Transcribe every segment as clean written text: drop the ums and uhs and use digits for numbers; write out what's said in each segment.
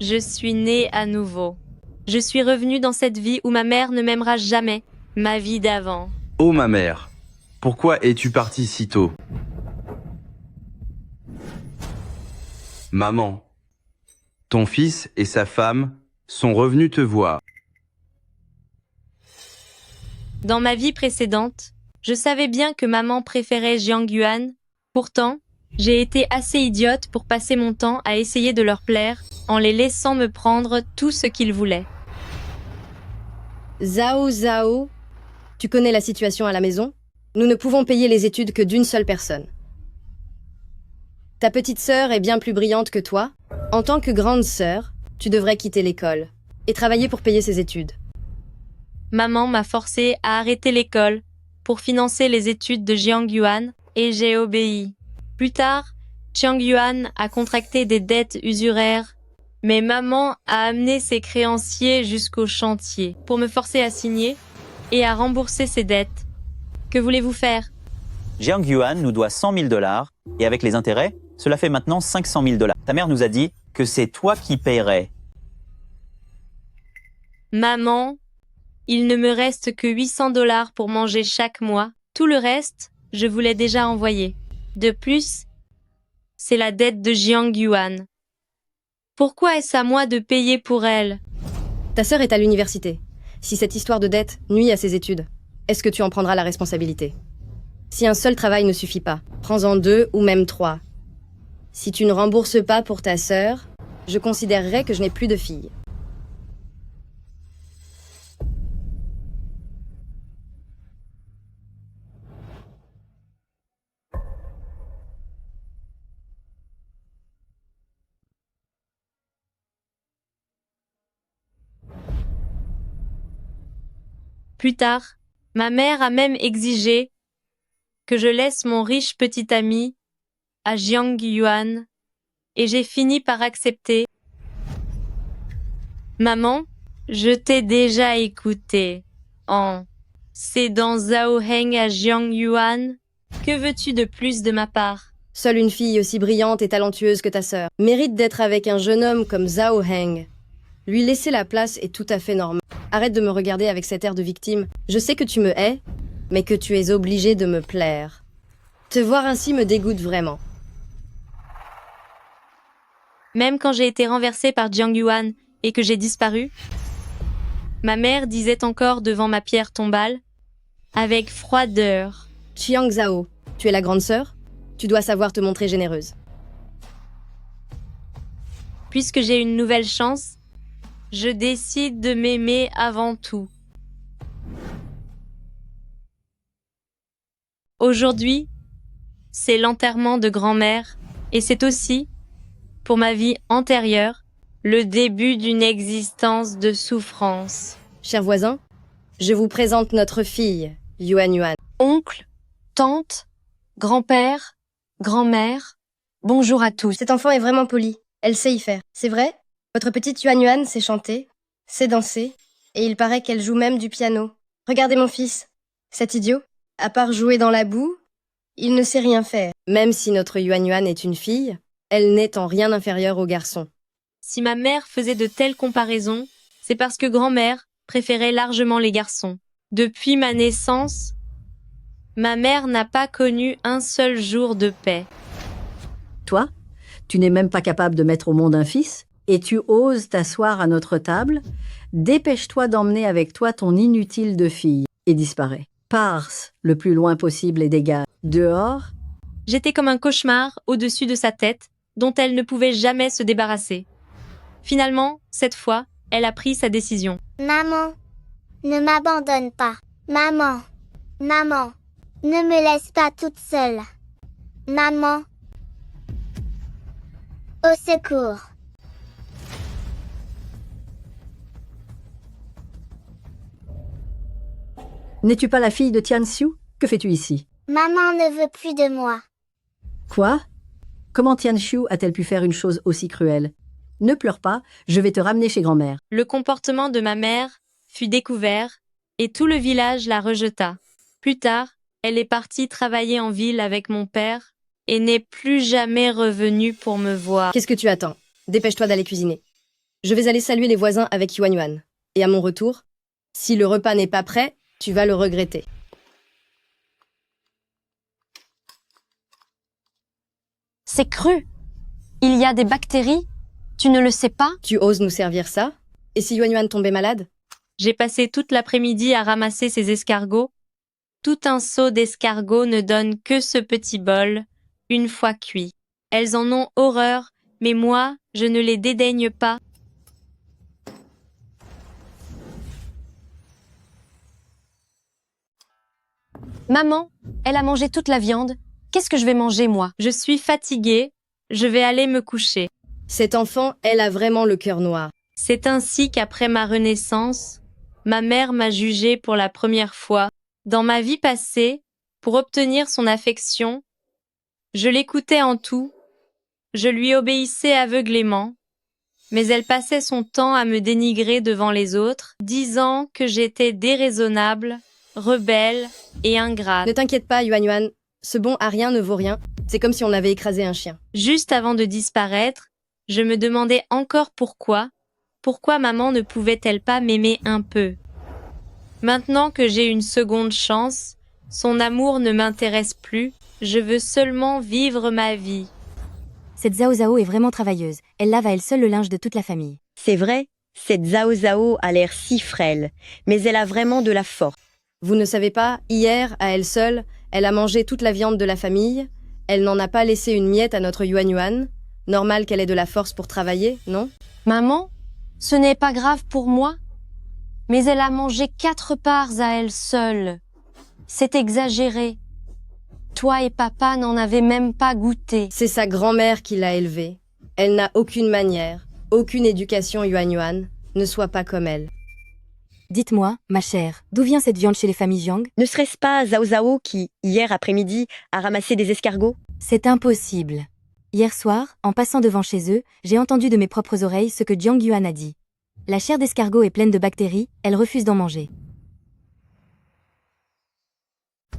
Je suis née à nouveau. Je suis revenue dans cette vie où ma mère ne m'aimera jamais, ma vie d'avant. Oh ma mère, pourquoi es-tu partie si tôt? Maman, ton fils et sa femme sont revenus te voir. Dans ma vie précédente, je savais bien que maman préférait Jiang Yuan. Pourtant, j'ai été assez idiote pour passer mon temps à essayer de leur plaire en les laissant me prendre tout ce qu'ils voulaient. Zhao Zhao, tu connais la situation à la maison? Nous ne pouvons payer les études que d'une seule personne. Ta petite sœur est bien plus brillante que toi. En tant que grande sœur, tu devrais quitter l'école et travailler pour payer ses études. Maman m'a forcé à arrêter l'école pour financer les études de Jiang Yuan et j'ai obéi. Plus tard, Jiang Yuan a contracté des dettes usuraires, mais maman a amené ses créanciers jusqu'au chantier pour me forcer à signer et à rembourser ses dettes. Que voulez-vous faire? Jiang Yuan nous doit 100 000 dollars et avec les intérêts, cela fait maintenant 500 000 dollars. Ta mère nous a dit que c'est toi qui paierais. Maman, il ne me reste que 800 dollars pour manger chaque mois. Tout le reste, je vous l'ai déjà envoyé. De plus, c'est la dette de Jiang Yuan. Pourquoi est-ce à moi de payer pour elle? Ta sœur est à l'université. Si cette histoire de dette nuit à ses études, est-ce que tu en prendras la responsabilité? Si un seul travail ne suffit pas, prends-en 2 ou même 3. Si tu ne rembourses pas pour ta sœur, je considérerai que je n'ai plus de fille. Plus tard, ma mère a même exigé que je laisse mon riche petit ami à Jiang Yuan et j'ai fini par accepter. Maman, je t'ai déjà écouté. En cédant Zhao Heng à Jiang Yuan, que veux-tu de plus de ma part? Seule une fille aussi brillante et talentueuse que ta sœur mérite d'être avec un jeune homme comme Zhao Heng. Lui laisser la place est tout à fait normal. Arrête de me regarder avec cet air de victime. Je sais que tu me hais, mais que tu es obligé de me plaire. Te voir ainsi me dégoûte vraiment. Même quand j'ai été renversée par Jiang Yuan et que j'ai disparu, ma mère disait encore devant ma pierre tombale, avec froideur. Chiang Zhao, tu es la grande sœur? Tu dois savoir te montrer généreuse. Puisque j'ai une nouvelle chance, je décide de m'aimer avant tout. Aujourd'hui, c'est l'enterrement de grand-mère et c'est aussi, pour ma vie antérieure, le début d'une existence de souffrance. Chers voisins, je vous présente notre fille, Yuan Yuan. Oncle, tante, grand-père, grand-mère, bonjour à tous. Cette enfant est vraiment polie. Elle sait y faire. C'est vrai? Votre petite Yuan Yuan sait chanter, sait danser, et il paraît qu'elle joue même du piano. Regardez mon fils. Cet idiot, à part jouer dans la boue, il ne sait rien faire. Même si notre Yuan Yuan est une fille, elle n'est en rien inférieure au garçon. Si ma mère faisait de telles comparaisons, c'est parce que grand-mère préférait largement les garçons. Depuis ma naissance, ma mère n'a pas connu un seul jour de paix. Toi, tu n'es même pas capable de mettre au monde un fils et tu oses t'asseoir à notre table? Dépêche-toi d'emmener avec toi ton inutile de fille et disparais. Parse le plus loin possible et dégage. Dehors, J'étais comme un cauchemar au-dessus de sa tête, dont elle ne pouvait jamais se débarrasser. Finalement, cette fois, elle a pris sa décision. Maman, ne m'abandonne pas. Maman, maman, ne me laisse pas toute seule. Maman, au secours. n'es-tu pas la fille de Tian Xiu? Que fais-tu ici? Maman ne veut plus de moi. Quoi? Comment Tian Xiu a-t-elle pu faire une chose aussi cruelle? Ne pleure pas, je vais te ramener chez grand-mère. Le comportement de ma mère fut découvert et tout le village la rejeta. Plus tard, elle est partie travailler en ville avec mon père et n'est plus jamais revenue pour me voir. Qu'est-ce que tu attends? Dépêche-toi d'aller cuisiner. Je vais aller saluer les voisins avec Yuan Yuan. Et à mon retour, si le repas n'est pas prêt, tu vas le regretter. C'est cru. Il y a des bactéries. Tu ne le sais pas? Tu oses nous servir ça? Et si Yuan Yuan tombait malade? J'ai passé toute l'après-midi à ramasser ces escargots. Tout un seau d'escargots ne donne que ce petit bol, une fois cuit. Elles en ont horreur, mais moi, je ne les dédaigne pas. Maman, elle a mangé toute la viande. Qu'est-ce que je vais manger, moi? Je suis fatiguée. Je vais aller me coucher. Cet enfant, elle a vraiment le cœur noir. C'est ainsi qu'après ma renaissance, ma mère m'a jugée pour la première fois. Dans ma vie passée, pour obtenir son affection, je l'écoutais en tout, je lui obéissais aveuglément, mais elle passait son temps à me dénigrer devant les autres, disant que j'étais déraisonnable, rebelle et ingrate. Ne t'inquiète pas, Yuan Yuan. Ce bon à rien ne vaut rien. C'est comme si on avait écrasé un chien. Juste avant de disparaître, je me demandais encore pourquoi maman ne pouvait-elle pas m'aimer un peu. Maintenant que j'ai une seconde chance, son amour ne m'intéresse plus, je veux seulement vivre ma vie. Cette Zhao Zhao est vraiment travailleuse. Elle lave à elle seule le linge de toute la famille. C'est vrai, cette Zhao Zhao a l'air si frêle, mais elle a vraiment de la force. Vous ne savez pas, hier, à elle seule, elle a mangé toute la viande de la famille. Elle n'en a pas laissé une miette à notre Yuan Yuan. Normal qu'elle ait de la force pour travailler, non? Maman, ce n'est pas grave pour moi, mais elle a mangé 4 parts à elle seule. C'est exagéré. Toi et papa n'en avez même pas goûté. C'est sa grand-mère qui l'a élevée. Elle n'a aucune manière, aucune éducation, Yuan Yuan. Ne sois pas comme elle. Dites-moi, ma chère, d'où vient cette viande chez les familles Jiang? Ne serait-ce pas Zhao Zhao qui, hier après-midi, a ramassé des escargots? C'est impossible. Hier soir, en passant devant chez eux, j'ai entendu de mes propres oreilles ce que Jiang Yuan a dit. La chair d'escargot est pleine de bactéries, elle refuse d'en manger.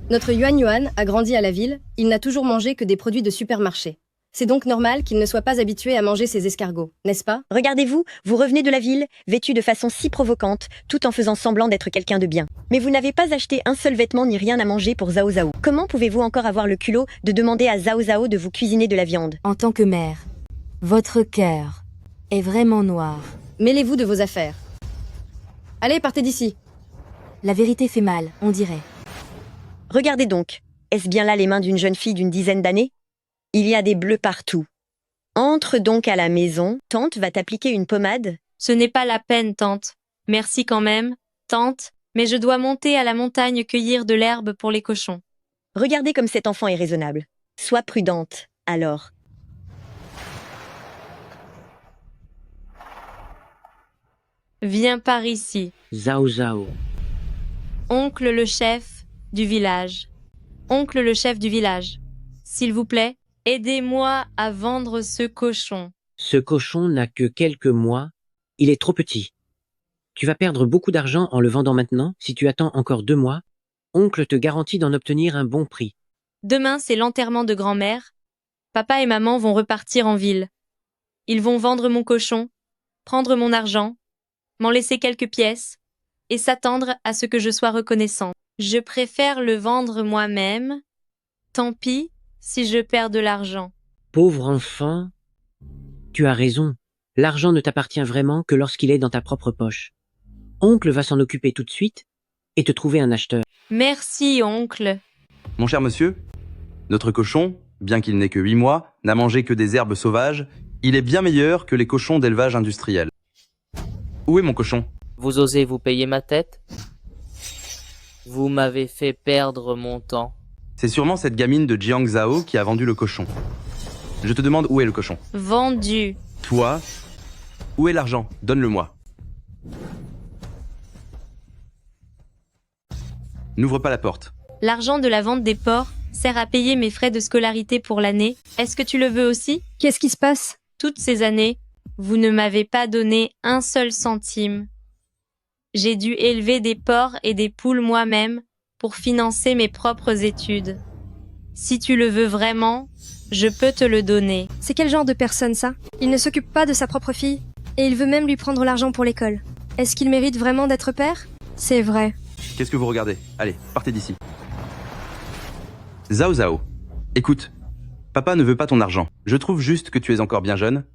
Notre Yuan Yuan a grandi à la ville, il n'a toujours mangé que des produits de supermarché. C'est donc normal qu'il ne soit pas habitué à manger ces escargots, n'est-ce pas? Regardez-vous, vous revenez de la ville, vêtu de façon si provocante, tout en faisant semblant d'être quelqu'un de bien. Mais vous n'avez pas acheté un seul vêtement ni rien à manger pour Zhao Zhao. Comment pouvez-vous encore avoir le culot de demander à Zhao Zhao de vous cuisiner de la viande? En tant que mère, votre cœur est vraiment noir. Mêlez-vous de vos affaires. Allez, partez d'ici. La vérité fait mal, on dirait. Regardez donc, est-ce bien là les mains d'une jeune fille d'une dizaine d'années? Il y a des bleus partout. Entre donc à la maison, tante va t'appliquer une pommade. Ce n'est pas la peine, tante. Merci quand même, tante, mais je dois monter à la montagne cueillir de l'herbe pour les cochons. Regardez comme cet enfant est raisonnable. Sois prudente, alors. Viens par ici. Zhao Zhao. Oncle le chef du village. Oncle le chef du village. S'il vous plaît, aidez-moi à vendre ce cochon. Ce cochon n'a que quelques mois. Il est trop petit. Tu vas perdre beaucoup d'argent en le vendant maintenant. Si tu attends encore 2 mois, oncle te garantit d'en obtenir un bon prix. Demain, c'est l'enterrement de grand-mère. Papa et maman vont repartir en ville. Ils vont vendre mon cochon, prendre mon argent, m'en laisser quelques pièces et s'attendre à ce que je sois reconnaissante. Je préfère le vendre moi-même. Tant pis si je perds de l'argent. Pauvre enfant, tu as raison. L'argent ne t'appartient vraiment que lorsqu'il est dans ta propre poche. Oncle va s'en occuper tout de suite et te trouver un acheteur. Merci, oncle. Mon cher monsieur, notre cochon, bien qu'il n'ait que 8 mois, n'a mangé que des herbes sauvages. Il est bien meilleur que les cochons d'élevage industriel. Où est mon cochon? Vous osez vous payer ma tête? Vous m'avez fait perdre mon temps. C'est sûrement cette gamine de Jiang Zhao qui a vendu le cochon. Je te demande où est le cochon. Vendu. Toi, où est l'argent? Donne-le-moi. N'ouvre pas la porte. L'argent de la vente des porcs sert à payer mes frais de scolarité pour l'année. Est-ce que tu le veux aussi? Qu'est-ce qui se passe? Toutes ces années, vous ne m'avez pas donné un seul centime. J'ai dû élever des porcs et des poules moi-même pour financer mes propres études. Si tu le veux vraiment, je peux te le donner. C'est quel genre de personne ça? Il ne s'occupe pas de sa propre fille? Et il veut même lui prendre l'argent pour l'école. Est-ce qu'il mérite vraiment d'être père? C'est vrai. Qu'est-ce que vous regardez? Allez, partez d'ici. Zhao Zhao, écoute, papa ne veut pas ton argent. Je trouve juste que tu es encore bien jeune.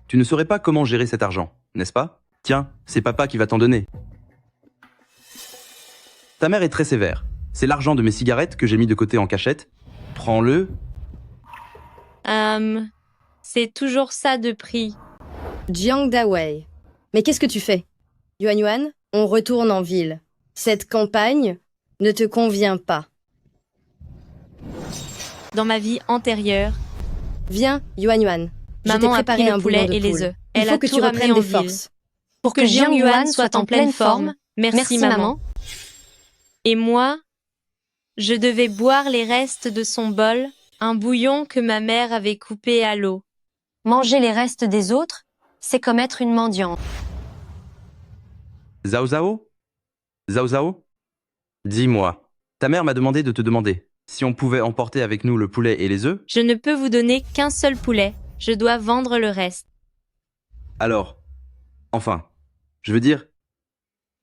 Tu ne saurais pas comment gérer cet argent, n'est-ce pas? Tiens, c'est papa qui va t'en donner. Ta mère est très sévère. C'est l'argent de mes cigarettes que j'ai mis de côté en cachette. Prends-le. C'est toujours ça de prix. Jiang Dawei. Mais qu'est-ce que tu fais? Yuan Yuan, on retourne en ville. Cette campagne ne te convient pas. Dans ma vie antérieure, Viens, Yuan Yuan. Je t'ai maman a pris préparé le un poulet bouillon de et les poule. œufs. Il Elle faut a que tout tu ramené reprennes en des ville. forces. Pour que Jiang Yuan soit en pleine forme. Merci maman. Et moi, je devais boire les restes de son bol, un bouillon que ma mère avait coupé à l'eau. Manger les restes des autres, c'est comme être une mendiante. Zhao Zhao? Zhao Zhao? Dis-moi, ta mère m'a demandé de te demander si on pouvait emporter avec nous le poulet et les œufs. Je ne peux vous donner qu'un seul poulet. Je dois vendre le reste. Alors, enfin, je veux dire,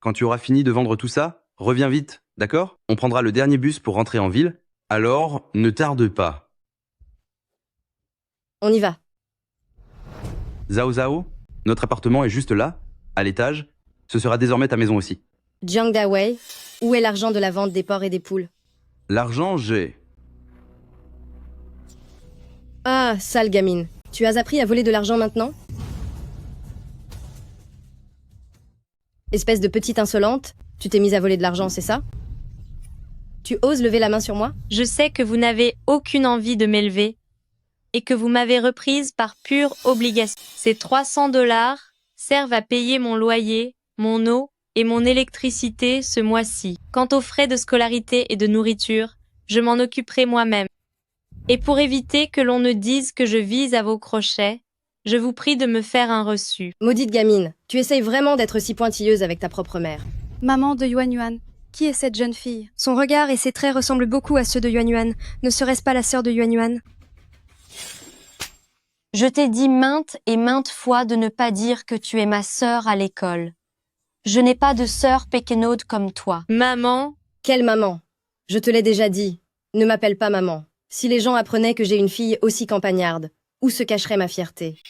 quand tu auras fini de vendre tout ça, reviens vite, d'accord? On prendra le dernier bus pour rentrer en ville. Alors, ne tarde pas. On y va. Zhao Zhao, notre appartement est juste là, à l'étage. Ce sera désormais ta maison aussi. Jiang Dawei, où est l'argent de la vente des porcs et des poules? L'argent, j'ai. Ah, sale gamine. Tu as appris à voler de l'argent maintenant? Espèce de petite insolente, tu t'es mise à voler de l'argent, c'est ça? Tu oses lever la main sur moi? Je sais que vous n'avez aucune envie de m'élever et que vous m'avez reprise par pure obligation. Ces 300 $ servent à payer mon loyer, mon eau et mon électricité ce mois-ci. Quant aux frais de scolarité et de nourriture, je m'en occuperai moi-même. Et pour éviter que l'on ne dise que je vise à vos crochets, je vous prie de me faire un reçu. Maudite gamine, tu essayes vraiment d'être si pointilleuse avec ta propre mère. Maman de Yuan Yuan, qui est cette jeune fille? Son regard et ses traits ressemblent beaucoup à ceux de Yuan Yuan. Ne serait-ce pas la sœur de Yuan Yuan? Je t'ai dit maintes et maintes fois de ne pas dire que tu es ma sœur à l'école. Je n'ai pas de sœur pékénaude comme toi. Maman? Quelle maman? Je te l'ai déjà dit. Ne m'appelle pas maman. Si les gens apprenaient que j'ai une fille aussi campagnarde, où se cacherait ma fierté?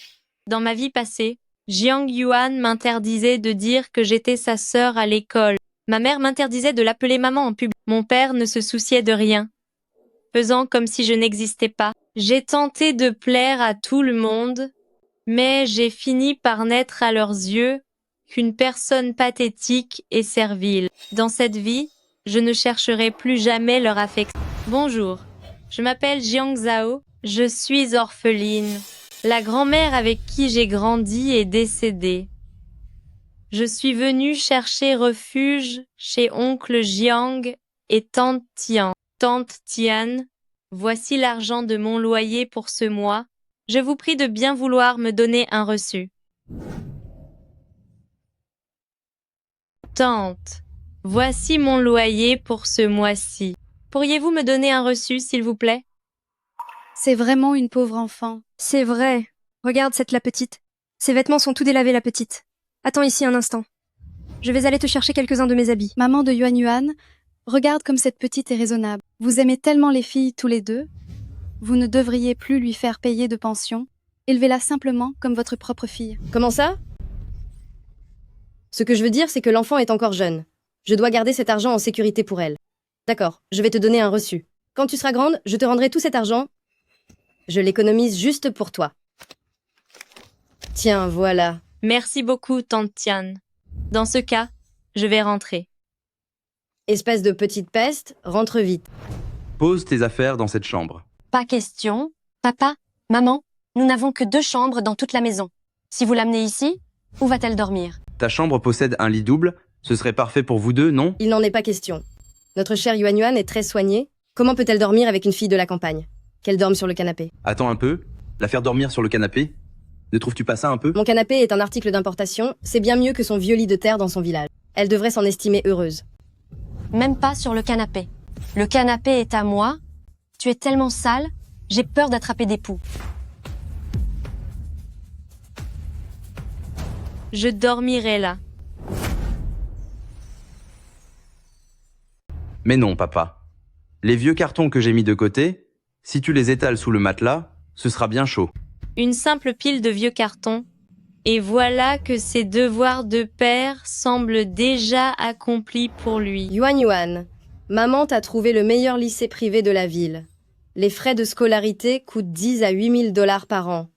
Dans ma vie passée, Jiang Yuan m'interdisait de dire que j'étais sa sœur à l'école. Ma mère m'interdisait de l'appeler maman en public. Mon père ne se souciait de rien, faisant comme si je n'existais pas. J'ai tenté de plaire à tout le monde, mais j'ai fini par n'être à leurs yeux qu'une personne pathétique et servile. Dans cette vie, je ne chercherai plus jamais leur affection. Bonjour, je m'appelle Jiang Zhao, je suis orpheline. La grand-mère avec qui j'ai grandi est décédée. Je suis venue chercher refuge chez oncle Jiang et tante Tian. Tante Tian, voici l'argent de mon loyer pour ce mois. Je vous prie de bien vouloir me donner un reçu. Tante, voici mon loyer pour ce mois-ci. Pourriez-vous me donner un reçu, s'il vous plaît? C'est vraiment une pauvre enfant. C'est vrai. Regarde cette la petite. Ses vêtements sont tout délavés, la petite. Attends ici un instant. Je vais aller te chercher quelques-uns de mes habits. Maman de Yuan Yuan, regarde comme cette petite est raisonnable. Vous aimez tellement les filles tous les deux. Vous ne devriez plus lui faire payer de pension. Élevez-la simplement comme votre propre fille. Comment ça? Ce que je veux dire, c'est que l'enfant est encore jeune. Je dois garder cet argent en sécurité pour elle. D'accord, je vais te donner un reçu. Quand tu seras grande, je te rendrai tout cet argent. Je l'économise juste pour toi. Tiens, voilà. Merci beaucoup, tante Tian. Dans ce cas, je vais rentrer. Espèce de petite peste, rentre vite. Pose tes affaires dans cette chambre. Pas question. Papa, maman, nous n'avons que 2 chambres dans toute la maison. Si vous l'amenez ici, où va-t-elle dormir? Ta chambre possède un lit double. Ce serait parfait pour vous deux, non? Il n'en est pas question. Notre chère Yuan Yuan est très soignée. Comment peut-elle dormir avec une fille de la campagne? Qu'elle dorme sur le canapé. Attends un peu. La faire dormir sur le canapé? Ne trouves-tu pas ça un peu? Mon canapé est un article d'importation. C'est bien mieux que son vieux lit de terre dans son village. Elle devrait s'en estimer heureuse. Même pas sur le canapé. Le canapé est à moi. Tu es tellement sale, j'ai peur d'attraper des poux. Je dormirai là. Mais non, papa. Les vieux cartons que j'ai mis de côté, si tu les étales sous le matelas, ce sera bien chaud. Une simple pile de vieux cartons. Et voilà que ses devoirs de père semblent déjà accomplis pour lui. Yuan, maman t'a trouvé le meilleur lycée privé de la ville. Les frais de scolarité coûtent 10 à 8 000 dollars par an.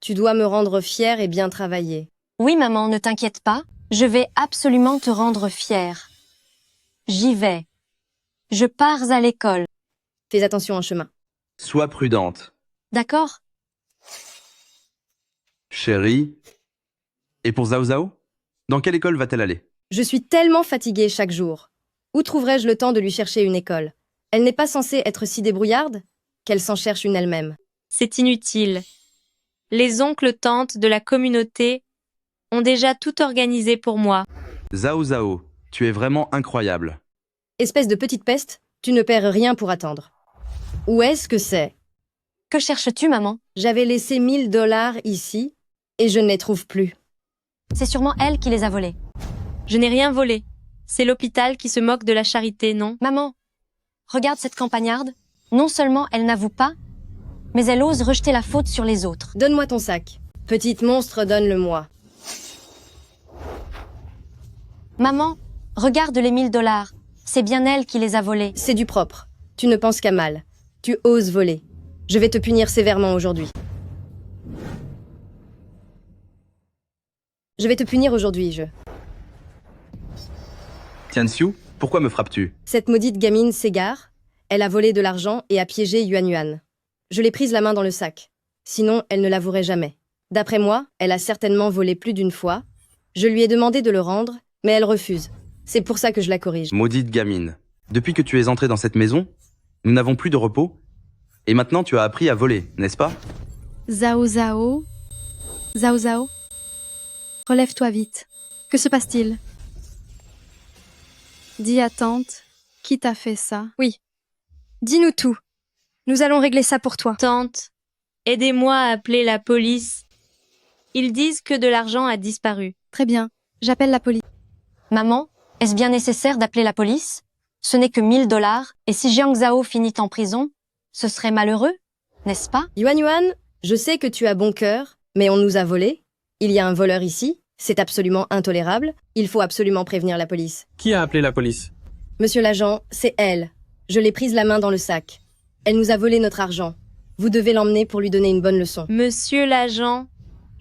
Tu dois me rendre fière et bien travailler. Oui, maman, ne t'inquiète pas. Je vais absolument te rendre fière. J'y vais. Je pars à l'école. Fais attention en chemin. Sois prudente, D'accord? chérie. Et pour Zao Zao? Dans quelle école va-t-elle aller? Je suis tellement fatiguée chaque jour. Où trouverai-je le temps de lui chercher une école? Elle n'est pas censée être si débrouillarde qu'elle s'en cherche une elle-même. C'est inutile. Les oncles-tantes de la communauté ont déjà tout organisé pour moi. Zao Zao, tu es vraiment incroyable. Espèce de petite peste, tu ne perds rien pour attendre. Où est-ce que c'est? Que cherches-tu, maman? J'avais laissé 1 000 dollars ici et je ne les trouve plus. C'est sûrement elle qui les a volés. Je n'ai rien volé. C'est l'hôpital qui se moque de la charité, non? Maman, regarde cette campagnarde. Non seulement elle n'avoue pas, mais elle ose rejeter la faute sur les autres. Donne-moi ton sac. Petite monstre, donne-le-moi. Maman, regarde les 1 000 dollars. C'est bien elle qui les a volés. C'est du propre. Tu ne penses qu'à mal. Tu oses voler. Je vais te punir sévèrement aujourd'hui. Je vais te punir aujourd'hui, Tianxiu, pourquoi me frappes-tu? Cette maudite gamine s'égare. Elle a volé de l'argent et a piégé Yuan. Je l'ai prise la main dans le sac. Sinon, elle ne l'avouerait jamais. D'après moi, elle a certainement volé plus d'une fois. Je lui ai demandé de le rendre, mais elle refuse. C'est pour ça que je la corrige. Maudite gamine. Depuis que tu es entrée dans cette maison, nous n'avons plus de repos. Et maintenant tu as appris à voler, n'est-ce pas? Zao Zao. Zao Zao. Relève-toi vite. Que se passe-t-il? Dis à tante, qui t'a fait ça? Oui. Dis-nous tout. Nous allons régler ça pour toi. Tante, aidez-moi à appeler la police. Ils disent que de l'argent a disparu. Très bien, j'appelle la police. Maman, est-ce bien nécessaire d'appeler la police? Ce n'est que 1 000 dollars, et si Jiang Zhao finit en prison, ce serait malheureux, n'est-ce pas? Yuan, je sais que tu as bon cœur, mais on nous a volés. Il y a un voleur ici. C'est absolument intolérable. Il faut absolument prévenir la police. Qui a appelé la police? Monsieur l'agent, c'est elle. Je l'ai prise la main dans le sac. Elle nous a volé notre argent. Vous devez l'emmener pour lui donner une bonne leçon. Monsieur l'agent,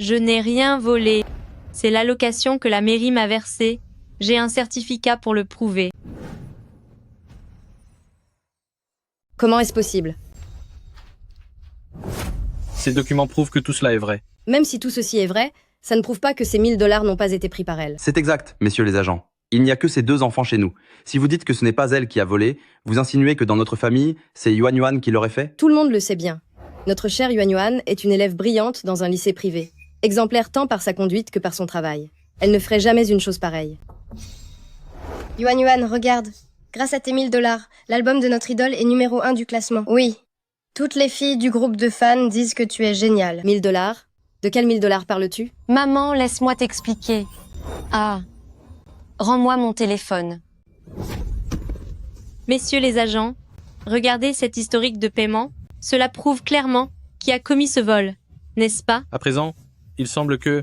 je n'ai rien volé. C'est l'allocation que la mairie m'a versée. J'ai un certificat pour le prouver. Comment est-ce possible? Ces documents prouvent que tout cela est vrai. Même si tout ceci est vrai, ça ne prouve pas que ces 1 000 dollars n'ont pas été pris par elle. C'est exact, messieurs les agents. Il n'y a que ces 2 enfants chez nous. Si vous dites que ce n'est pas elle qui a volé, vous insinuez que dans notre famille, c'est Yuan qui l'aurait fait? Tout le monde le sait bien. Notre chère Yuan est une élève brillante dans un lycée privé. Exemplaire tant par sa conduite que par son travail. Elle ne ferait jamais une chose pareille. Yuan, regarde. Grâce à tes 1 000 dollars, l'album de notre idole est numéro 1 du classement. Oui. Toutes les filles du groupe de fans disent que tu es géniale. 1 000 dollars? De quels 1 000 dollars parles-tu? Maman, laisse-moi t'expliquer. Ah. Rends-moi mon téléphone. Messieurs les agents, regardez cet historique de paiement. Cela prouve clairement qui a commis ce vol, n'est-ce pas? À présent, il semble que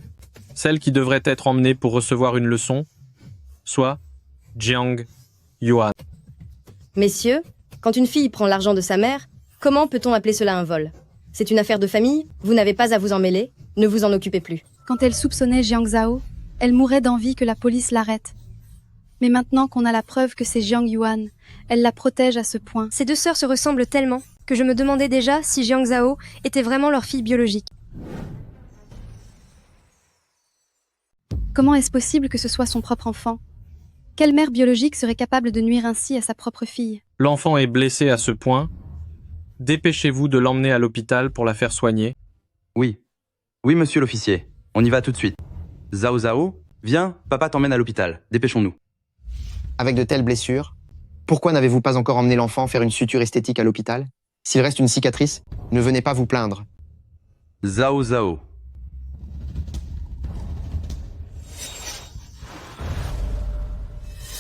celle qui devrait être emmenée pour recevoir une leçon soit Jiang Yuan. Messieurs, quand une fille prend l'argent de sa mère, comment peut-on appeler cela un vol? C'est une affaire de famille, vous n'avez pas à vous en mêler, ne vous en occupez plus. Quand elle soupçonnait Jiang Zhao, elle mourait d'envie que la police l'arrête. Mais maintenant qu'on a la preuve que c'est Jiang Yuan, elle la protège à ce point. Ces 2 sœurs se ressemblent tellement que je me demandais déjà si Jiang Zhao était vraiment leur fille biologique. Comment est-ce possible que ce soit son propre enfant? Quelle mère biologique serait capable de nuire ainsi à sa propre fille? L'enfant est blessé à ce point. Dépêchez-vous de l'emmener à l'hôpital pour la faire soigner. Oui. Oui, monsieur l'officier. On y va tout de suite. Zao Zao, viens, papa t'emmène à l'hôpital. Dépêchons-nous. Avec de telles blessures, pourquoi n'avez-vous pas encore emmené l'enfant faire une suture esthétique à l'hôpital? S'il reste une cicatrice, ne venez pas vous plaindre. Zao Zao.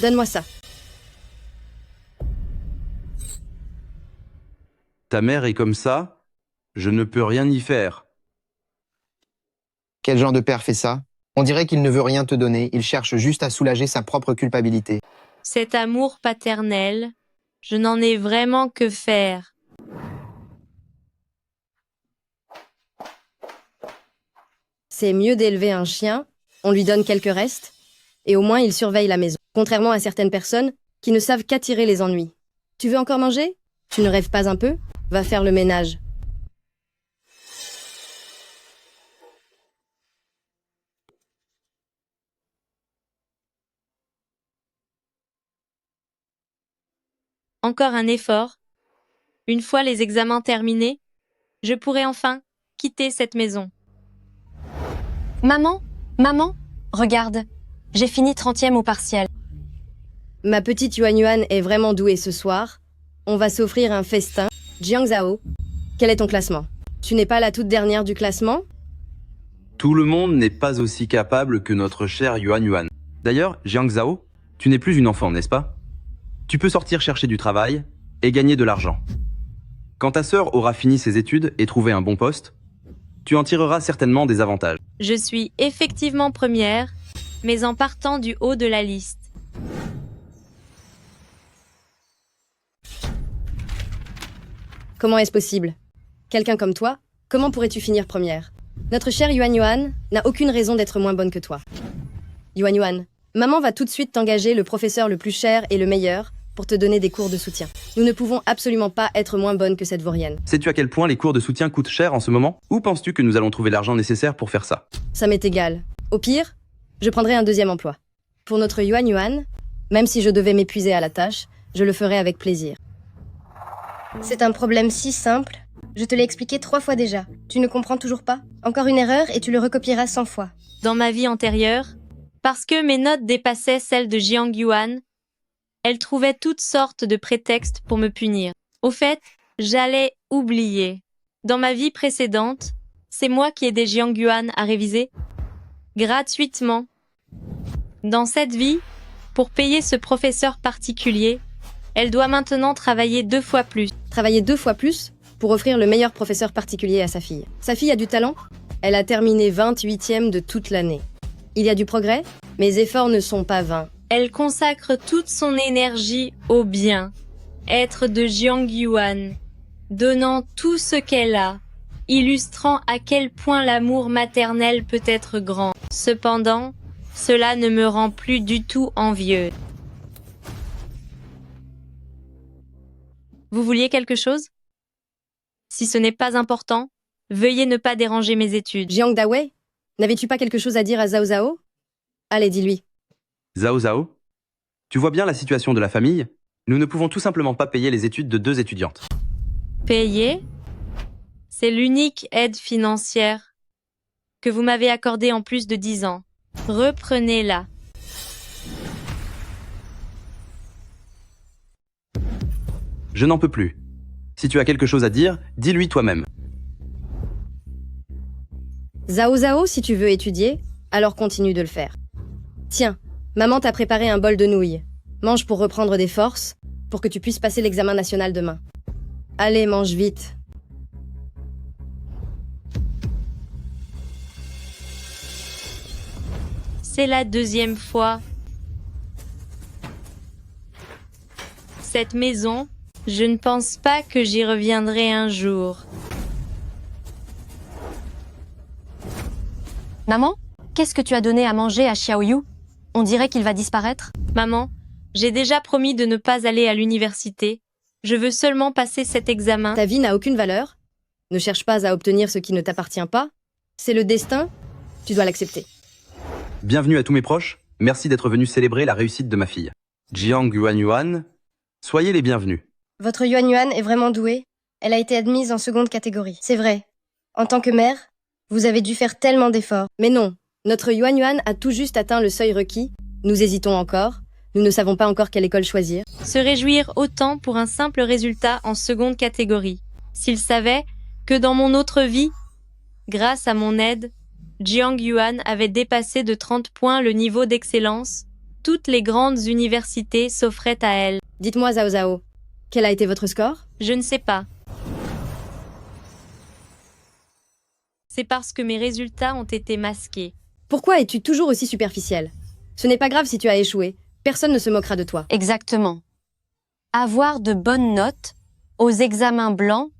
Donne-moi ça. Ta mère est comme ça, je ne peux rien y faire. Quel genre de père fait ça? On dirait qu'il ne veut rien te donner, il cherche juste à soulager sa propre culpabilité. Cet amour paternel, je n'en ai vraiment que faire. C'est mieux d'élever un chien, on lui donne quelques restes, et au moins il surveille la maison. Contrairement à certaines personnes qui ne savent qu'attirer les ennuis. Tu veux encore manger? Tu ne rêves pas un peu? Va faire le ménage. Encore un effort. Une fois les examens terminés, je pourrai enfin quitter cette maison. Maman, maman, regarde, j'ai fini 30e au partiel. Ma petite Yuan Yuan est vraiment douée ce soir. On va s'offrir un festin. Jiang Zhao, quel est ton classement? Tu n'es pas la toute dernière du classement? Tout le monde n'est pas aussi capable que notre cher Yuan Yuan. D'ailleurs, Jiang Zhao, tu n'es plus une enfant, n'est-ce pas? Tu peux sortir chercher du travail et gagner de l'argent. Quand ta sœur aura fini ses études et trouvé un bon poste, tu en tireras certainement des avantages. Je suis effectivement première, mais en partant du haut de la liste. Comment est-ce possible? Quelqu'un comme toi, comment pourrais-tu finir première? Notre chère Yuan Yuan n'a aucune raison d'être moins bonne que toi. Yuan Yuan, maman va tout de suite t'engager le professeur le plus cher et le meilleur pour te donner des cours de soutien. Nous ne pouvons absolument pas être moins bonnes que cette vaurienne. Sais-tu à quel point les cours de soutien coûtent cher en ce moment? Où penses-tu que nous allons trouver l'argent nécessaire pour faire ça? Ça m'est égal. Au pire, je prendrai un deuxième emploi. Pour notre Yuan Yuan, même si je devais m'épuiser à la tâche, je le ferai avec plaisir. C'est un problème si simple. Je te l'ai expliqué 3 fois déjà. Tu ne comprends toujours pas? Encore une erreur et tu le recopieras 100 fois. Dans ma vie antérieure, parce que mes notes dépassaient celles de Jiang Yuan, elle trouvait toutes sortes de prétextes pour me punir. Au fait, j'allais oublier. Dans ma vie précédente, c'est moi qui aidais Jiang Yuan à réviser gratuitement. Dans cette vie, pour payer ce professeur particulier, elle doit maintenant travailler 2 fois plus. Travailler 2 fois plus pour offrir le meilleur professeur particulier à sa fille. Sa fille a du talent? Elle a terminé 28e de toute l'année. Il y a du progrès? Mes efforts ne sont pas vains. Elle consacre toute son énergie au bien, être de Jiang Yuan, donnant tout ce qu'elle a, illustrant à quel point l'amour maternel peut être grand. Cependant, cela ne me rend plus du tout envieux. Vous vouliez quelque chose? Si ce n'est pas important, veuillez ne pas déranger mes études. Jiang Dawei, n'avais-tu pas quelque chose à dire à Zhao Zhao? Allez, dis-lui. Zhao Zhao, tu vois bien la situation de la famille? Nous ne pouvons tout simplement pas payer les études de 2 étudiantes. Payer? C'est l'unique aide financière que vous m'avez accordée en plus de 10 ans. Reprenez-la. Je n'en peux plus. Si tu as quelque chose à dire, dis-lui toi-même. Zhao Zhao, si tu veux étudier, alors continue de le faire. Tiens, maman t'a préparé un bol de nouilles. Mange pour reprendre des forces, pour que tu puisses passer l'examen national demain. Allez, mange vite. C'est la 2e fois. Cette maison, je ne pense pas que j'y reviendrai un jour. Maman, qu'est-ce que tu as donné à manger à Xiaoyu? On dirait qu'il va disparaître. Maman, j'ai déjà promis de ne pas aller à l'université. Je veux seulement passer cet examen. Ta vie n'a aucune valeur. Ne cherche pas à obtenir ce qui ne t'appartient pas. C'est le destin. Tu dois l'accepter. Bienvenue à tous mes proches. Merci d'être venus célébrer la réussite de ma fille. Jiang Yuan Yuan, soyez les bienvenus. Votre Yuan Yuan est vraiment douée. Elle a été admise en 2e catégorie. C'est vrai. En tant que mère, vous avez dû faire tellement d'efforts. Mais non, notre Yuan Yuan a tout juste atteint le seuil requis. Nous hésitons encore. Nous ne savons pas encore quelle école choisir. Se réjouir autant pour un simple résultat en 2e catégorie. S'il savait que dans mon autre vie, grâce à mon aide, Jiang Yuan avait dépassé de 30 points le niveau d'excellence Toutes les grandes universités s'offraient à elle. Dites-moi, Zhao Zhao, quel a été votre score? Je ne sais pas. C'est parce que mes résultats ont été masqués. Pourquoi es-tu toujours aussi superficiel? Ce n'est pas grave si tu as échoué. Personne ne se moquera de toi. Exactement. Avoir de bonnes notes aux examens blancs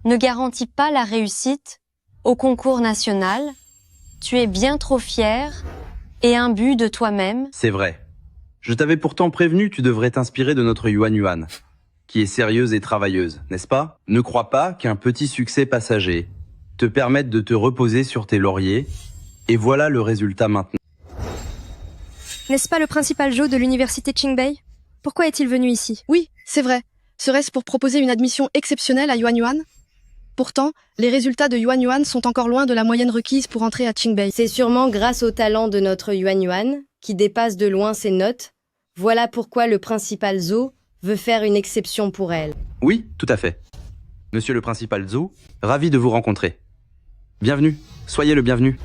ne garantit pas la réussite au concours national. Tu es bien trop fier et imbu de toi-même. C'est vrai. Je t'avais pourtant prévenu, tu devrais t'inspirer de notre Yuan Yuan, qui est sérieuse et travailleuse, n'est-ce pas? Ne crois pas qu'un petit succès passager te permette de te reposer sur tes lauriers, et voilà le résultat maintenant. N'est-ce pas le principal Zhou de l'université Qingbei? Pourquoi est-il venu ici? Oui, c'est vrai. Serait-ce pour proposer une admission exceptionnelle à Yuan Yuan? Pourtant, les résultats de Yuan Yuan sont encore loin de la moyenne requise pour entrer à Qingbei. C'est sûrement grâce au talent de notre Yuan Yuan, qui dépasse de loin ses notes. Voilà pourquoi le principal Zhou veut faire une exception pour elle. Oui, tout à fait. Monsieur le principal Zhou, ravi de vous rencontrer. Bienvenue, soyez le bienvenu.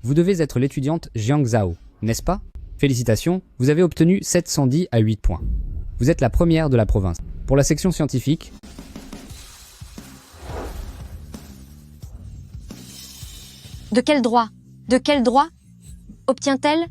Vous devez être l'étudiante Jiang Zhao, n'est-ce pas? Félicitations, vous avez obtenu 710 à 8 points. Vous êtes la première de la province. Pour la section scientifique, De quel droit? De quel droit obtient-elle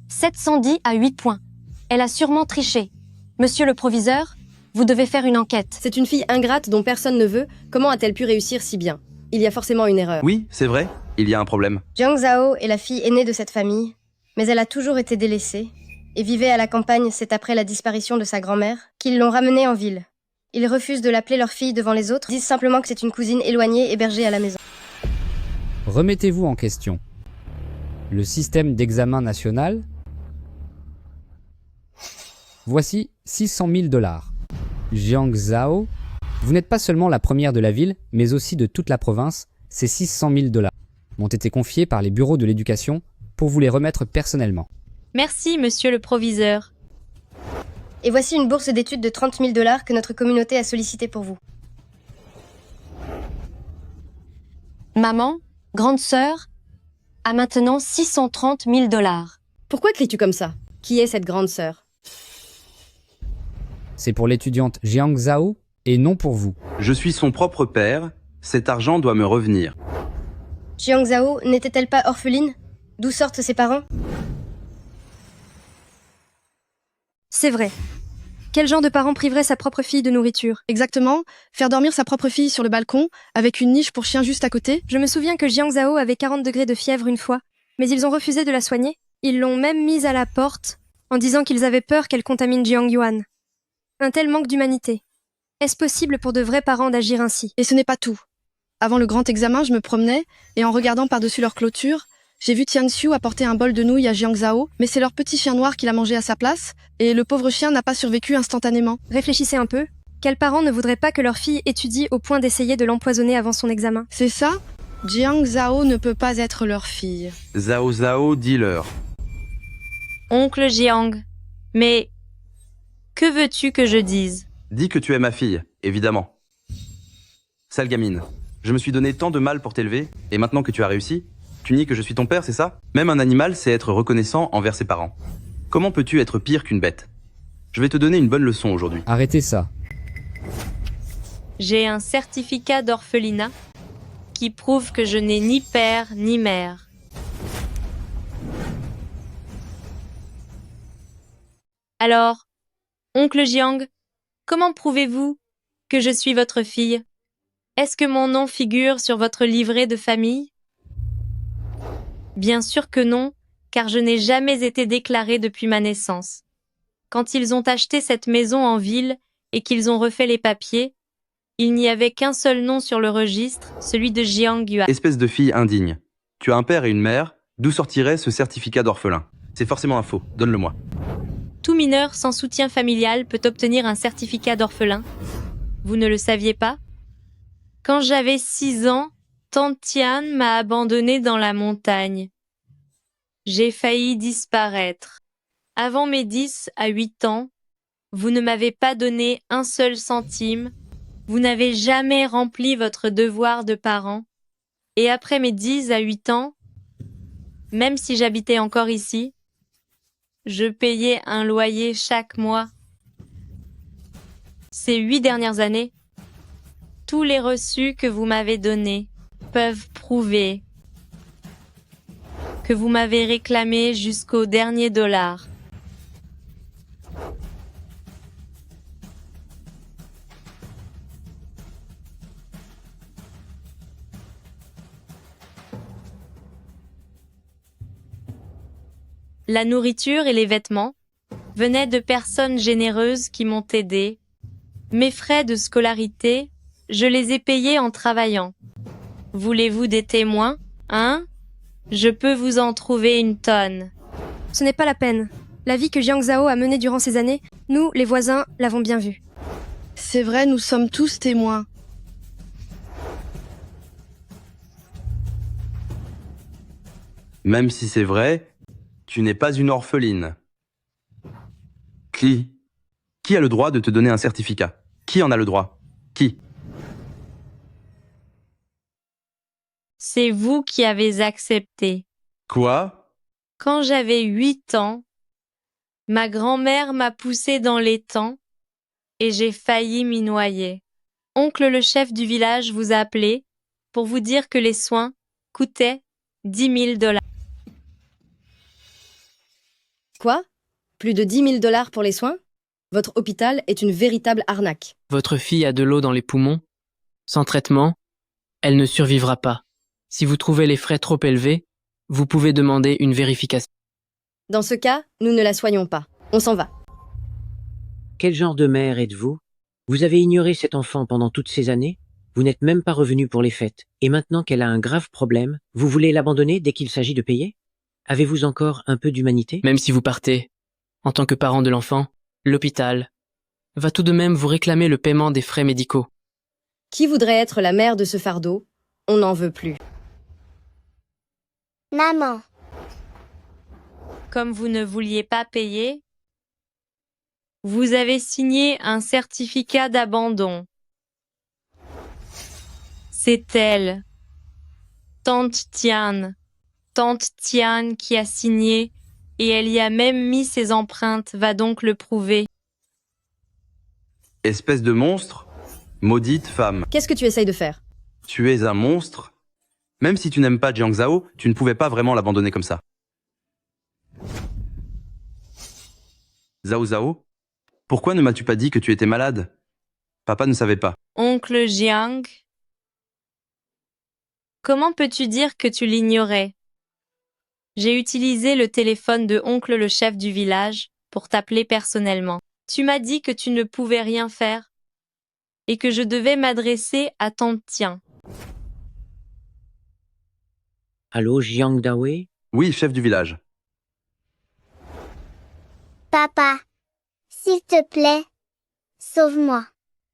710 à 8 points? Elle a sûrement triché. Monsieur le proviseur, vous devez faire une enquête. C'est une fille ingrate dont personne ne veut. Comment a-t-elle pu réussir si bien? Il y a forcément une erreur. Oui, c'est vrai, il y a un problème. Jiang Zhao est la fille aînée de cette famille, mais elle a toujours été délaissée et vivait à la campagne. C'est après la disparition de sa grand-mère qu'ils l'ont ramenée en ville. Ils refusent de l'appeler leur fille devant les autres, disent simplement que c'est une cousine éloignée hébergée à la maison. remettez-vous en question. Le système d'examen national. Voici 600 000 $. Jiang Zhao, vous n'êtes pas seulement la première de la ville, mais aussi de toute la province. Ces 600 000 $ m'ont été confiés par les bureaux de l'éducation pour vous les remettre personnellement. Merci, monsieur le proviseur. Et voici une bourse d'études de 30 000 $ que notre communauté a sollicitée pour vous. Maman, grande sœur, a maintenant 630 000 $. Pourquoi cries-tu comme ça? Qui est cette grande sœur? C'est pour l'étudiante Jiang Zhao et non pour vous. Je suis son propre père, cet argent doit me revenir. Jiang Zhao n'était-elle pas orpheline? D'où sortent ses parents? C'est vrai. Quel genre de parent priverait sa propre fille de nourriture? Exactement. Faire dormir sa propre fille sur le balcon, avec une niche pour chien juste à côté. Je me souviens que Jiang Zhao avait 40 degrés de fièvre une fois, mais ils ont refusé de la soigner. Ils l'ont même mise à la porte, en disant qu'ils avaient peur qu'elle contamine Jiang Yuan. Un tel manque d'humanité. Est-ce possible pour de vrais parents d'agir ainsi? Et ce n'est pas tout. Avant le grand examen, je me promenais, et en regardant par-dessus leur clôture, j'ai vu Tianxiu apporter un bol de nouilles à Jiang Zhao, mais c'est leur petit chien noir qui l'a mangé à sa place, et le pauvre chien n'a pas survécu instantanément. Réfléchissez un peu. Quels parents ne voudraient pas que leur fille étudie au point d'essayer de l'empoisonner avant son examen? C'est ça? Jiang Zhao ne peut pas être leur fille. Zhao Zhao, dis-leur. Oncle Jiang, mais que veux-tu que je dise? Dis que tu es ma fille, évidemment. Sale gamine, je me suis donné tant de mal pour t'élever, et maintenant que tu as réussi, tu nies que je suis ton père, c'est ça? Même un animal sait être reconnaissant envers ses parents. Comment peux-tu être pire qu'une bête? Je vais te donner une bonne leçon aujourd'hui. Arrêtez ça. J'ai un certificat d'orphelinat qui prouve que je n'ai ni père ni mère. Alors, oncle Jiang, comment prouvez-vous que je suis votre fille? Est-ce que mon nom figure sur votre livret de famille? Bien sûr que non, car je n'ai jamais été déclarée depuis ma naissance. Quand ils ont acheté cette maison en ville et qu'ils ont refait les papiers, il n'y avait qu'un seul nom sur le registre, celui de Jiang Yuan. Espèce de fille indigne. Tu as un père et une mère, d'où sortirait ce certificat d'orphelin? C'est forcément un faux, donne-le-moi. Tout mineur sans soutien familial peut obtenir un certificat d'orphelin. Vous ne le saviez pas? Quand j'avais 6 ans, Tante Tian m'a abandonnée dans la montagne. J'ai failli disparaître. Avant mes 10 à 8 ans, vous ne m'avez pas donné un seul centime, vous n'avez jamais rempli votre devoir de parent, et après mes 10 à 8 ans, Même si j'habitais encore ici, je payais un loyer chaque mois. Ces 8 dernières années, tous les reçus que vous m'avez donnés peuvent prouver que vous m'avez réclamé jusqu'au dernier dollar. La nourriture et les vêtements venaient de personnes généreuses qui m'ont aidé. Mes frais de scolarité, je les ai payés en travaillant. Voulez-vous des témoins, hein? Je peux vous en trouver une tonne. Ce n'est pas la peine. La vie que Jiang Zhao a menée durant ces années, nous, les voisins, l'avons bien vue. C'est vrai, nous sommes tous témoins. Même si c'est vrai, tu n'es pas une orpheline. Qui a le droit de te donner un certificat? Qui en a le droit? Qui? C'est vous qui avez accepté. Quoi? Quand j'avais 8 ans, ma grand-mère m'a poussé dans l'étang et j'ai failli m'y noyer. Oncle le chef du village vous a appelé pour vous dire que les soins coûtaient 10 000 $. Quoi? Plus de 10 000 $ pour les soins? Votre hôpital est une véritable arnaque. Votre fille a de l'eau dans les poumons. Sans traitement, elle ne survivra pas. Si vous trouvez les frais trop élevés, vous pouvez demander une vérification. Dans ce cas, nous ne la soignons pas. On s'en va. Quel genre de mère êtes-vous? Vous avez ignoré cet enfant pendant toutes ces années? Vous n'êtes même pas revenu pour les fêtes. Et maintenant qu'elle a un grave problème, vous voulez l'abandonner dès qu'il s'agit de payer? Avez-vous encore un peu d'humanité? Même si vous partez, en tant que parent de l'enfant, l'hôpital va tout de même vous réclamer le paiement des frais médicaux. Qui voudrait être la mère de ce fardeau? On n'en veut plus. Maman. Comme vous ne vouliez pas payer, vous avez signé un certificat d'abandon. C'est elle, Tante Tian, qui a signé et elle y a même mis ses empreintes, va donc le prouver. Espèce de monstre? Maudite femme. Qu'est-ce que tu essayes de faire? Tu es un monstre? Même si tu n'aimes pas Jiang Zhao, tu ne pouvais pas vraiment l'abandonner comme ça. Zhao Zhao, pourquoi ne m'as-tu pas dit que tu étais malade? Papa ne savait pas. Oncle Jiang, comment peux-tu dire que tu l'ignorais? J'ai utilisé le téléphone de oncle le chef du village pour t'appeler personnellement. Tu m'as dit que tu ne pouvais rien faire et que je devais m'adresser à Tante Tian. Allô, Jiang Dawe? Oui, chef du village. Papa. S'il te plaît. Sauve-moi.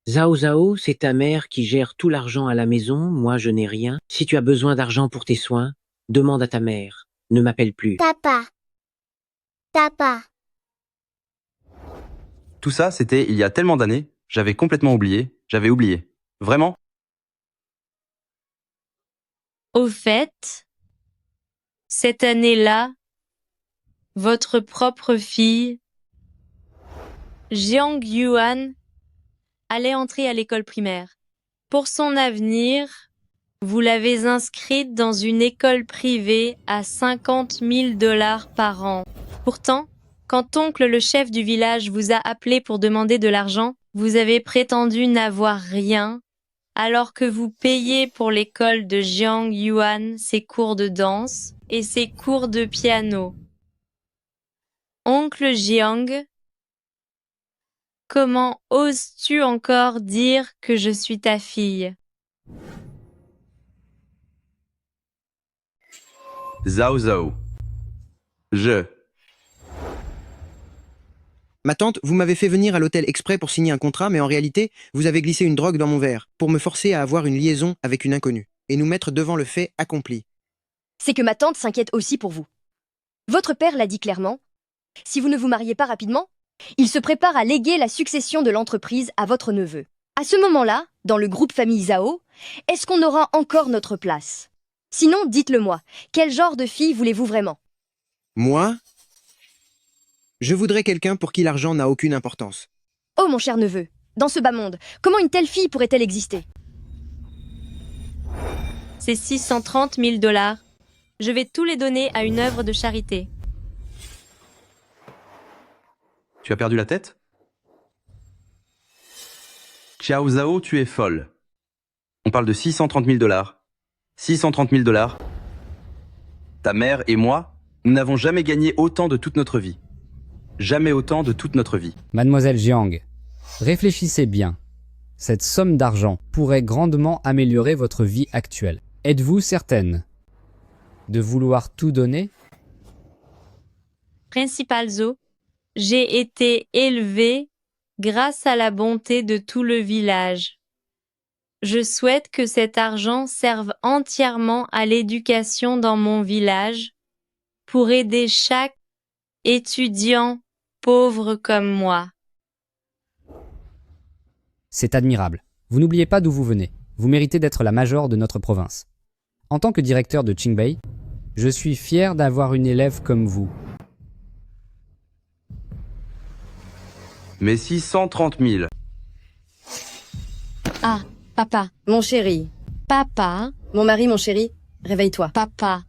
Zhao Zhao, c'est ta mère qui gère tout l'argent à la maison, moi je n'ai rien. Si tu as besoin d'argent pour tes soins, demande à ta mère. Ne m'appelle plus. Papa. Papa. Tout ça, c'était il y a tellement d'années, j'avais complètement oublié, j'avais oublié. Vraiment? Au fait, cette année-là, votre propre fille, Jiang Yuan, allait entrer à l'école primaire. Pour son avenir, vous l'avez inscrite dans une école privée à 50 000 $ par an. Pourtant, quand oncle le chef du village vous a appelé pour demander de l'argent, vous avez prétendu n'avoir rien, alors que vous payez pour l'école de Jiang Yuan ses cours de danse et ses cours de piano. Oncle Jiang, comment oses-tu encore dire que je suis ta fille? Zhao Zhao. Ma tante, vous m'avez fait venir à l'hôtel exprès pour signer un contrat, mais en réalité, vous avez glissé une drogue dans mon verre, pour me forcer à avoir une liaison avec une inconnue, et nous mettre devant le fait accompli. C'est que ma tante s'inquiète aussi pour vous. Votre père l'a dit clairement. Si vous ne vous mariez pas rapidement, il se prépare à léguer la succession de l'entreprise à votre neveu. À ce moment-là, dans le groupe famille Zhao, est-ce qu'on aura encore notre place? Sinon, dites-le-moi. Quel genre de fille voulez-vous vraiment? Moi, je voudrais quelqu'un pour qui l'argent n'a aucune importance. Oh mon cher neveu, dans ce bas monde, comment une telle fille pourrait-elle exister? C'est 630 000 $. Je vais tous les donner à une œuvre de charité. Tu as perdu la tête? Xiao Zhao, tu es folle. On parle de 630 000 $. 630 000 $. Ta mère et moi, nous n'avons jamais gagné autant de toute notre vie. Jamais autant de toute notre vie. Mademoiselle Jiang, réfléchissez bien. Cette somme d'argent pourrait grandement améliorer votre vie actuelle. Êtes-vous certaine de vouloir tout donner? Principal Zhou, j'ai été élevé grâce à la bonté de tout le village. Je souhaite que cet argent serve entièrement à l'éducation dans mon village pour aider chaque étudiant pauvre comme moi. C'est admirable. Vous n'oubliez pas d'où vous venez. Vous méritez d'être la major de notre province. En tant que directeur de Qingbei, je suis fier d'avoir une élève comme vous. Mais 630 000. Ah, papa. Mon chéri. Papa. Mon mari, mon chéri, réveille-toi. Papa.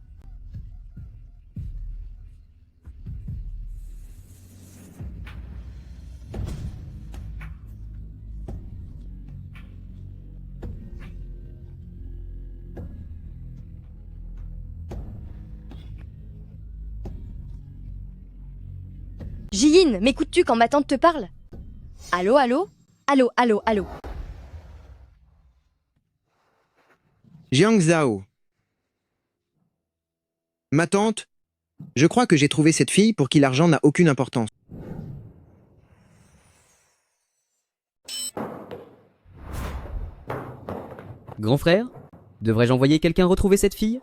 Jiyin, m'écoutes-tu quand ma tante te parle? Allô, allô? Allô, allô, allô. Jiang Zhao. Ma tante, je crois que j'ai trouvé cette fille pour qui l'argent n'a aucune importance. Grand frère, devrais-je envoyer quelqu'un retrouver cette fille?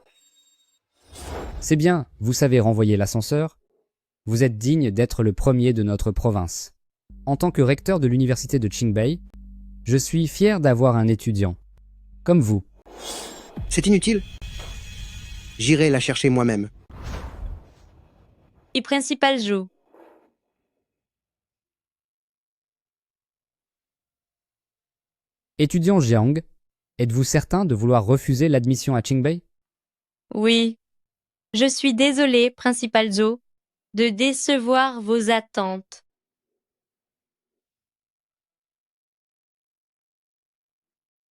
C'est bien, vous savez renvoyer l'ascenseur. Vous êtes digne d'être le premier de notre province. En tant que recteur de l'université de Qingbei, je suis fier d'avoir un étudiant. Comme vous. C'est inutile. J'irai la chercher moi-même. Et Principal Zhou. Étudiant Jiang, êtes-vous certain de vouloir refuser l'admission à Qingbei? Oui. Je suis désolé, Principal Zhou, de décevoir vos attentes.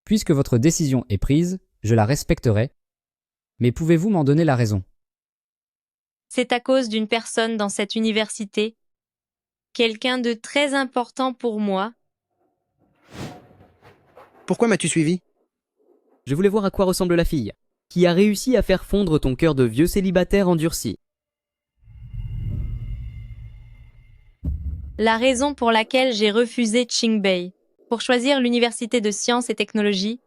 Puisque votre décision est prise, je la respecterai. Mais pouvez-vous m'en donner la raison? C'est à cause d'une personne dans cette université, quelqu'un de très important pour moi. Pourquoi m'as-tu suivi? Je voulais voir à quoi ressemble la fille, qui a réussi à faire fondre ton cœur de vieux célibataire endurci. La raison pour laquelle j'ai refusé Qingbei pour choisir l'université de sciences et technologies,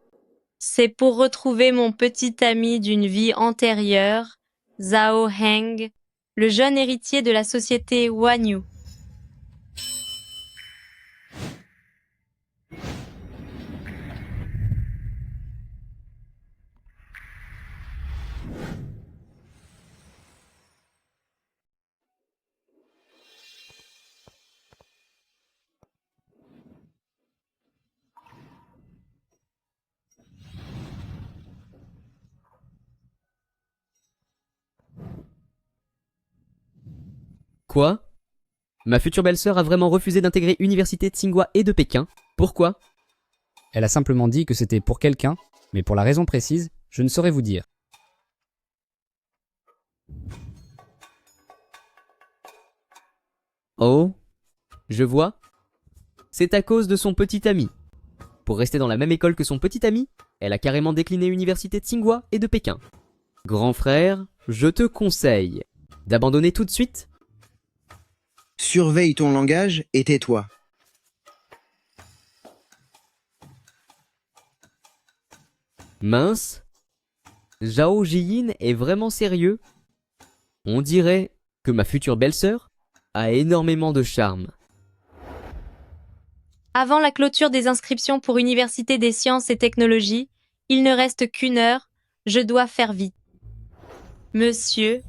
c'est pour retrouver mon petit ami d'une vie antérieure, Zhao Heng, le jeune héritier de la société Wanyu. Quoi? Ma future belle-sœur a vraiment refusé d'intégrer Université de Tsinghua et de Pékin. Pourquoi? Elle a simplement dit que c'était pour quelqu'un, mais pour la raison précise, je ne saurais vous dire. Oh, je vois. C'est à cause de son petit ami. Pour rester dans la même école que son petit ami, elle a carrément décliné Université de Tsinghua et de Pékin. Grand frère, je te conseille d'abandonner tout de suite. Surveille ton langage et tais-toi. Mince. Zhao Jiyin est vraiment sérieux. On dirait que ma future belle-sœur a énormément de charme. Avant la clôture des inscriptions pour Université des sciences et technologies, il ne reste qu'une heure, je dois faire vite. Monsieur,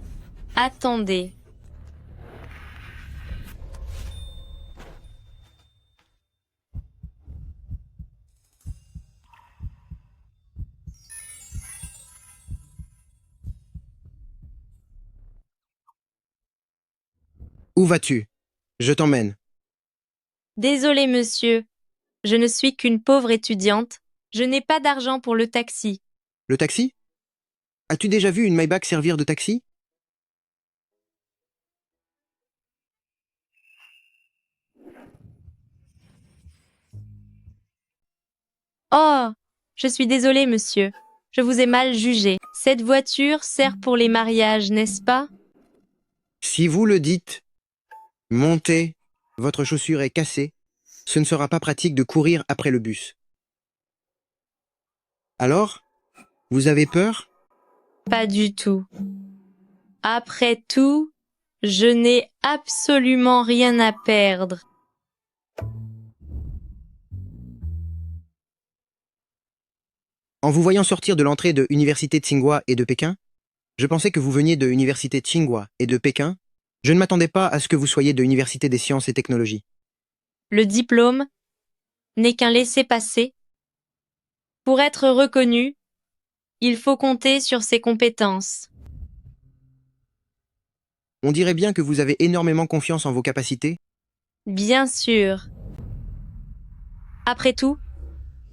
attendez. Où vas-tu? Je t'emmène. Désolé, monsieur. Je ne suis qu'une pauvre étudiante. Je n'ai pas d'argent pour le taxi. Le taxi? As-tu déjà vu une Maybach servir de taxi? Oh, je suis désolée, monsieur. Je vous ai mal jugé. Cette voiture sert pour les mariages, n'est-ce pas? Si vous le dites, montez, votre chaussure est cassée, ce ne sera pas pratique de courir après le bus. Alors, vous avez peur? Pas du tout. Après tout, je n'ai absolument rien à perdre. En vous voyant sortir de l'entrée de Université Tsinghua et de Pékin, je pensais que vous veniez de Université Tsinghua et de Pékin. Je ne m'attendais pas à ce que vous soyez de Université des sciences et technologies. Le diplôme n'est qu'un laissez-passer. Pour être reconnu, il faut compter sur ses compétences. On dirait bien que vous avez énormément confiance en vos capacités. Bien sûr. Après tout,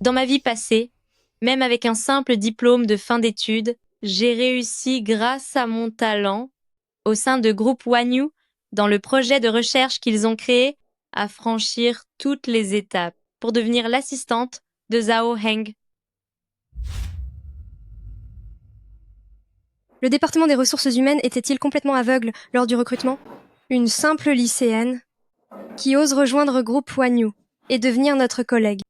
dans ma vie passée, même avec un simple diplôme de fin d'études, j'ai réussi grâce à mon talent, au sein de groupe Wanyu, dans le projet de recherche qu'ils ont créé, à franchir toutes les étapes pour devenir l'assistante de Zhao Heng. Le département des ressources humaines était-il complètement aveugle lors du recrutement? Une simple lycéenne qui ose rejoindre groupe Wanyu et devenir notre collègue.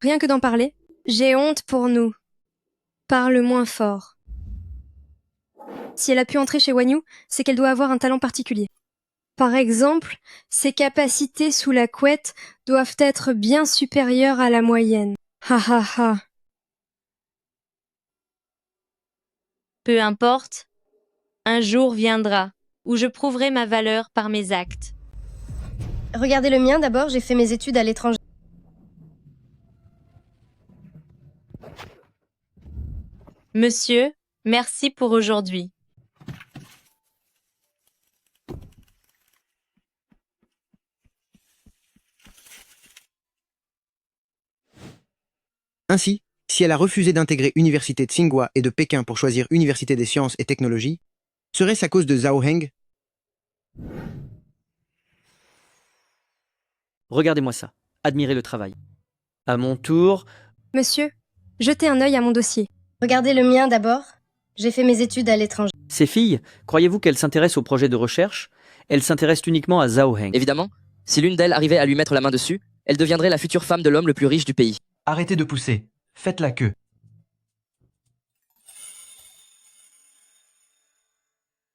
Rien que d'en parler, j'ai honte pour nous. Parle moins fort. Si elle a pu entrer chez Wanyu, c'est qu'elle doit avoir un talent particulier. Par exemple, ses capacités sous la couette doivent être bien supérieures à la moyenne. Ha ha ha. Peu importe, un jour viendra où je prouverai ma valeur par mes actes. Regardez le mien d'abord, j'ai fait mes études à l'étranger. Monsieur, merci pour aujourd'hui. Ainsi, si elle a refusé d'intégrer Université Tsinghua et de Pékin pour choisir Université des sciences et technologies, serait-ce à cause de Zhao Heng? Regardez-moi ça. Admirez le travail. À mon tour... Monsieur, jetez un œil à mon dossier. Regardez le mien d'abord. J'ai fait mes études à l'étranger. Ces filles, croyez-vous qu'elles s'intéressent au projet de recherche? Elles s'intéressent uniquement à Zhao Heng. Évidemment, si l'une d'elles arrivait à lui mettre la main dessus, elle deviendrait la future femme de l'homme le plus riche du pays. Arrêtez de pousser. Faites la queue.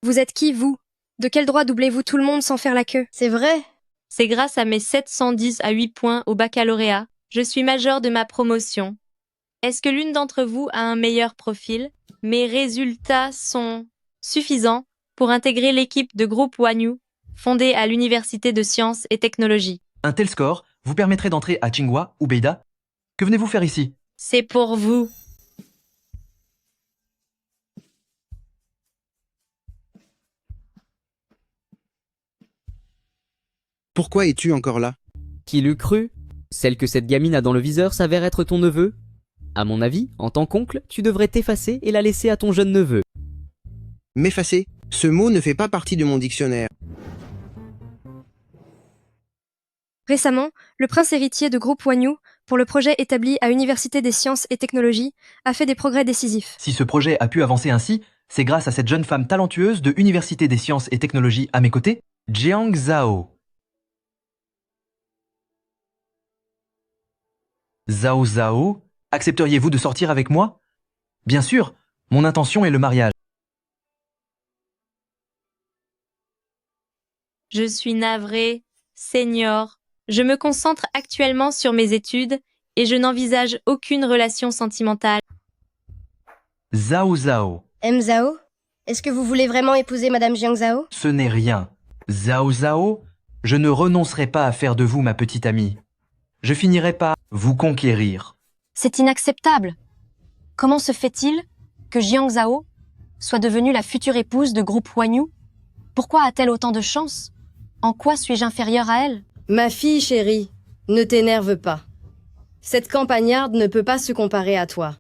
Vous êtes qui, vous? De quel droit doublez-vous tout le monde sans faire la queue? C'est vrai. C'est grâce à mes 710 à 8 points au baccalauréat, je suis majeure de ma promotion. Est-ce que l'une d'entre vous a un meilleur profil? Mes résultats sont suffisants pour intégrer l'équipe de groupe Wanyu, fondée à l'Université de sciences et technologies. Un tel score vous permettrait d'entrer à Tsinghua ou Beida. Que venez-vous faire ici? C'est pour vous. Pourquoi es-tu encore là? Qui l'eût cru? Celle que cette gamine a dans le viseur s'avère être ton neveu? À mon avis, en tant qu'oncle, tu devrais t'effacer et la laisser à ton jeune neveu. M'effacer? Ce mot ne fait pas partie de mon dictionnaire. Récemment, le prince héritier de groupe Wanyu, pour le projet établi à Université des sciences et technologies, a fait des progrès décisifs. Si ce projet a pu avancer ainsi, c'est grâce à cette jeune femme talentueuse de Université des sciences et technologies à mes côtés, Jiang Zhao. Zhao Zhao, accepteriez-vous de sortir avec moi? Bien sûr, mon intention est le mariage. Je suis navrée, Senior. Je me concentre actuellement sur mes études et je n'envisage aucune relation sentimentale. Zhao Zhao. M. Zhao? Est-ce que vous voulez vraiment épouser Madame Jiang Zhao? Ce n'est rien. Zhao Zhao, je ne renoncerai pas à faire de vous ma petite amie. Je finirai par vous conquérir. C'est inacceptable. Comment se fait-il que Jiang Zhao soit devenue la future épouse de groupe Wanyu? Pourquoi a-t-elle autant de chance? En quoi suis-je inférieure à elle? Ma fille chérie, ne t'énerve pas. Cette campagnarde ne peut pas se comparer à toi.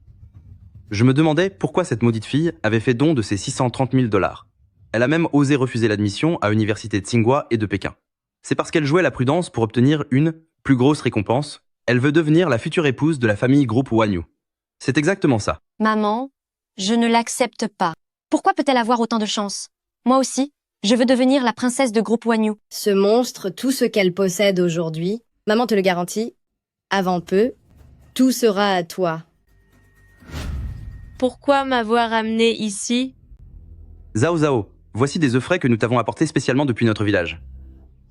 Je me demandais pourquoi cette maudite fille avait fait don de ses 630 000 $. Elle a même osé refuser l'admission à l'université de Tsinghua et de Pékin. C'est parce qu'elle jouait la prudence pour obtenir une plus grosse récompense. Elle veut devenir la future épouse de la famille groupe Wanyu. C'est exactement ça. Maman, je ne l'accepte pas. Pourquoi peut-elle avoir autant de chance? Moi aussi, je veux devenir la princesse de groupe Wanyu. Ce monstre, tout ce qu'elle possède aujourd'hui, maman te le garantit, avant peu, tout sera à toi. Pourquoi m'avoir amené ici? Zhao Zhao, voici des œufs frais que nous t'avons apportés spécialement depuis notre village.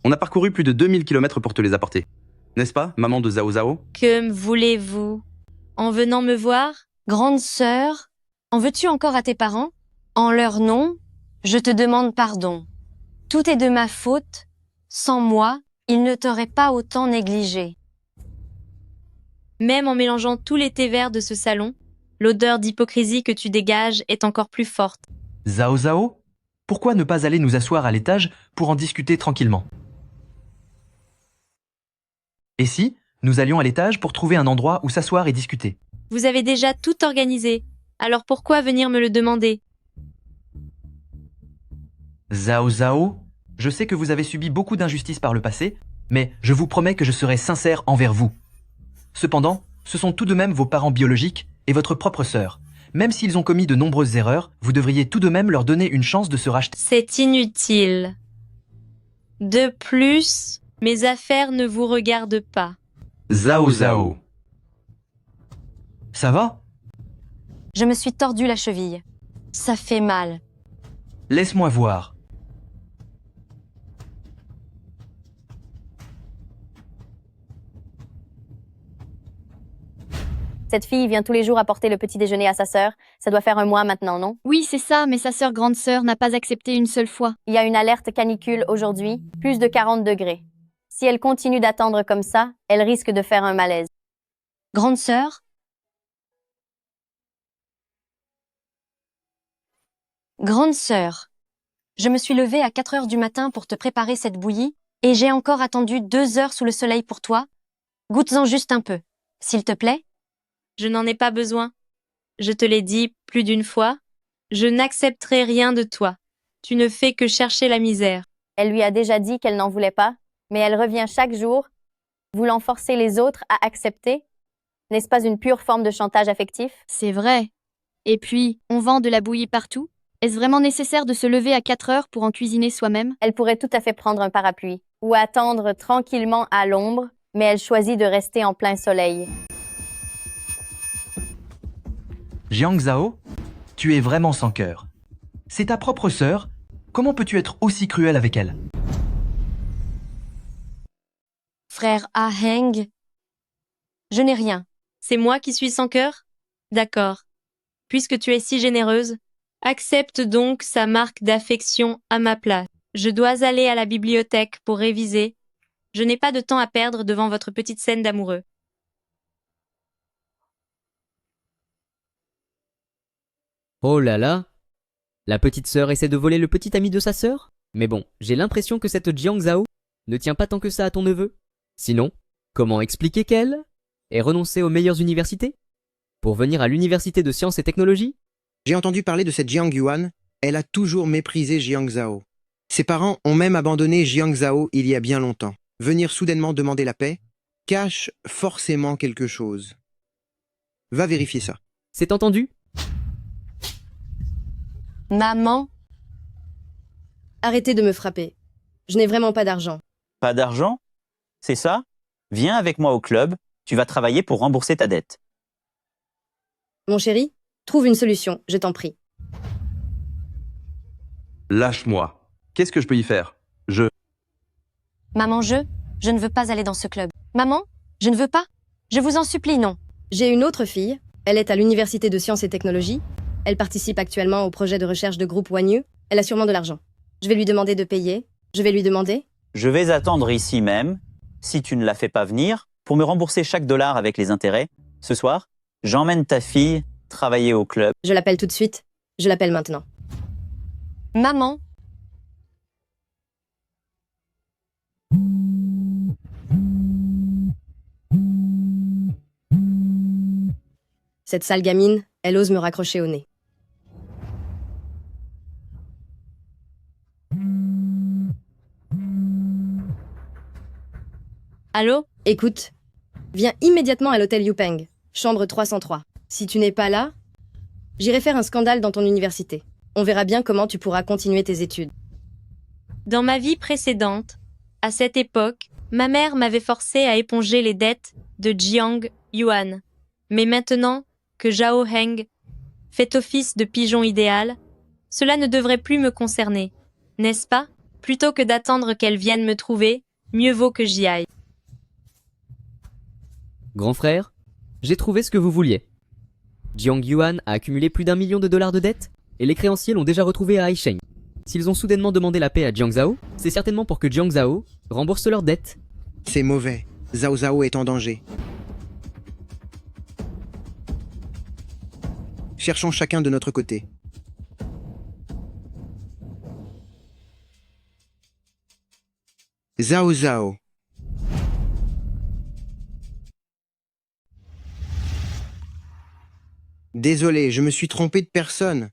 On a parcouru plus de 2000 km pour te les apporter. N'est-ce pas, maman de Zhao Zhao? Que voulez-vous? En venant me voir? Grande sœur, en veux-tu encore à tes parents? En leur nom, je te demande pardon. Tout est de ma faute. Sans moi, ils ne t'auraient pas autant négligé. Même en mélangeant tous les thés verts de ce salon, l'odeur d'hypocrisie que tu dégages est encore plus forte. Zhao Zhao, pourquoi ne pas aller nous asseoir à l'étage pour en discuter tranquillement? Et si nous allions à l'étage pour trouver un endroit où s'asseoir et discuter? Vous avez déjà tout organisé, alors pourquoi venir me le demander? Zhao Zhao, je sais que vous avez subi beaucoup d'injustices par le passé, mais je vous promets que je serai sincère envers vous. Cependant, ce sont tout de même vos parents biologiques et votre propre sœur. Même s'ils ont commis de nombreuses erreurs, vous devriez tout de même leur donner une chance de se racheter. C'est inutile. De plus, mes affaires ne vous regardent pas. Zhao Zhao. Ça va? Je me suis tordu la cheville. Ça fait mal. Laisse-moi voir. Cette fille vient tous les jours apporter le petit déjeuner à sa sœur. Ça doit faire un mois maintenant, non? Oui, c'est ça, mais sa sœur grande sœur n'a pas accepté une seule fois. Il y a une alerte canicule aujourd'hui, plus de 40 degrés. Si elle continue d'attendre comme ça, elle risque de faire un malaise. Grande sœur? Grande sœur, je me suis levée à 4 heures du matin pour te préparer cette bouillie, et j'ai encore attendu 2 heures sous le soleil pour toi. Goûte-en juste un peu, s'il te plaît. Je n'en ai pas besoin. Je te l'ai dit plus d'une fois. Je n'accepterai rien de toi. Tu ne fais que chercher la misère. Elle lui a déjà dit qu'elle n'en voulait pas, mais elle revient chaque jour, voulant forcer les autres à accepter. N'est-ce pas une pure forme de chantage affectif? C'est vrai. Et puis, on vend de la bouillie partout. Est-ce vraiment nécessaire de se lever à 4 heures pour en cuisiner soi-même? Elle pourrait tout à fait prendre un parapluie, ou attendre tranquillement à l'ombre, mais elle choisit de rester en plein soleil. Jiang Zhao, tu es vraiment sans cœur. C'est ta propre sœur. Comment peux-tu être aussi cruel avec elle? Frère Ah Heng, je n'ai rien. C'est moi qui suis sans cœur? D'accord. Puisque tu es si généreuse, accepte donc sa marque d'affection à ma place. Je dois aller à la bibliothèque pour réviser. Je n'ai pas de temps à perdre devant votre petite scène d'amoureux. Oh là là! La petite sœur essaie de voler le petit ami de sa sœur? Mais bon, j'ai l'impression que cette Jiang Zhao ne tient pas tant que ça à ton neveu. Sinon, comment expliquer qu'elle ait renoncé aux meilleures universités pour venir à l'université de sciences et technologies? J'ai entendu parler de cette Jiang Yuan. Elle a toujours méprisé Jiang Zhao. Ses parents ont même abandonné Jiang Zhao il y a bien longtemps. Venir soudainement demander la paix cache forcément quelque chose. Va vérifier ça. C'est entendu? Maman? Arrêtez de me frapper. Je n'ai vraiment pas d'argent. Pas d'argent? C'est ça? Viens avec moi au club, tu vas travailler pour rembourser ta dette. Mon chéri, trouve une solution, je t'en prie. Lâche-moi. Qu'est-ce que je peux y faire? Maman, je ne veux pas aller dans ce club. Maman, je ne veux pas. Je vous en supplie, non. J'ai une autre fille. Elle est à l'université de sciences et technologies. Elle participe actuellement au projet de recherche de groupe Wanyu. Elle a sûrement de l'argent. Je vais lui demander de payer. Je vais lui demander. Je vais attendre ici même, si tu ne la fais pas venir, pour me rembourser chaque dollar avec les intérêts. Ce soir, j'emmène ta fille travailler au club. Je l'appelle tout de suite. Je l'appelle maintenant. Maman, Cette sale gamine, elle ose me raccrocher au nez. Allô? Écoute, viens immédiatement à l'hôtel Yupeng, chambre 303. Si tu n'es pas là, j'irai faire un scandale dans ton université. On verra bien comment tu pourras continuer tes études. Dans ma vie précédente, à cette époque, ma mère m'avait forcé à éponger les dettes de Jiang Yuan. Mais maintenant que Zhao Heng fait office de pigeon idéal, cela ne devrait plus me concerner, n'est-ce pas? Plutôt que d'attendre qu'elle vienne me trouver, mieux vaut que j'y aille. Grand frère, j'ai trouvé ce que vous vouliez. Jiang Yuan a accumulé plus d'1 million de dollars de dettes, et les créanciers l'ont déjà retrouvé à Haisheng. S'ils ont soudainement demandé la paix à Jiang Zhao, c'est certainement pour que Jiang Zhao rembourse leurs dettes. C'est mauvais. Zhao Zhao est en danger. Cherchons chacun de notre côté. Zhao Zhao. Désolé, je me suis trompé de personne.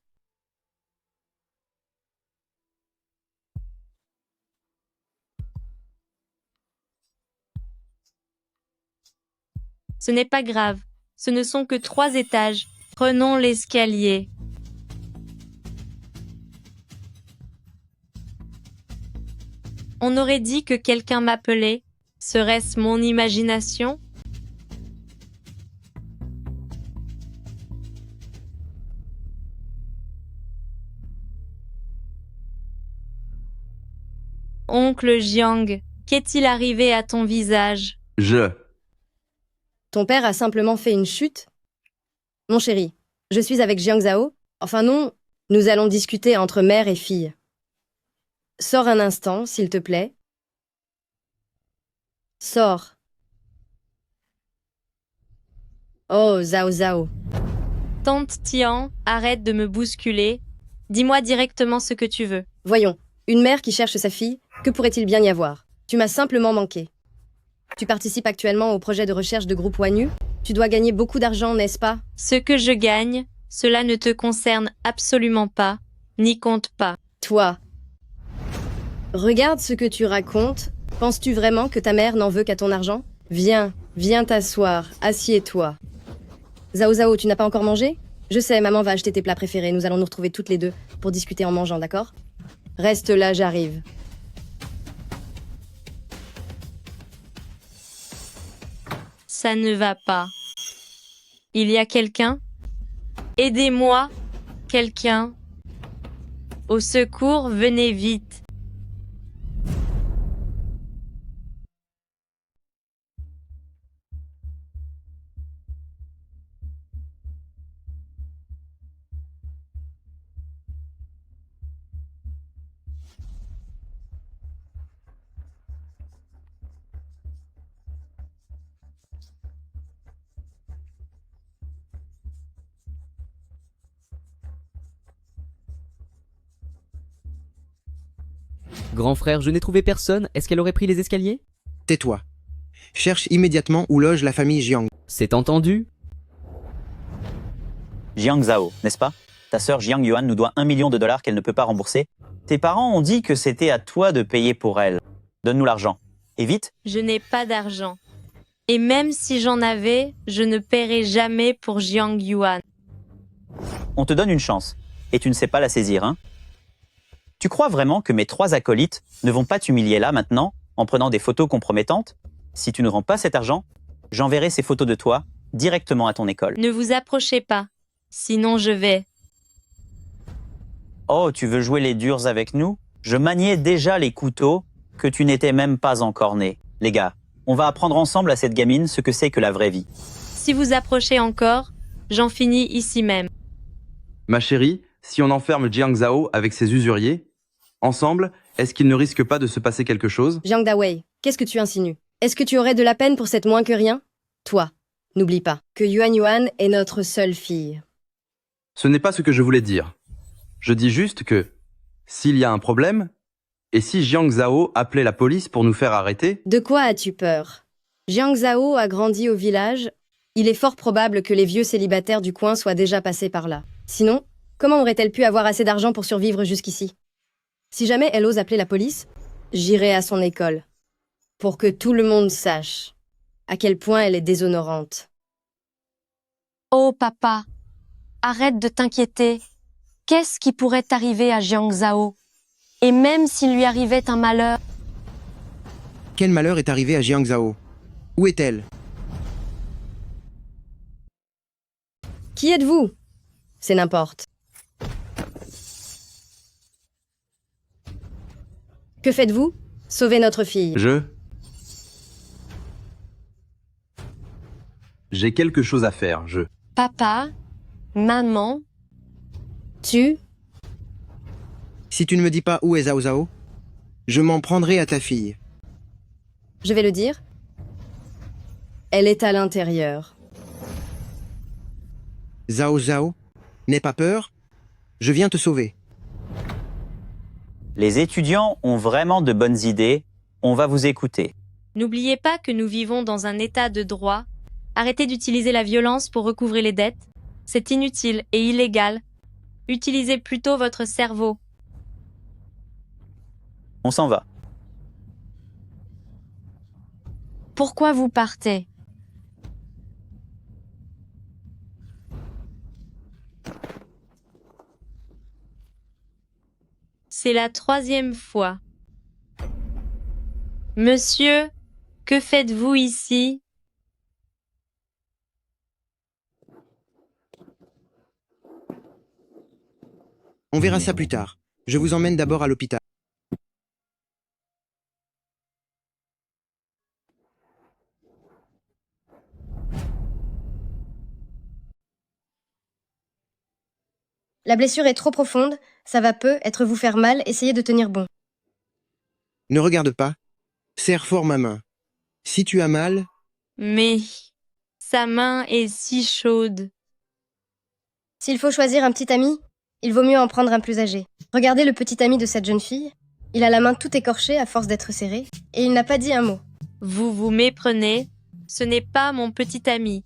Ce n'est pas grave, ce ne sont que 3 étages. Prenons l'escalier. On aurait dit que quelqu'un m'appelait. Serait-ce mon imagination? Oncle Jiang, qu'est-il arrivé à ton visage? Ton père a simplement fait une chute? Mon chéri, je suis avec Jiang Zhao. Enfin non, nous allons discuter entre mère et fille. Sors un instant, s'il te plaît. Sors. Oh, Zhao Zhao. Tante Tian, arrête de me bousculer. Dis-moi directement ce que tu veux. Voyons, une mère qui cherche sa fille, que pourrait-il bien y avoir? Tu m'as simplement manqué. Tu participes actuellement au projet de recherche de groupe Wanyu? Tu dois gagner beaucoup d'argent, n'est-ce pas? Ce que je gagne, cela ne te concerne absolument pas, n'y compte pas. Toi. Regarde ce que tu racontes. Penses-tu vraiment que ta mère n'en veut qu'à ton argent? Viens, viens t'asseoir, assieds-toi. Zhao Zhao, tu n'as pas encore mangé? Je sais, maman va acheter tes plats préférés, nous allons nous retrouver toutes les deux pour discuter en mangeant, d'accord? Reste là, j'arrive. Ça ne va pas. Il y a quelqu'un? Aidez-moi, quelqu'un. Au secours, venez vite. Grand frère, je n'ai trouvé personne, est-ce qu'elle aurait pris les escaliers? Tais-toi. Cherche immédiatement où loge la famille Jiang. C'est entendu. Jiang Zhao, n'est-ce pas? Ta sœur Jiang Yuan nous doit 1 million de dollars qu'elle ne peut pas rembourser. Tes parents ont dit que c'était à toi de payer pour elle. Donne-nous l'argent. Et vite. Je n'ai pas d'argent. Et même si j'en avais, je ne paierai jamais pour Jiang Yuan. On te donne une chance. Et tu ne sais pas la saisir, hein? Tu crois vraiment que mes 3 acolytes ne vont pas t'humilier là, maintenant, en prenant des photos compromettantes? Si tu ne rends pas cet argent, j'enverrai ces photos de toi directement à ton école. Ne vous approchez pas. Sinon je vais. Oh, tu veux jouer les durs avec nous? Je maniais déjà les couteaux que tu n'étais même pas encore né. Les gars, on va apprendre ensemble à cette gamine ce que c'est que la vraie vie. Si vous approchez encore, j'en finis ici même. Ma chérie, si on enferme Jiang Zhao avec ses usuriers, ensemble, est-ce qu'il ne risque pas de se passer quelque chose? Jiang Dawei, qu'est-ce que tu insinues? Est-ce que tu aurais de la peine pour cette moins que rien? Toi, n'oublie pas que Yuan est notre seule fille. Ce n'est pas ce que je voulais dire. Je dis juste que, s'il y a un problème, et si Jiang Zhao appelait la police pour nous faire arrêter? De quoi as-tu peur? Jiang Zhao a grandi au village. Il est fort probable que les vieux célibataires du coin soient déjà passés par là. Sinon, comment aurait-elle pu avoir assez d'argent pour survivre jusqu'ici? Si jamais elle ose appeler la police, j'irai à son école. Pour que tout le monde sache à quel point elle est déshonorante. Oh papa, arrête de t'inquiéter. Qu'est-ce qui pourrait arriver à Jiang Zhao? Et même s'il lui arrivait un malheur... Quel malheur est arrivé à Jiang Zhao? Où est-elle? Qui êtes-vous? C'est n'importe. Que faites-vous? Sauvez notre fille. J'ai quelque chose à faire, Papa, maman... Tu? Si tu ne me dis pas où est Zhao Zhao, je m'en prendrai à ta fille. Je vais le dire. Elle est à l'intérieur. Zhao Zhao, n'aie pas peur, je viens te sauver. Les étudiants ont vraiment de bonnes idées, on va vous écouter. N'oubliez pas que nous vivons dans un état de droit. Arrêtez d'utiliser la violence pour recouvrer les dettes. C'est inutile et illégal. Utilisez plutôt votre cerveau. On s'en va. Pourquoi vous partez? C'est la 3e fois. Monsieur, que faites-vous ici? On verra ça plus tard. Je vous emmène d'abord à l'hôpital. La blessure est trop profonde, ça va peut-être vous faire mal, essayez de tenir bon. Ne regarde pas. Serre fort ma main. Si tu as mal, Mais sa main est si chaude. S'il faut choisir un petit ami, il vaut mieux en prendre un plus âgé. Regardez le petit ami de cette jeune fille. Il a la main toute écorchée à force d'être serré, et il n'a pas dit un mot. Vous vous méprenez. Ce n'est pas mon petit ami.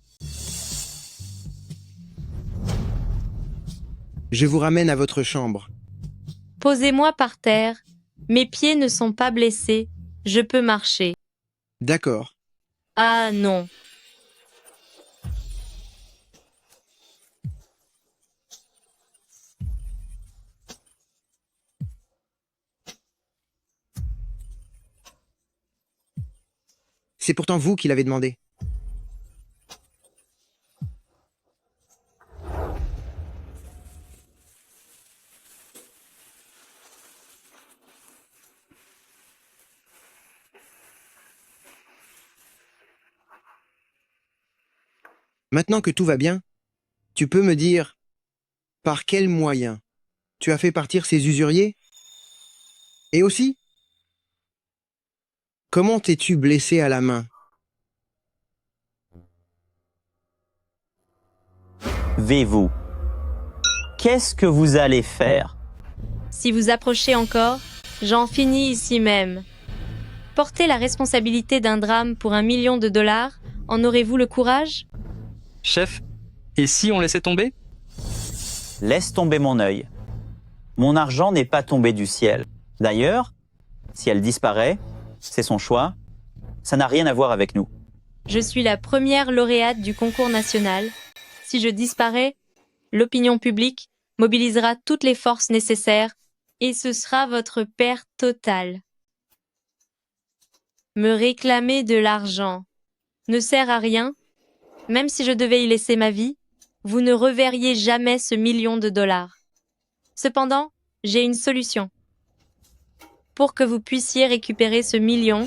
je vous ramène à votre chambre. Posez-moi par terre. Mes pieds ne sont pas blessés. Je peux marcher. D'accord. Ah non. C'est pourtant vous qui l'avez demandé. Maintenant que tout va bien, tu peux me dire par quels moyens tu as fait partir ces usuriers? Et aussi, comment t'es-tu blessé à la main? Vais-vous. Qu'est-ce que vous allez faire? Si vous approchez encore, j'en finis ici même. Porter la responsabilité d'un drame pour $1 million, en aurez-vous le courage? Chef, et si on laissait tomber? Laisse tomber mon œil. Mon argent n'est pas tombé du ciel. D'ailleurs, si elle disparaît, c'est son choix. Ça n'a rien à voir avec nous. Je suis la première lauréate du concours national. Si je disparais, l'opinion publique mobilisera toutes les forces nécessaires et ce sera votre perte totale. Me réclamer de l'argent ne sert à rien. Même si je devais y laisser ma vie, vous ne reverriez jamais ce $1 million. Cependant, j'ai une solution. Pour que vous puissiez récupérer ce $1 million,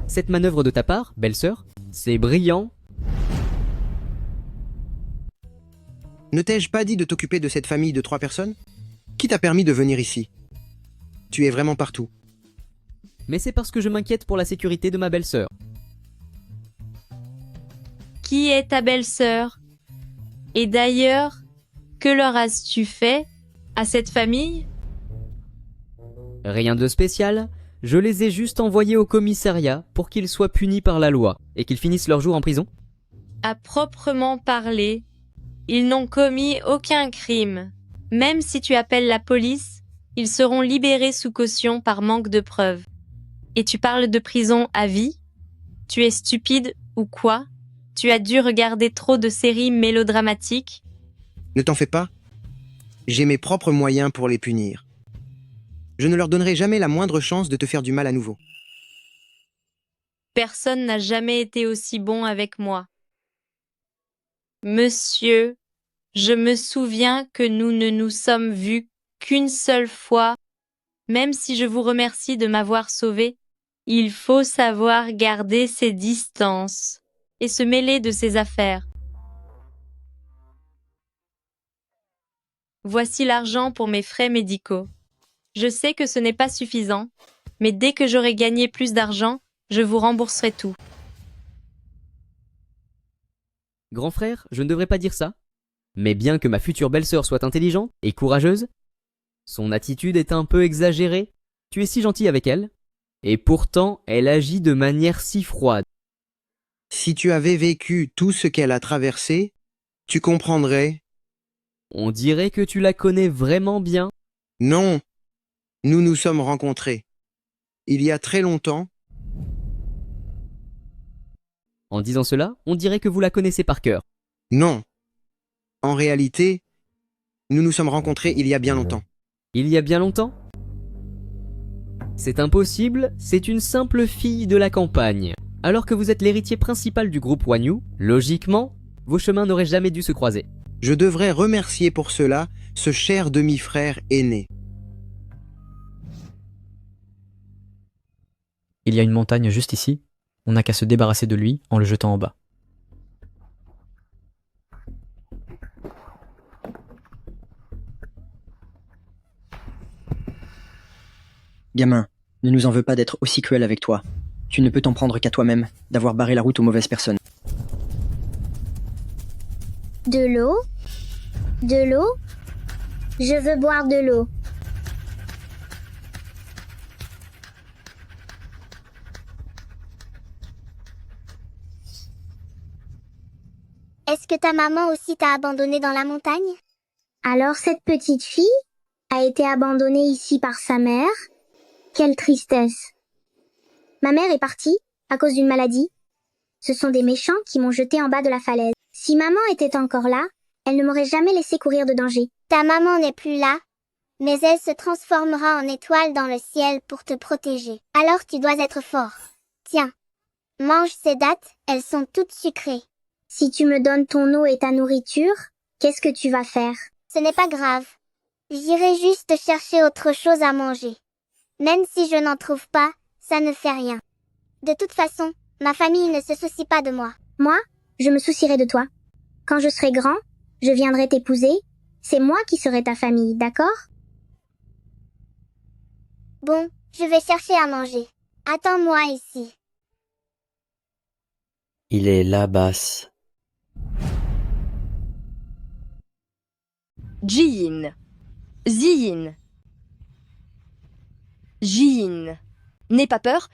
Cette manœuvre de ta part, belle-sœur, c'est brillant. Ne t'ai-je pas dit de t'occuper de cette famille de 3 personnes? Qui t'a permis de venir ici? Tu es vraiment partout. Mais c'est parce que je m'inquiète pour la sécurité de ma belle-sœur. Qui est ta belle-sœur? Et d'ailleurs, que leur as-tu fait à cette famille? Rien de spécial, je les ai juste envoyés au commissariat pour qu'ils soient punis par la loi et qu'ils finissent leur jour en prison. À proprement parler, ils n'ont commis aucun crime. Même si tu appelles la police, ils seront libérés sous caution par manque de preuves. Et tu parles de prison à vie? Tu es stupide ou quoi? Tu as dû regarder trop de séries mélodramatiques? Ne t'en fais pas. J'ai mes propres moyens pour les punir. Je ne leur donnerai jamais la moindre chance de te faire du mal à nouveau. Personne n'a jamais été aussi bon avec moi. Monsieur, je me souviens que nous ne nous sommes vus qu'une seule fois. Même si je vous remercie de m'avoir sauvé, il faut savoir garder ses distances et se mêler de ses affaires. Voici l'argent pour mes frais médicaux. Je sais que ce n'est pas suffisant, mais dès que j'aurai gagné plus d'argent, je vous rembourserai tout. Grand frère, je ne devrais pas dire ça. Mais bien que ma future belle-sœur soit intelligente et courageuse, son attitude est un peu exagérée. Tu es si gentil avec elle, et pourtant elle agit de manière si froide. Si tu avais vécu tout ce qu'elle a traversé, tu comprendrais. On dirait que tu la connais vraiment bien. Non, nous nous sommes rencontrés. Il y a très longtemps. En disant cela, on dirait que vous la connaissez par cœur. Non. En réalité, nous nous sommes rencontrés il y a bien longtemps. Il y a bien longtemps? C'est impossible, c'est une simple fille de la campagne. Alors que vous êtes l'héritier principal du groupe Wanyu, logiquement, vos chemins n'auraient jamais dû se croiser. Je devrais remercier pour cela ce cher demi-frère aîné. Il y a une montagne juste ici. On n'a qu'à se débarrasser de lui en le jetant en bas. Gamin, ne nous en veux pas d'être aussi cruel avec toi. Tu ne peux t'en prendre qu'à toi-même, d'avoir barré la route aux mauvaises personnes. De l'eau? De l'eau? Je veux boire de l'eau. Est-ce que ta maman aussi t'a abandonné dans la montagne? Alors cette petite fille a été abandonnée ici par sa mère? Quelle tristesse. Ma mère est partie à cause d'une maladie. Ce sont des méchants qui m'ont jetée en bas de la falaise. Si maman était encore là, elle ne m'aurait jamais laissé courir de danger. Ta maman n'est plus là, mais elle se transformera en étoile dans le ciel pour te protéger. Alors tu dois être fort. Tiens, mange ces dattes, elles sont toutes sucrées. Si tu me donnes ton eau et ta nourriture, qu'est-ce que tu vas faire? Ce n'est pas grave. J'irai juste chercher autre chose à manger. Même si je n'en trouve pas, ça ne fait rien. De toute façon, ma famille ne se soucie pas de moi. Moi, je me soucierai de toi. Quand je serai grand, je viendrai t'épouser. C'est moi qui serai ta famille, d'accord? Bon, je vais chercher à manger. Attends-moi ici. Il est là, Bass. Jiyin. Ziyin. Jiyin. N'aie pas peur.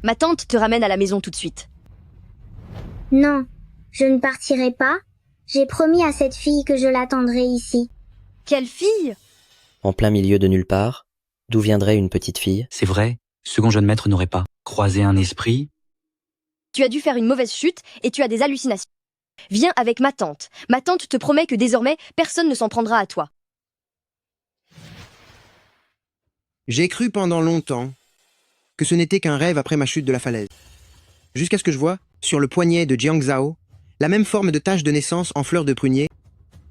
Ma tante te ramène à la maison tout de suite. Non, je ne partirai pas. J'ai promis à cette fille que je l'attendrai ici. Quelle fille? En plein milieu de nulle part, d'où viendrait une petite fille? C'est vrai, second jeune maître n'aurait pas croisé un esprit. Tu as dû faire une mauvaise chute et tu as des hallucinations. Viens avec ma tante. Ma tante te promet que désormais, personne ne s'en prendra à toi. J'ai cru pendant longtemps que ce n'était qu'un rêve après ma chute de la falaise. Jusqu'à ce que je vois, sur le poignet de Jiang Zhao, la même forme de tache de naissance en fleur de prunier.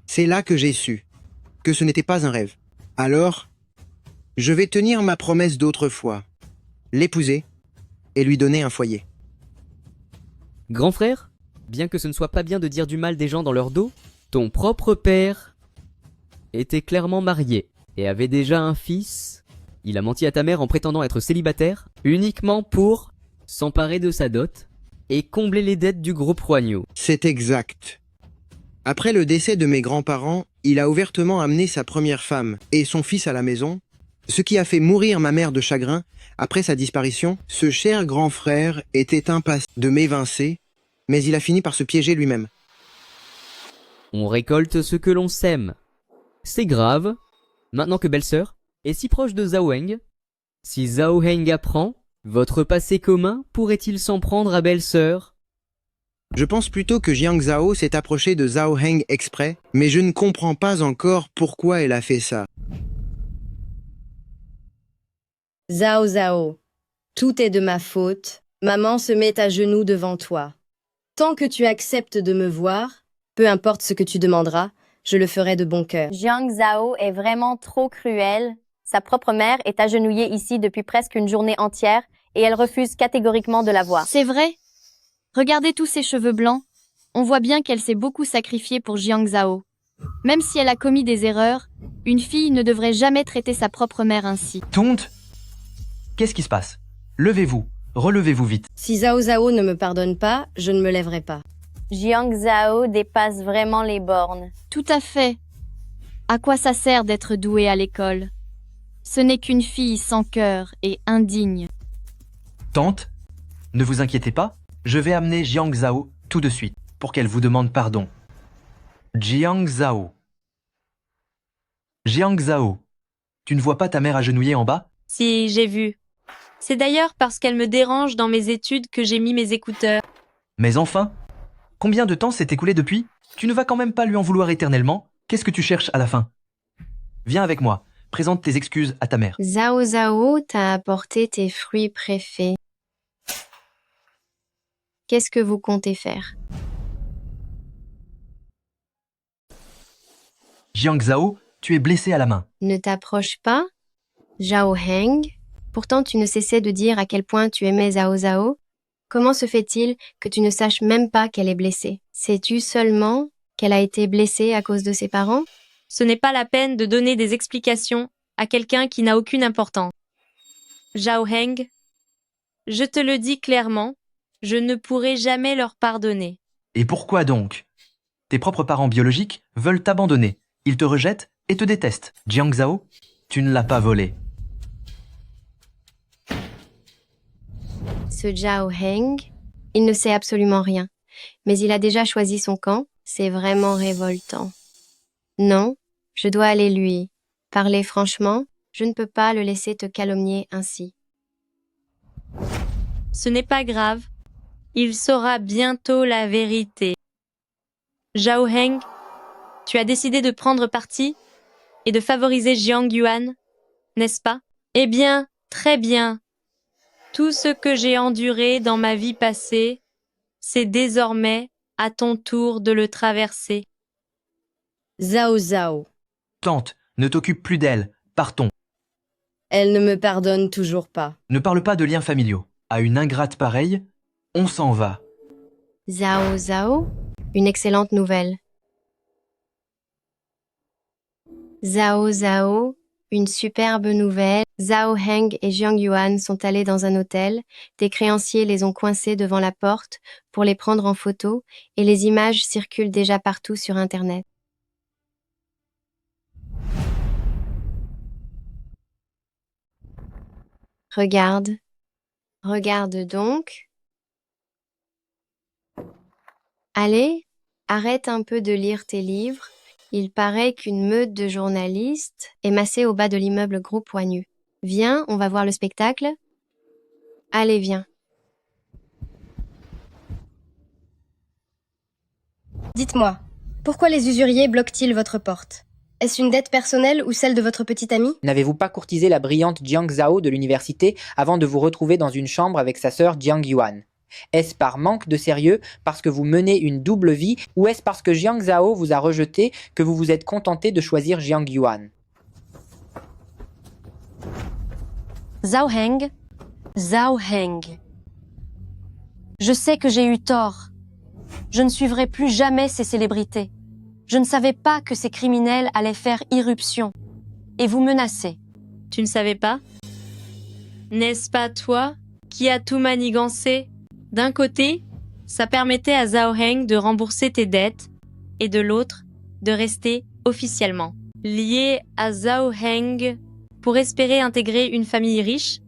C'est là que j'ai su que ce n'était pas un rêve. Alors, je vais tenir ma promesse d'autrefois, l'épouser et lui donner un foyer. Grand frère, bien que ce ne soit pas bien de dire du mal des gens dans leur dos, Ton propre père était clairement marié et avait déjà un fils. Il a menti à ta mère en prétendant être célibataire, uniquement pour s'emparer de sa dot et combler les dettes du groupe Huanyu. C'est exact. Après le décès de mes grands-parents, il a ouvertement amené sa première femme et son fils à la maison, ce qui a fait mourir ma mère de chagrin. Après sa disparition, ce cher grand frère était impatient de m'évincer, mais il a fini par se piéger lui-même. On récolte ce que l'on sème. C'est grave, maintenant que belle-sœur est si proche de Zhao Heng. Si Zhao Heng apprend, votre passé commun pourrait-il s'en prendre à belle-sœur? Je pense plutôt que Jiang Zhao s'est approché de Zhao Heng exprès, mais je ne comprends pas encore pourquoi elle a fait ça. Zhao Zhao, tout est de ma faute. Maman se met à genoux devant toi. Tant que tu acceptes de me voir, peu importe ce que tu demanderas, je le ferai de bon cœur. Jiang Zhao est vraiment trop cruelle. Sa propre mère est agenouillée ici depuis presque une journée entière et elle refuse catégoriquement de la voir. C'est vrai. Regardez tous ses cheveux blancs. On voit bien qu'elle s'est beaucoup sacrifiée pour Jiang Zhao. Même si elle a commis des erreurs, une fille ne devrait jamais traiter sa propre mère ainsi. Tonte, qu'est-ce qui se passe? Levez-vous, relevez-vous vite. Si Zhao Zhao ne me pardonne pas, je ne me lèverai pas. Jiang Zhao dépasse vraiment les bornes. Tout à fait. À quoi ça sert d'être douée à l'école? Ce n'est qu'une fille sans cœur et indigne. Tante, ne vous inquiétez pas, je vais amener Jiang Zhao tout de suite pour qu'elle vous demande pardon. Jiang Zhao. Jiang Zhao, tu ne vois pas ta mère agenouillée en bas? Si, j'ai vu. C'est d'ailleurs parce qu'elle me dérange dans mes études que j'ai mis mes écouteurs. Mais enfin, combien de temps s'est écoulé depuis? Tu ne vas quand même pas lui en vouloir éternellement? Qu'est-ce que tu cherches à la fin? Viens avec moi, présente tes excuses à ta mère. Zhao Zhao t'a apporté tes fruits préfets. Qu'est-ce que vous comptez faire? Jiang Zhao, tu es blessé à la main. Ne t'approche pas, Zhao Heng. Pourtant tu ne cessais de dire à quel point tu aimais Zhao Zhao. Comment se fait-il que tu ne saches même pas qu'elle est blessée? Sais-tu seulement qu'elle a été blessée à cause de ses parents? Ce n'est pas la peine de donner des explications à quelqu'un qui n'a aucune importance. Zhao Heng, je te le dis clairement, je ne pourrai jamais leur pardonner. Et pourquoi donc? Tes propres parents biologiques veulent t'abandonner. Ils te rejettent et te détestent. Jiang Zhao, tu ne l'as pas volé. Ce Zhao Heng, il ne sait absolument rien, mais il a déjà choisi son camp, c'est vraiment révoltant. Non, je dois aller lui parler franchement, je ne peux pas le laisser te calomnier ainsi. Ce n'est pas grave, il saura bientôt la vérité. Zhao Heng, tu as décidé de prendre parti et de favoriser Jiang Yuan, n'est-ce pas? Eh bien, très bien. Tout ce que j'ai enduré dans ma vie passée, c'est désormais à ton tour de le traverser. Zhao Zhao. Tante, ne t'occupe plus d'elle, partons. Elle ne me pardonne toujours pas. Ne parle pas de liens familiaux. À une ingrate pareille, on s'en va. Zhao Zhao, une excellente nouvelle. Zhao Zhao, une superbe nouvelle. Zhao Heng et Jiang Yuan sont allés dans un hôtel. Des créanciers les ont coincés devant la porte pour les prendre en photo et les images circulent déjà partout sur Internet. Regarde. Regarde donc. Allez, arrête un peu de lire tes livres. Il paraît qu'une meute de journalistes est massée au bas de l'immeuble Groupe Huanyu. Viens, on va voir le spectacle. Allez, viens. Dites-moi, pourquoi les usuriers bloquent-ils votre porte? Est-ce une dette personnelle ou celle de votre petite amie? N'avez-vous pas courtisé la brillante Jiang Zhao de l'université avant de vous retrouver dans une chambre avec sa sœur Jiang Yuan? Est-ce par manque de sérieux, parce que vous menez une double vie, ou est-ce parce que Jiang Zhao vous a rejeté que vous vous êtes contenté de choisir Jiang Yuan? Zhao Heng, Zhao Heng. Je sais que j'ai eu tort. Je ne suivrai plus jamais ces célébrités. Je ne savais pas que ces criminels allaient faire irruption. Et vous menacez. Tu ne savais pas? N'est-ce pas toi qui as tout manigancé? D'un côté, ça permettait à Zhao Heng de rembourser tes dettes, et de l'autre, de rester officiellement lié à Zhao Heng pour espérer intégrer une famille riche.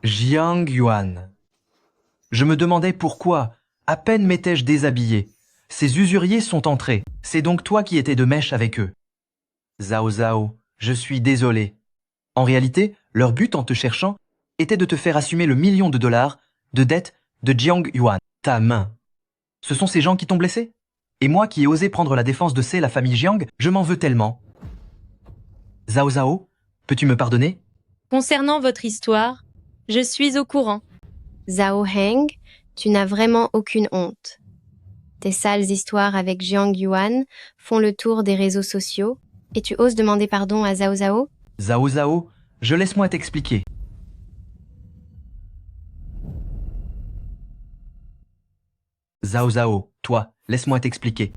Jiang Yuan. Je me demandais pourquoi, à peine m'étais-je déshabillé. Ces usuriers sont entrés. C'est donc toi qui étais de mèche avec eux. Zhao Zhao, je suis désolé. En réalité, leur but en te cherchant était de te faire assumer le million de dollars de dette de Jiang Yuan, ta main. Ce sont ces gens qui t'ont blessé? Et moi qui ai osé prendre la défense de la famille Jiang, je m'en veux tellement. Zhao Zhao, peux-tu me pardonner? Concernant votre histoire, je suis au courant. Zhao Heng, tu n'as vraiment aucune honte. Tes sales histoires avec Jiang Yuan font le tour des réseaux sociaux et tu oses demander pardon à Zhao Zhao? Zhao Zhao, laisse-moi t'expliquer. Zhao Zhao, toi, laisse-moi t'expliquer.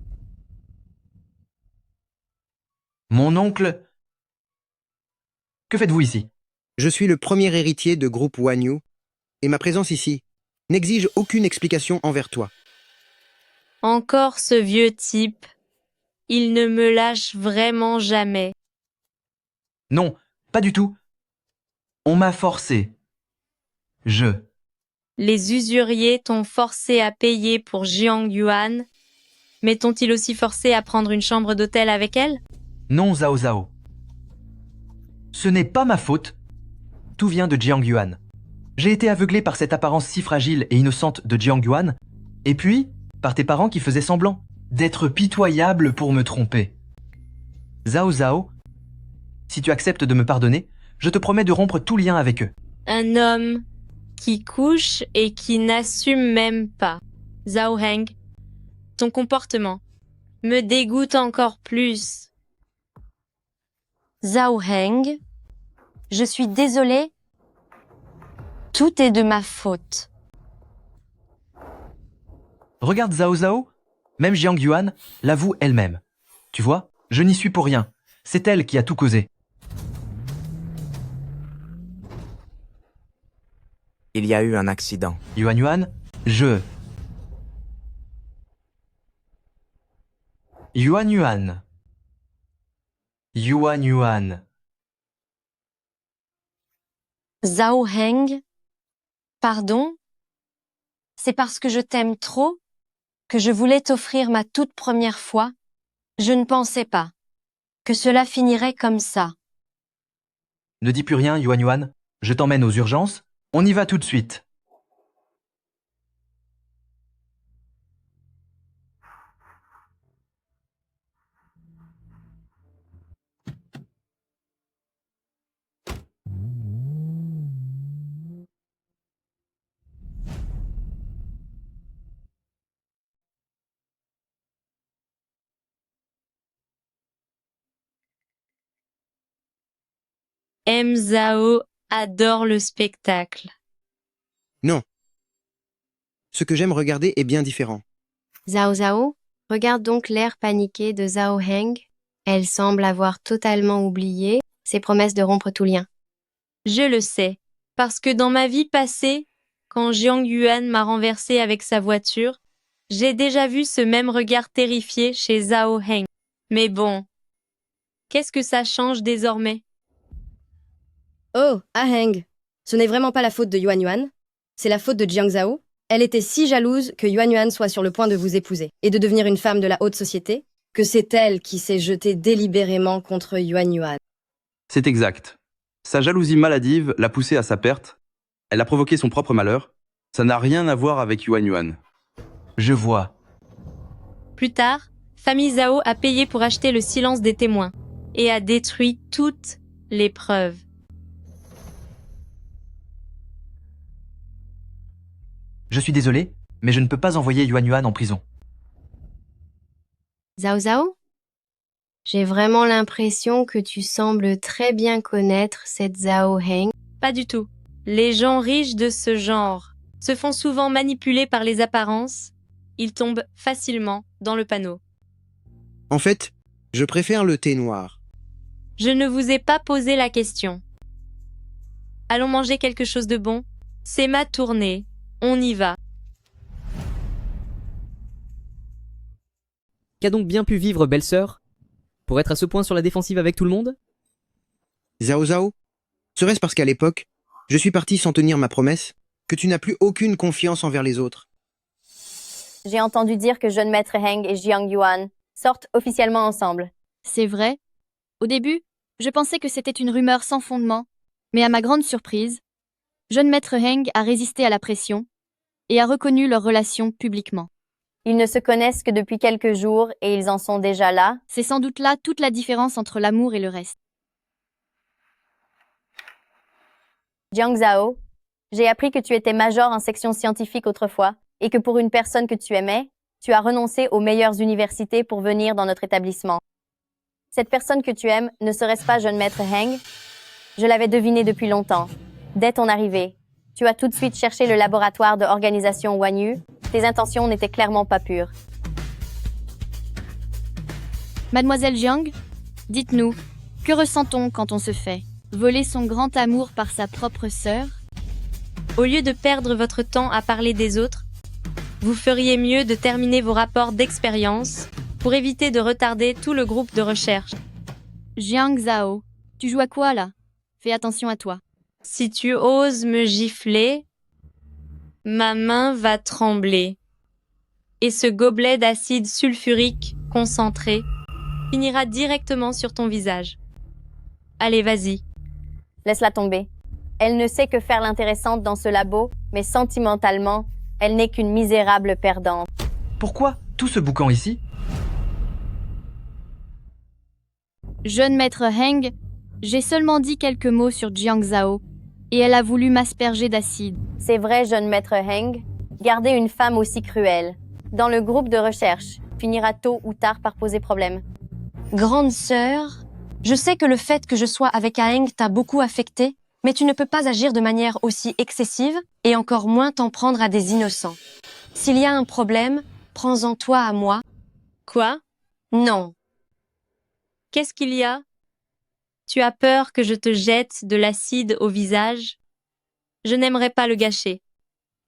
Mon oncle... Que faites-vous ici? Je suis le premier héritier de groupe Wanyu, et ma présence ici n'exige aucune explication envers toi. Encore ce vieux type. Il ne me lâche vraiment jamais. Non, pas du tout. On m'a forcé. Les usuriers t'ont forcé à payer pour Jiang Yuan, mais t'ont-ils aussi forcé à prendre une chambre d'hôtel avec elle? Non, Zhao Zhao. Ce n'est pas ma faute. Tout vient de Jiang Yuan. J'ai été aveuglé par cette apparence si fragile et innocente de Jiang Yuan, et puis par tes parents qui faisaient semblant d'être pitoyables pour me tromper. Zhao Zhao, si tu acceptes de me pardonner, je te promets de rompre tout lien avec eux. Un homme qui couche et qui n'assume même pas. Zhao Heng, ton comportement me dégoûte encore plus. Zhao Heng, je suis désolée. Tout est de ma faute. Regarde Zhao Zhao, même Jiang Yuan l'avoue elle-même. Tu vois, je n'y suis pour rien. C'est elle qui a tout causé. Il y a eu un accident. Yuan Yuan, Yuan Yuan. Yuan Yuan. Zhao Heng, pardon? C'est parce que je t'aime trop que je voulais t'offrir ma toute première fois. Je ne pensais pas que cela finirait comme ça. Ne dis plus rien, Yuan Yuan. Je t'emmène aux urgences. On y va tout de suite. M. Zhao adore le spectacle. Non. Ce que j'aime regarder est bien différent. Zhao Zhao, regarde donc l'air paniqué de Zhao Heng. Elle semble avoir totalement oublié ses promesses de rompre tout lien. Je le sais, parce que dans ma vie passée, quand Jiang Yuan m'a renversé avec sa voiture, j'ai déjà vu ce même regard terrifié chez Zhao Heng. Mais bon, qu'est-ce que ça change désormais? Oh, Aheng, ce n'est vraiment pas la faute de Yuan Yuan, c'est la faute de Jiang Zhao. Elle était si jalouse que Yuan Yuan soit sur le point de vous épouser et de devenir une femme de la haute société, que c'est elle qui s'est jetée délibérément contre Yuan Yuan. C'est exact. Sa jalousie maladive l'a poussée à sa perte. Elle a provoqué son propre malheur. Ça n'a rien à voir avec Yuan Yuan. Je vois. Plus tard, famille Zhao a payé pour acheter le silence des témoins et a détruit toutes les preuves. Je suis désolé, mais je ne peux pas envoyer Yuan Yuan en prison. Zhao Zhao? J'ai vraiment l'impression que tu sembles très bien connaître cette Zhao Heng. Pas du tout. Les gens riches de ce genre se font souvent manipuler par les apparences. il tombe facilement dans le panneau. En fait, je préfère le thé noir. Je ne vous ai pas posé la question. Allons manger quelque chose de bon. C'est ma tournée. On y va. Qu'a donc bien pu vivre belle-sœur pour être à ce point sur la défensive avec tout le monde? Zhao Zhao, serait-ce parce qu'à l'époque, je suis parti sans tenir ma promesse, que tu n'as plus aucune confiance envers les autres? J'ai entendu dire que jeune maître Heng et Jiang Yuan sortent officiellement ensemble. C'est vrai. Au début, je pensais que c'était une rumeur sans fondement, mais à ma grande surprise, jeune maître Heng a résisté à la pression et a reconnu leur relation publiquement. Ils ne se connaissent que depuis quelques jours et ils en sont déjà là. C'est sans doute là toute la différence entre l'amour et le reste. Jiang Zhao, j'ai appris que tu étais major en section scientifique autrefois et que pour une personne que tu aimais, tu as renoncé aux meilleures universités pour venir dans notre établissement. Cette personne que tu aimes ne serait-ce pas jeune maître Heng? Je l'avais deviné depuis longtemps. Dès ton arrivée, tu as tout de suite cherché le laboratoire de organisation Wanyu. Tes intentions n'étaient clairement pas pures. Mademoiselle Jiang, dites-nous, que ressent-on quand on se fait voler son grand amour par sa propre sœur? Au lieu de perdre votre temps à parler des autres, vous feriez mieux de terminer vos rapports d'expérience pour éviter de retarder tout le groupe de recherche. Jiang Zhao, tu joues à quoi là? Fais attention à toi. Si tu oses me gifler, ma main va trembler. Et ce gobelet d'acide sulfurique concentré finira directement sur ton visage. Allez, vas-y. Laisse-la tomber. Elle ne sait que faire l'intéressante dans ce labo, mais sentimentalement, elle n'est qu'une misérable perdante. Pourquoi tout ce boucan ici? Jeune maître Heng, j'ai seulement dit quelques mots sur Jiang Zhao, et elle a voulu m'asperger d'acide. C'est vrai, jeune maître Heng, garder une femme aussi cruelle, dans le groupe de recherche, finira tôt ou tard par poser problème. Grande sœur, je sais que le fait que je sois avec Aeng t'a beaucoup affecté, mais tu ne peux pas agir de manière aussi excessive et encore moins t'en prendre à des innocents. S'il y a un problème, prends-en toi à moi. Quoi? Non. Qu'est-ce qu'il y a? Tu as peur que je te jette de l'acide au visage? Je n'aimerais pas le gâcher.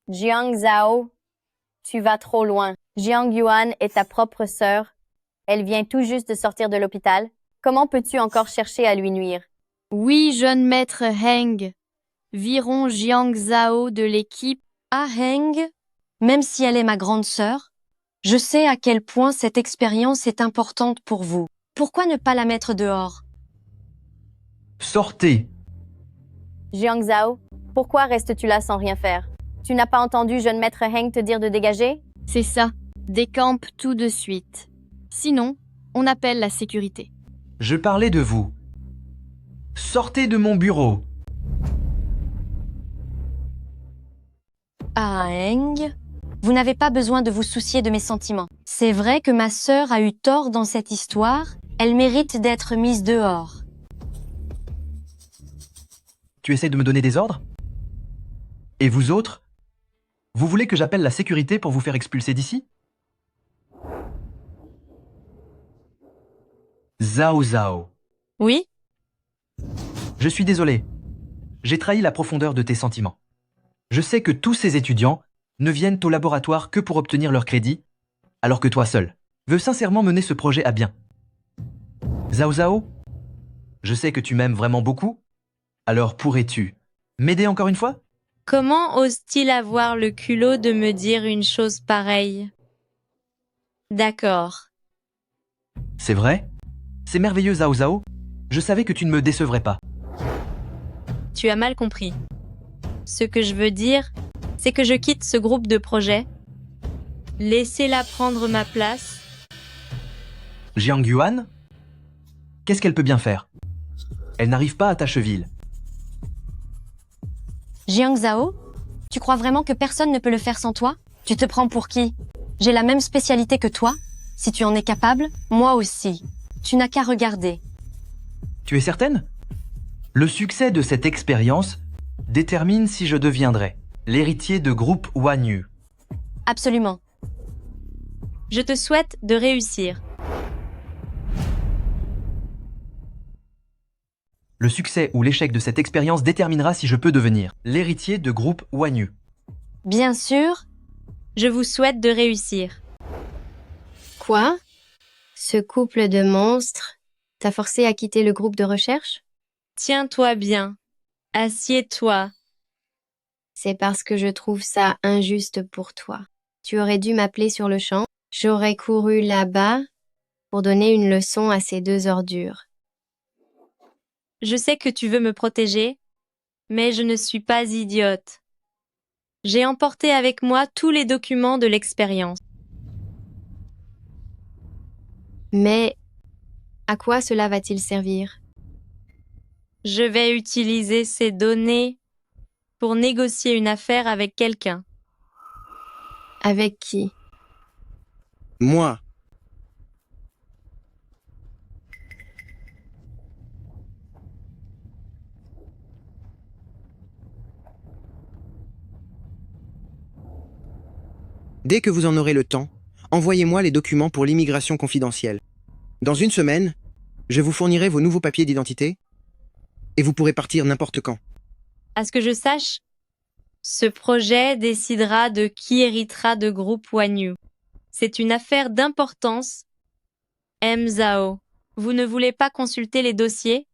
Jiang Zhao, tu vas trop loin. Jiang Yuan est ta propre sœur. Elle vient tout juste de sortir de l'hôpital. Comment peux-tu encore chercher à lui nuire? Oui, jeune maître Heng. Virons Jiang Zhao de l'équipe. Ah Heng, même si elle est ma grande sœur, je sais à quel point cette expérience est importante pour vous. Pourquoi ne pas la mettre dehors? Sortez! Jiang Zhao, pourquoi restes-tu là sans rien faire? Tu n'as pas entendu jeune maître Heng te dire de dégager? C'est ça. Décampe tout de suite. Sinon, on appelle la sécurité. Je parlais de vous. Sortez de mon bureau. Ah Heng, vous n'avez pas besoin de vous soucier de mes sentiments. C'est vrai que ma sœur a eu tort dans cette histoire. Elle mérite d'être mise dehors. Tu essaies de me donner des ordres? Et vous autres? Vous voulez que j'appelle la sécurité pour vous faire expulser d'ici? Zhao Zhao. Oui? Je suis désolé. J'ai trahi la profondeur de tes sentiments. Je sais que tous ces étudiants ne viennent au laboratoire que pour obtenir leur crédit, alors que toi seul veux sincèrement mener ce projet à bien. Zhao Zhao, je sais que tu m'aimes vraiment beaucoup, alors pourrais-tu m'aider encore une fois? Comment ose-t-il avoir le culot de me dire une chose pareille? D'accord. C'est vrai? C'est merveilleux, Zhao Zhao. Je savais que tu ne me décevrais pas. Tu as mal compris. Ce que je veux dire, c'est que je quitte ce groupe de projet. Laissez-la prendre ma place. Jiang Yuan? Qu'est-ce qu'elle peut bien faire? Elle n'arrive pas à ta cheville. Jiang Zhao, tu crois vraiment que personne ne peut le faire sans toi? Tu te prends pour qui? J'ai la même spécialité que toi. Si tu en es capable, moi aussi. Tu n'as qu'à regarder. Tu es certaine? Le succès de cette expérience détermine si je deviendrai l'héritier de groupe Wanyu. Absolument. Je te souhaite de réussir. Le succès ou l'échec de cette expérience déterminera si je peux devenir l'héritier de groupe Wanyu. Bien sûr, je vous souhaite de réussir. Quoi? Ce couple de monstres t'a forcé à quitter le groupe de recherche? Tiens-toi bien. Assieds-toi. C'est parce que je trouve ça injuste pour toi. Tu aurais dû m'appeler sur le champ. J'aurais couru là-bas pour donner une leçon à ces deux ordures. Je sais que tu veux me protéger, mais je ne suis pas idiote. J'ai emporté avec moi tous les documents de l'expérience. Mais à quoi cela va-t-il servir? Je vais utiliser ces données pour négocier une affaire avec quelqu'un. Avec qui? Moi. Dès que vous en aurez le temps, envoyez-moi les documents pour l'immigration confidentielle. Dans une semaine, je vous fournirai vos nouveaux papiers d'identité et vous pourrez partir n'importe quand. À ce que je sache, ce projet décidera de qui héritera de groupe Wanyu. C'est une affaire d'importance. M. Zhao, vous ne voulez pas consulter les dossiers?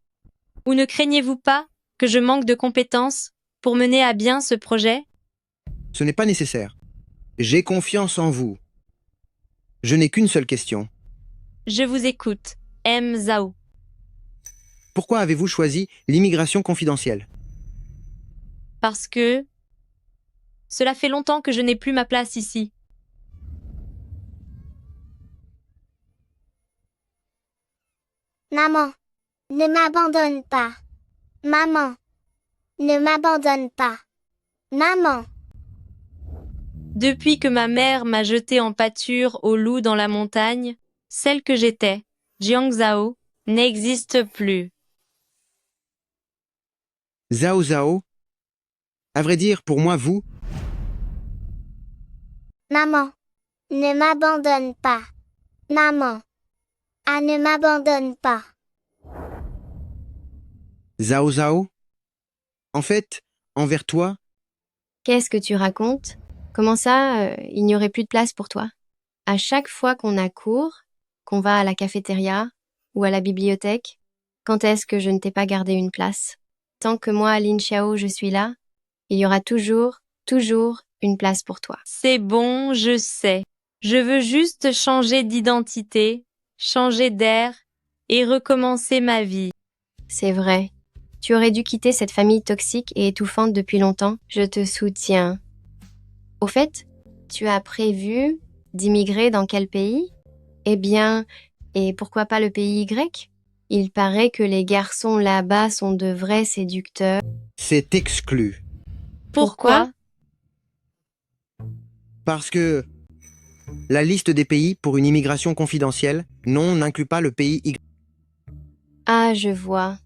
Ou ne craignez-vous pas que je manque de compétences pour mener à bien ce projet? Ce n'est pas nécessaire. J'ai confiance en vous. Je n'ai qu'une seule question. Je vous écoute, M. Zhao. Pourquoi avez-vous choisi l'immigration confidentielle? Parce que cela fait longtemps que je n'ai plus ma place ici. Maman, ne m'abandonne pas. Maman, ne m'abandonne pas. Maman. Depuis que ma mère m'a jeté en pâture au loup dans la montagne, celle que j'étais, Jiang Zhao, n'existe plus. Zhao Zhao? À vrai dire, pour moi, vous... Maman, ne m'abandonne pas. Maman. Ah, ne m'abandonne pas. Zhao Zhao? En fait, envers toi... Qu'est-ce que tu racontes? Comment ça, il n'y aurait plus de place pour toi? À chaque fois qu'on a cours, qu'on va à la cafétéria ou à la bibliothèque, quand est-ce que je ne t'ai pas gardé une place? Tant que moi, Lin Xiao, je suis là, il y aura toujours une place pour toi. C'est bon, je sais. Je veux juste changer d'identité, changer d'air et recommencer ma vie. C'est vrai. Tu aurais dû quitter cette famille toxique et étouffante depuis longtemps. Je te soutiens. Au fait, tu as prévu d'immigrer dans quel pays? Eh bien, et pourquoi pas le pays Y? Il paraît que les garçons là-bas sont de vrais séducteurs. C'est exclu. Pourquoi? Parce que... La liste des pays pour une immigration confidentielle, non, n'inclut pas le pays Y. Ah, je vois.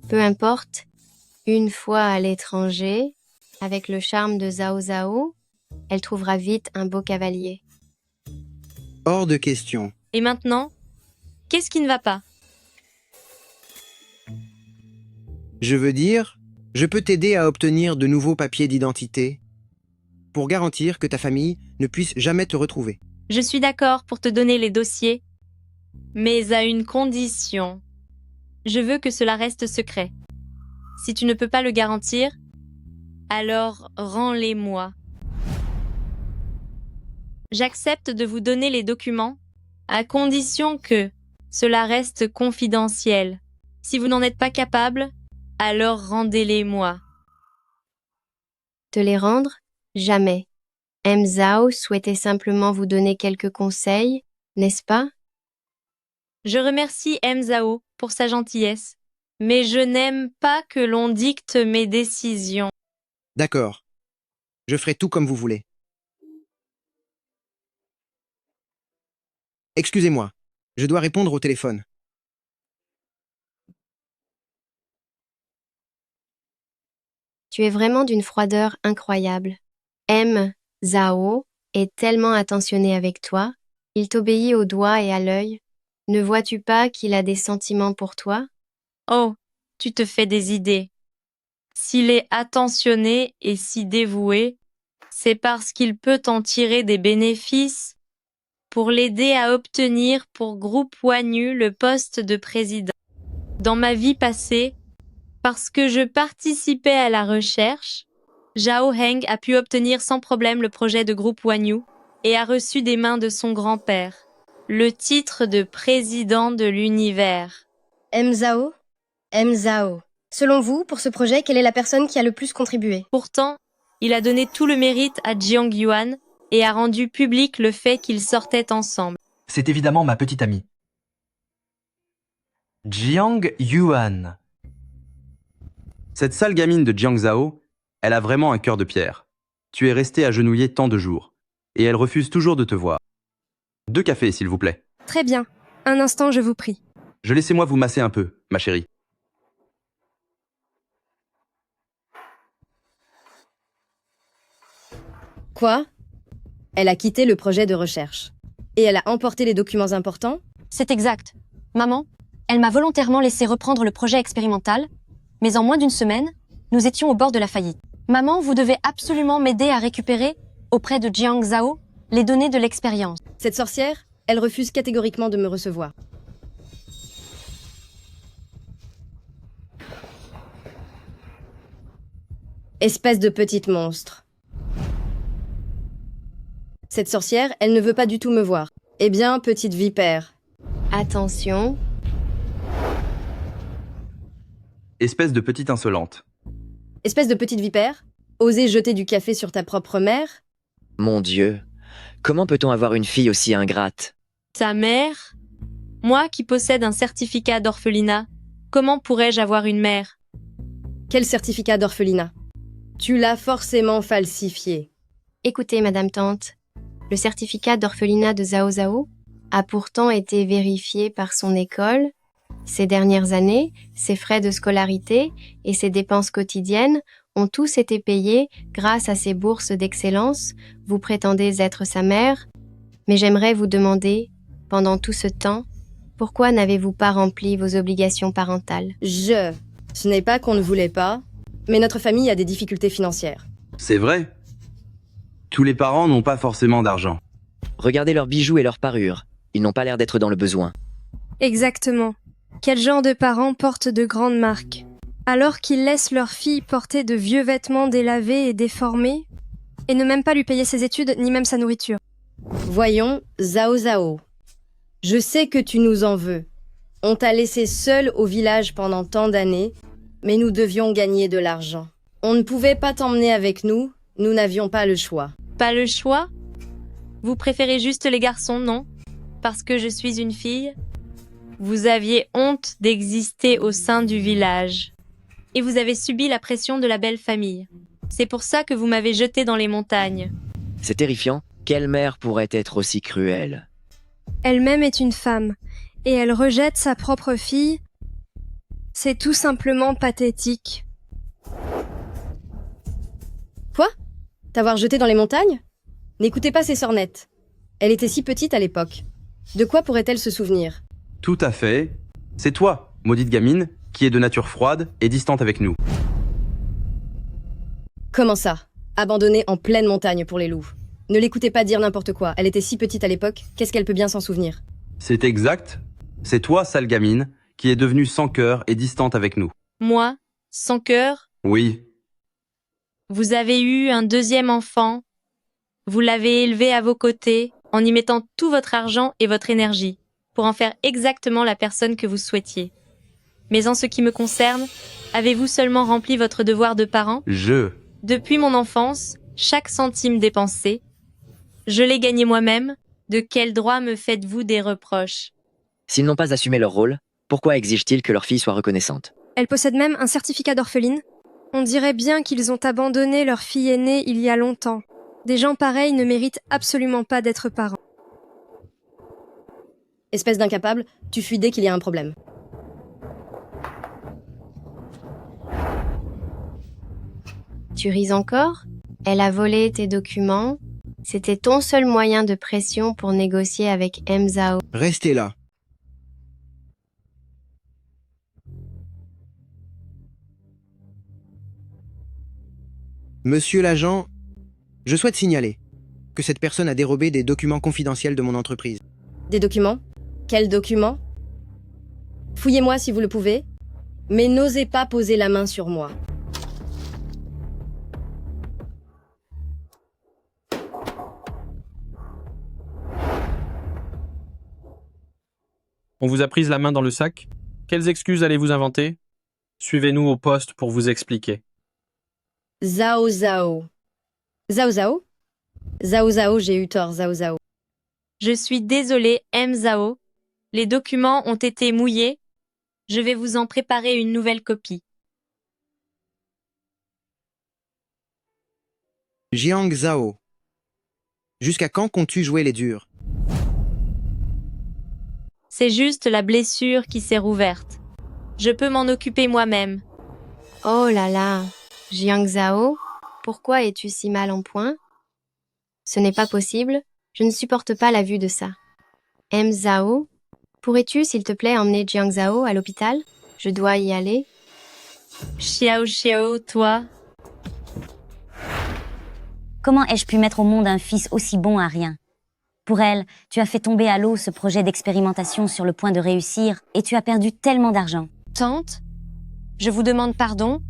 Peu importe. Une fois à l'étranger, avec le charme de Zhao Zhao, elle trouvera vite un beau cavalier. Hors de question. Et maintenant, qu'est-ce qui ne va pas? Je veux dire, je peux t'aider à obtenir de nouveaux papiers d'identité pour garantir que ta famille ne puisse jamais te retrouver. Je suis d'accord pour te donner les dossiers, mais à une condition. Je veux que cela reste secret. Si tu ne peux pas le garantir, alors rends-les-moi. J'accepte de vous donner les documents, à condition que cela reste confidentiel. Si vous n'en êtes pas capable, alors rendez-les-moi. Te les rendre? Jamais. M. Zhao souhaitait simplement vous donner quelques conseils, n'est-ce pas? Je remercie M. Zhao pour sa gentillesse, mais je n'aime pas que l'on dicte mes décisions. D'accord. Je ferai tout comme vous voulez. Excusez-moi, je dois répondre au téléphone. Tu es vraiment d'une froideur incroyable. M. Zhao est tellement attentionné avec toi, Il t'obéit au doigt et à l'œil. Ne vois-tu pas qu'il a des sentiments pour toi? Oh, tu te fais des idées. S'il est attentionné et si dévoué, c'est parce qu'il peut en tirer des bénéfices pour l'aider à obtenir pour Groupe Wanyu le poste de président. Dans ma vie passée, parce que je participais à la recherche, Zhao Heng a pu obtenir sans problème le projet de Groupe Wanyu et a reçu des mains de son grand-père le titre de président de l'univers. Zhao? Zhao. Selon vous, pour ce projet, quelle est la personne qui a le plus contribué? Pourtant, il a donné tout le mérite à Jiang Yuan et a rendu public le fait qu'ils sortaient ensemble. C'est évidemment ma petite amie. Jiang Yuan. Cette sale gamine de Jiang Zhao, elle a vraiment un cœur de pierre. Tu es resté agenouillé tant de jours. Et elle refuse toujours de te voir. 2 cafés, s'il vous plaît. Très bien. Un instant, je vous prie. Laissez-moi vous masser un peu, ma chérie. Quoi? Elle a quitté le projet de recherche. Et elle a emporté les documents importants? C'est exact. Maman, elle m'a volontairement laissé reprendre le projet expérimental, mais en moins d'une semaine, nous étions au bord de la faillite. Maman, vous devez absolument m'aider à récupérer, auprès de Jiang Zhao, les données de l'expérience. Cette sorcière, elle refuse catégoriquement de me recevoir. Espèce de petite monstre. Cette sorcière, elle ne veut pas du tout me voir. Eh bien, petite vipère. Attention. Espèce de petite insolente. Espèce de petite vipère? Oser jeter du café sur ta propre mère? Mon Dieu, comment peut-on avoir une fille aussi ingrate? Ta mère? Moi qui possède un certificat d'orphelinat, comment pourrais-je avoir une mère? Quel certificat d'orphelinat? Tu l'as forcément falsifié. Écoutez, Madame Tante, le certificat d'orphelinat de Zhao Zhao a pourtant été vérifié par son école. Ces dernières années, ses frais de scolarité et ses dépenses quotidiennes ont tous été payés grâce à ses bourses d'excellence. Vous prétendez être sa mère, mais j'aimerais vous demander, pendant tout ce temps, pourquoi n'avez-vous pas rempli vos obligations parentales? Ce n'est pas qu'on ne voulait pas, mais notre famille a des difficultés financières. C'est vrai. Tous les parents n'ont pas forcément d'argent. Regardez leurs bijoux et leurs parures. Ils n'ont pas l'air d'être dans le besoin. Exactement. Quel genre de parents portent de grandes marques? Alors qu'ils laissent leur fille porter de vieux vêtements délavés et déformés, et ne même pas lui payer ses études ni même sa nourriture. Voyons, Zhao Zhao. Je sais que tu nous en veux. On t'a laissé seul au village pendant tant d'années, mais nous devions gagner de l'argent. On ne pouvait pas t'emmener avec nous, nous n'avions pas le choix. Pas le choix? Vous préférez juste les garçons, non? Parce que je suis une fille? Vous aviez honte d'exister au sein du village. Et vous avez subi la pression de la belle famille. C'est pour ça que vous m'avez jeté dans les montagnes. C'est terrifiant. Quelle mère pourrait être aussi cruelle? Elle-même est une femme, et elle rejette sa propre fille. C'est tout simplement pathétique. Quoi? T'avoir jeté dans les montagnes? N'écoutez pas ces sornettes. Elle était si petite à l'époque. De quoi pourrait-elle se souvenir? Tout à fait. C'est toi, maudite gamine, qui est de nature froide et distante avec nous. Comment ça? Abandonnée en pleine montagne pour les loups. Ne l'écoutez pas dire n'importe quoi. Elle était si petite à l'époque, qu'est-ce qu'elle peut bien s'en souvenir? C'est exact. C'est toi, sale gamine, qui est devenue sans cœur et distante avec nous. Moi, sans cœur? Oui. Vous avez eu un deuxième enfant. Vous l'avez élevé à vos côtés, en y mettant tout votre argent et votre énergie, pour en faire exactement la personne que vous souhaitiez. Mais en ce qui me concerne, avez-vous seulement rempli votre devoir de parent? Depuis mon enfance, chaque centime dépensé, je l'ai gagné moi-même. De quel droit me faites-vous des reproches? S'ils n'ont pas assumé leur rôle, pourquoi exigent-ils que leur fille soit reconnaissante? Elle possède même un certificat d'orpheline. On dirait bien qu'ils ont abandonné leur fille aînée il y a longtemps. Des gens pareils ne méritent absolument pas d'être parents. Espèce d'incapable, tu fuis dès qu'il y a un problème. Tu ris encore? Elle a volé tes documents? C'était ton seul moyen de pression pour négocier avec M. Zhao. Restez là. Monsieur l'agent, je souhaite signaler que cette personne a dérobé des documents confidentiels de mon entreprise. Des documents? Quels documents? Fouillez-moi si vous le pouvez, mais n'osez pas poser la main sur moi. On vous a prise la main dans le sac? Quelles excuses allez-vous inventer? Suivez-nous au poste pour vous expliquer. Zhao Zhao. Zhao Zhao? Zhao Zhao, j'ai eu tort, Zhao Zhao. Je suis désolée, M. Zhao. Les documents ont été mouillés. Je vais vous en préparer une nouvelle copie. Jiang Zhao. Jusqu'à quand comptes-tu jouer les durs? C'est juste la blessure qui s'est rouverte. Je peux m'en occuper moi-même. Oh là là, Jiang Zhao, pourquoi es-tu si mal en point? Ce n'est pas possible, je ne supporte pas la vue de ça. M. Zhao, pourrais-tu, s'il te plaît, emmener Jiang Zhao à l'hôpital? Je dois y aller. Xiao, toi. Comment ai-je pu mettre au monde un fils aussi bon à rien? Pour elle, tu as fait tomber à l'eau ce projet d'expérimentation sur le point de réussir et tu as perdu tellement d'argent. Tante, je vous demande pardon.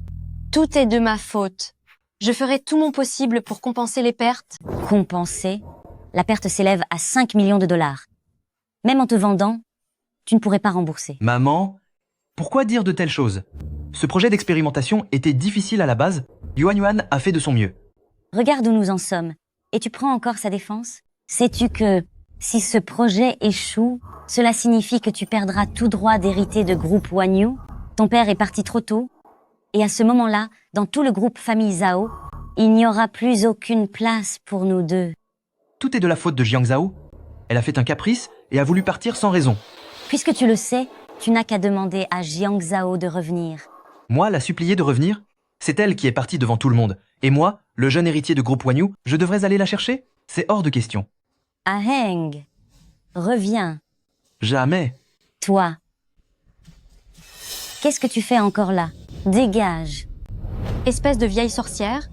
Tout est de ma faute. Je ferai tout mon possible pour compenser les pertes. Compenser? La perte s'élève à 5 millions de dollars. Même en te vendant, tu ne pourrais pas rembourser. Maman, pourquoi dire de telles choses? Ce projet d'expérimentation était difficile à la base. Yuan a fait de son mieux. Regarde où nous en sommes. Et tu prends encore sa défense? Sais-tu que, si ce projet échoue, cela signifie que tu perdras tout droit d'hériter de groupe Wanyu? Ton père est parti trop tôt. Et à ce moment-là, dans tout le groupe famille Zhao, il n'y aura plus aucune place pour nous deux. Tout est de la faute de Jiang Zhao. Elle a fait un caprice et a voulu partir sans raison. Puisque tu le sais, tu n'as qu'à demander à Jiang Zhao de revenir. Moi, la supplier de revenir? C'est elle qui est partie devant tout le monde. Et moi, le jeune héritier de groupe Wanyu, je devrais aller la chercher? C'est hors de question. Aheng, reviens. Jamais. Toi. Qu'est-ce que tu fais encore là? Dégage. Espèce de vieille sorcière,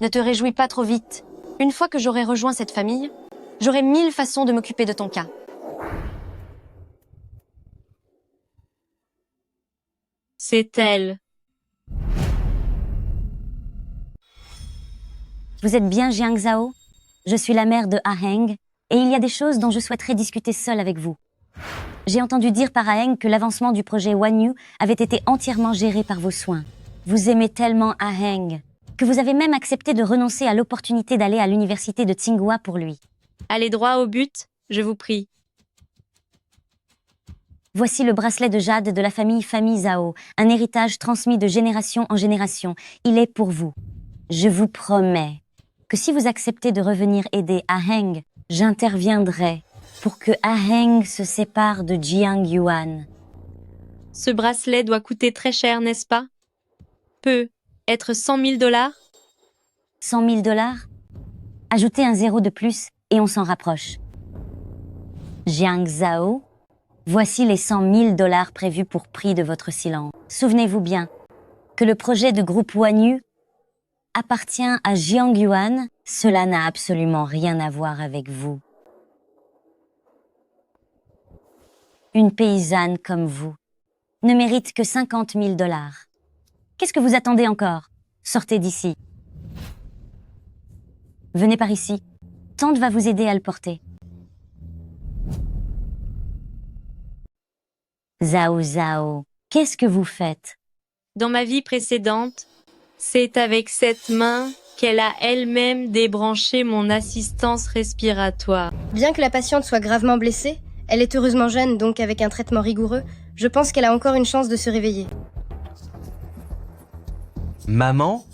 ne te réjouis pas trop vite. Une fois que j'aurai rejoint cette famille, j'aurai 1000 façons de m'occuper de ton cas. C'est elle. Vous êtes bien Jiang Zhao? Je suis la mère de Aheng, et il y a des choses dont je souhaiterais discuter seule avec vous. J'ai entendu dire par Aheng que l'avancement du projet Wanyu avait été entièrement géré par vos soins. Vous aimez tellement Aheng que vous avez même accepté de renoncer à l'opportunité d'aller à l'université de Tsinghua pour lui. Allez droit au but, je vous prie. Voici le bracelet de jade de la famille Zhao, un héritage transmis de génération en génération. Il est pour vous. Je vous promets que si vous acceptez de revenir aider Aheng, j'interviendrai pour que Aheng se sépare de Jiang Yuan. Ce bracelet doit coûter très cher, n'est-ce pas? Peut être 100 000 $? 100 000 $? Ajoutez un zéro de plus et on s'en rapproche. Jiang Zhao, voici les 100 000 $ prévus pour prix de votre silence. Souvenez-vous bien que le projet de groupe Wanyu appartient à Jiang Yuan. Cela n'a absolument rien à voir avec vous. Une paysanne comme vous ne mérite que 50 000 $. Qu'est-ce que vous attendez encore? Sortez d'ici. Venez par ici. Tante va vous aider à le porter. Zhao Zhao, qu'est-ce que vous faites? Dans ma vie précédente, c'est avec cette main qu'elle a elle-même débranché mon assistance respiratoire. Bien que la patiente soit gravement blessée, elle est heureusement jeune, donc avec un traitement rigoureux, je pense qu'elle a encore une chance de se réveiller. Maman,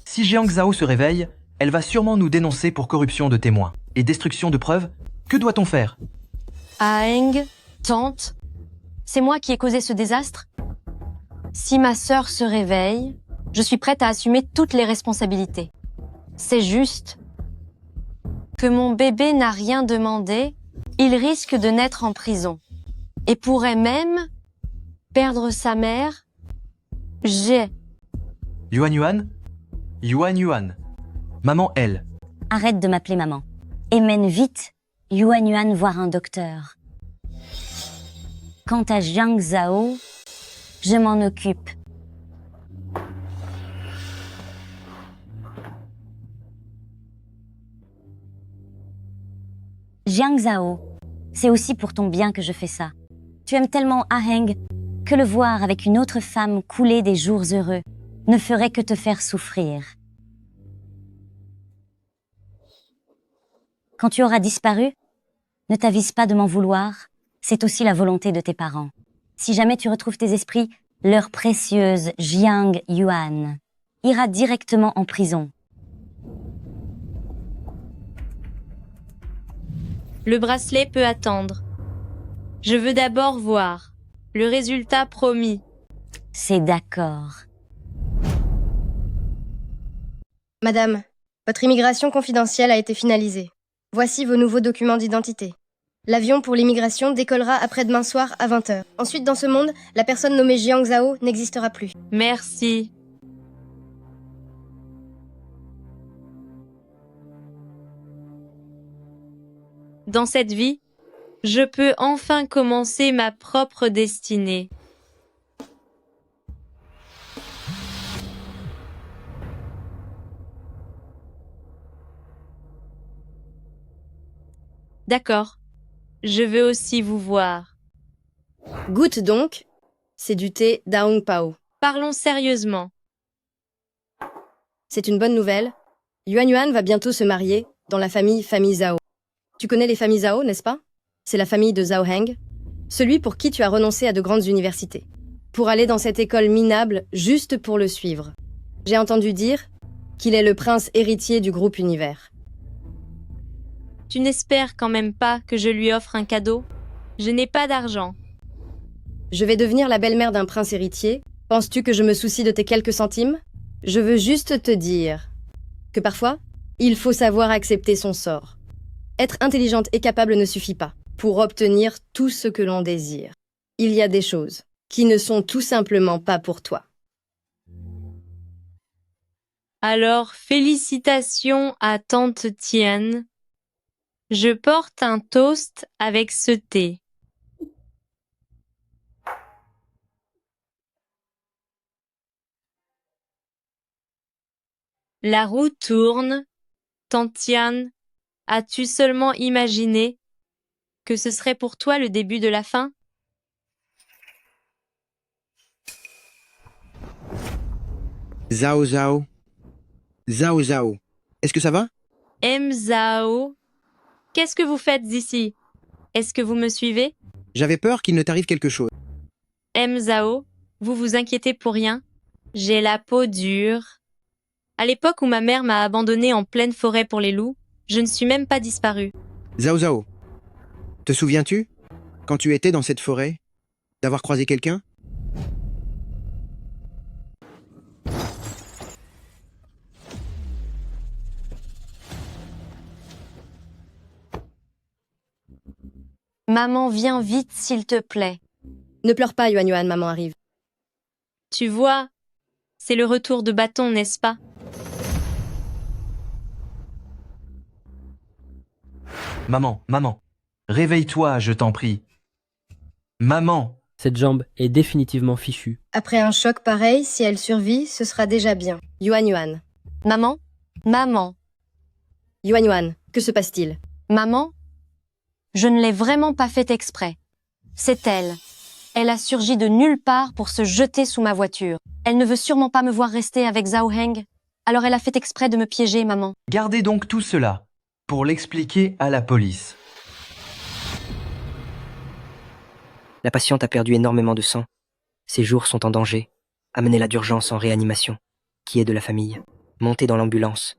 si Jiang Zhao se réveille, elle va sûrement nous dénoncer pour corruption de témoins et destruction de preuves. Que doit-on faire? Aheng, tante, c'est moi qui ai causé ce désastre. Si ma sœur se réveille, je suis prête à assumer toutes les responsabilités. C'est juste. Que mon bébé n'a rien demandé, il risque de naître en prison. Et pourrait même perdre sa mère. J'ai... Yuan Yuan Yuan Yuan. Maman, elle. Arrête de m'appeler maman. Et mène vite Yuan Yuan voir un docteur. Quant à Jiang Zhao, je m'en occupe. Jiang Zhao, c'est aussi pour ton bien que je fais ça. Tu aimes tellement Ah Heng que le voir avec une autre femme couler des jours heureux ne ferait que te faire souffrir. Quand tu auras disparu, ne t'avise pas de m'en vouloir, c'est aussi la volonté de tes parents. Si jamais tu retrouves tes esprits, leur précieuse Jiang Yuan ira directement en prison. Le bracelet peut attendre. Je veux d'abord voir le résultat promis. C'est d'accord. Madame, votre immigration confidentielle a été finalisée. Voici vos nouveaux documents d'identité. L'avion pour l'immigration décollera après-demain soir à 20h. Ensuite, dans ce monde, la personne nommée Jiang Zhao n'existera plus. Merci. Dans cette vie, je peux enfin commencer ma propre destinée. D'accord. Je veux aussi vous voir. Goûte donc. C'est du thé Daong Pao. Parlons sérieusement. C'est une bonne nouvelle. Yuan Yuan va bientôt se marier dans la famille Zhao. Tu connais les familles Zhao, n'est-ce pas? C'est la famille de Zhao Heng, celui pour qui tu as renoncé à de grandes universités, pour aller dans cette école minable juste pour le suivre. J'ai entendu dire qu'il est le prince héritier du groupe Univers. Tu n'espères quand même pas que je lui offre un cadeau? Je n'ai pas d'argent. Je vais devenir la belle-mère d'un prince héritier. Penses-tu que je me soucie de tes quelques centimes? Je veux juste te dire que parfois, il faut savoir accepter son sort. Être intelligente et capable ne suffit pas pour obtenir tout ce que l'on désire. Il y a des choses qui ne sont tout simplement pas pour toi. Alors, félicitations à tante Tian. Je porte un toast avec ce thé. La roue tourne. Tante Tian, as-tu seulement imaginé que ce serait pour toi le début de la fin? Zhao Zhao. Zhao Zhao. Est-ce que ça va? Zhao, qu'est-ce que vous faites ici? Est-ce que vous me suivez? J'avais peur qu'il ne t'arrive quelque chose. Zhao, vous vous inquiétez pour rien? J'ai la peau dure. À l'époque où ma mère m'a abandonnée en pleine forêt pour les loups, je ne suis même pas disparue. Zhao Zhao. Te souviens-tu, quand tu étais dans cette forêt, d'avoir croisé quelqu'un? Maman, viens vite, s'il te plaît. Ne pleure pas, Yuan Yuan, maman arrive. Tu vois, c'est le retour de bâton, n'est-ce pas? Maman, maman. Réveille-toi, je t'en prie. Maman. Cette jambe est définitivement fichue. Après un choc pareil, si elle survit, ce sera déjà bien. Yuan Yuan. Maman? Maman? Yuan Yuan, que se passe-t-il? Maman? Je ne l'ai vraiment pas fait exprès. C'est elle. Elle a surgi de nulle part pour se jeter sous ma voiture. Elle ne veut sûrement pas me voir rester avec Zhao Heng. Alors elle a fait exprès de me piéger, maman. Gardez donc tout cela pour l'expliquer à la police. La patiente a perdu énormément de sang. Ses jours sont en danger. Amenez-la d'urgence en réanimation. Qui est de la famille? Montez dans l'ambulance.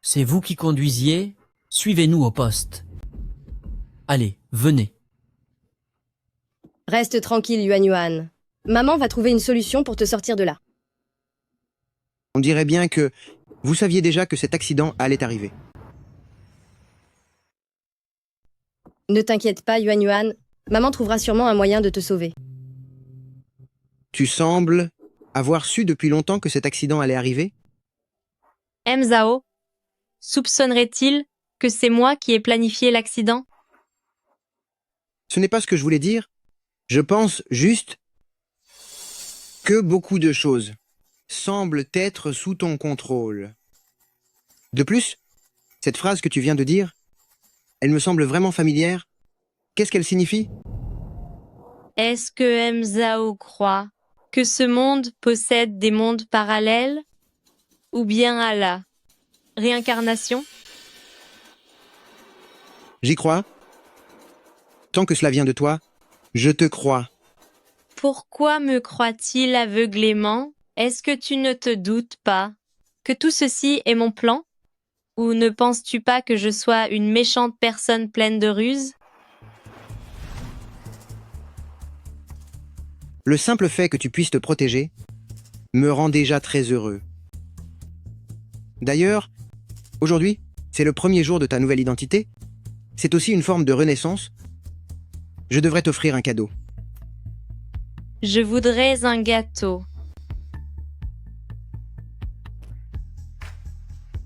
C'est vous qui conduisiez? Suivez-nous au poste. Allez, venez. Reste tranquille, Yuan Yuan. Maman va trouver une solution pour te sortir de là. On dirait bien que Vous saviez déjà que cet accident allait arriver. Ne t'inquiète pas, Yuan Yuan. Maman trouvera sûrement un moyen de te sauver. Tu sembles avoir su depuis longtemps que cet accident allait arriver? Zhao soupçonnerait-il que c'est moi qui ai planifié l'accident? Ce n'est pas ce que je voulais dire. Je pense juste que beaucoup de choses semblent être sous ton contrôle. De plus, cette phrase que tu viens de dire, elle me semble vraiment familière. Qu'est-ce qu'elle signifie? Est-ce que Zhao croit que ce monde possède des mondes parallèles? Ou bien à la réincarnation? J'y crois. Tant que cela vient de toi, je te crois. Pourquoi me croit-il aveuglément? Est-ce que tu ne te doutes pas que tout ceci est mon plan? Ou ne penses-tu pas que je sois une méchante personne pleine de ruses? Le simple fait que tu puisses te protéger me rend déjà très heureux. D'ailleurs, aujourd'hui, c'est le premier jour de ta nouvelle identité. C'est aussi une forme de renaissance. Je devrais t'offrir un cadeau. Je voudrais un gâteau.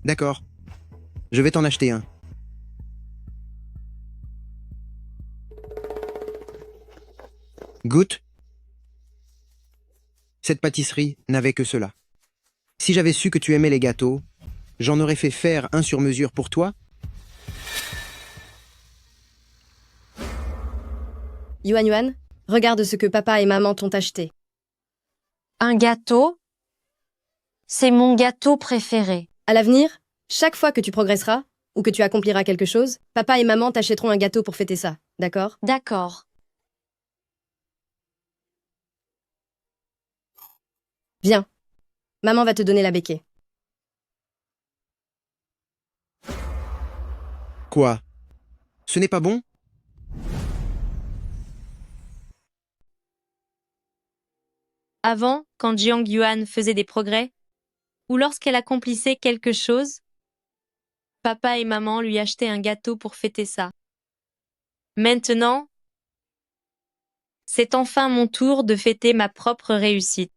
D'accord. Je vais t'en acheter un. Goûte. Cette pâtisserie n'avait que cela. Si j'avais su que tu aimais les gâteaux, j'en aurais fait faire un sur mesure pour toi. Yuan Yuan, regarde ce que papa et maman t'ont acheté. Un gâteau? C'est mon gâteau préféré. À l'avenir, chaque fois que tu progresseras, ou que tu accompliras quelque chose, papa et maman t'achèteront un gâteau pour fêter ça, d'accord? D'accord. Viens. Maman va te donner la béquille. Quoi? Ce n'est pas bon? Avant, quand Jiang Yuan faisait des progrès, ou lorsqu'elle accomplissait quelque chose, papa et maman lui achetaient un gâteau pour fêter ça. Maintenant, c'est enfin mon tour de fêter ma propre réussite.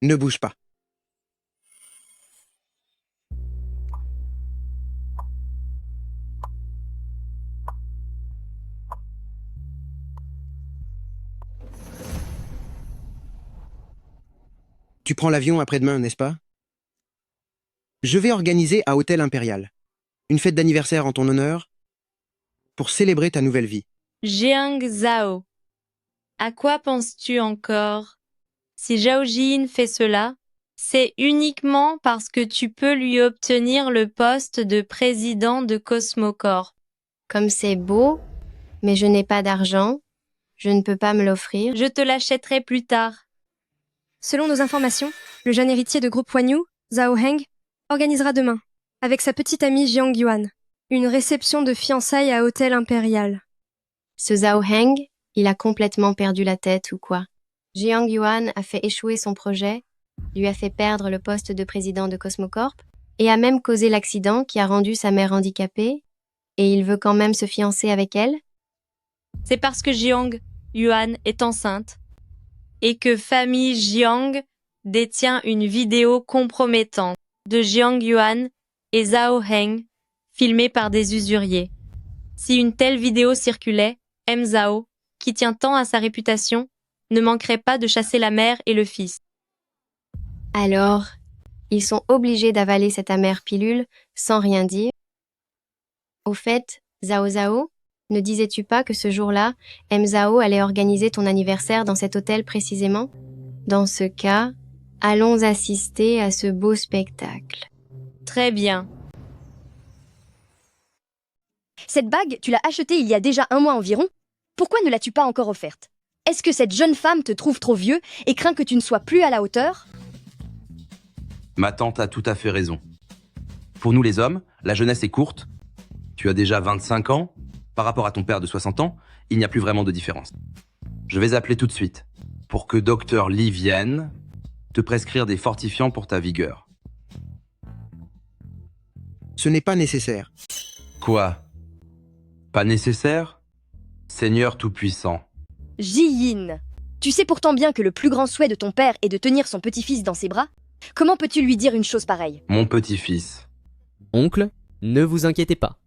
Ne bouge pas. Tu prends l'avion après-demain, n'est-ce pas? Je vais organiser à Hôtel Impérial une fête d'anniversaire en ton honneur pour célébrer ta nouvelle vie. Jiang Zhao, à quoi penses-tu encore? Si Zhao Jin fait cela, c'est uniquement parce que tu peux lui obtenir le poste de président de Cosmocorp. Comme c'est beau, mais je n'ai pas d'argent, je ne peux pas me l'offrir. Je te l'achèterai plus tard. Selon nos informations, le jeune héritier de groupe Wanyu, Zhao Heng, organisera demain, avec sa petite amie Jiang Yuan, une réception de fiançailles à Hôtel Impérial. Ce Zhao Heng, il a complètement perdu la tête ou quoi? Jiang Yuan a fait échouer son projet, lui a fait perdre le poste de président de Cosmocorp, et a même causé l'accident qui a rendu sa mère handicapée, et il veut quand même se fiancer avec elle? C'est parce que Jiang Yuan est enceinte, et que famille Jiang détient une vidéo compromettante de Jiang Yuan et Zhao Heng, filmée par des usuriers. Si une telle vidéo circulait, Zhao, qui tient tant à sa réputation, ne manquerait pas de chasser la mère et le fils. Alors, ils sont obligés d'avaler cette amère pilule sans rien dire. Au fait, Zhao Zhao, ne disais-tu pas que ce jour-là, Zhao allait organiser ton anniversaire dans cet hôtel précisément? Dans ce cas, allons assister à ce beau spectacle. Très bien. Cette bague, tu l'as achetée il y a déjà 1 mois environ. Pourquoi ne l'as-tu pas encore offerte? Est-ce que cette jeune femme te trouve trop vieux et craint que tu ne sois plus à la hauteur? Ma tante a tout à fait raison. Pour nous les hommes, la jeunesse est courte. Tu as déjà 25 ans. Par rapport à ton père de 60 ans, il n'y a plus vraiment de différence. Je vais appeler tout de suite pour que Dr. Lee vienne te prescrire des fortifiants pour ta vigueur. Ce n'est pas nécessaire. Quoi? Pas nécessaire? Seigneur Tout-Puissant. Ji-Yin, tu sais pourtant bien que le plus grand souhait de ton père est de tenir son petit-fils dans ses bras. Comment peux-tu lui dire une chose pareille? Mon petit-fils. Oncle, ne vous inquiétez pas.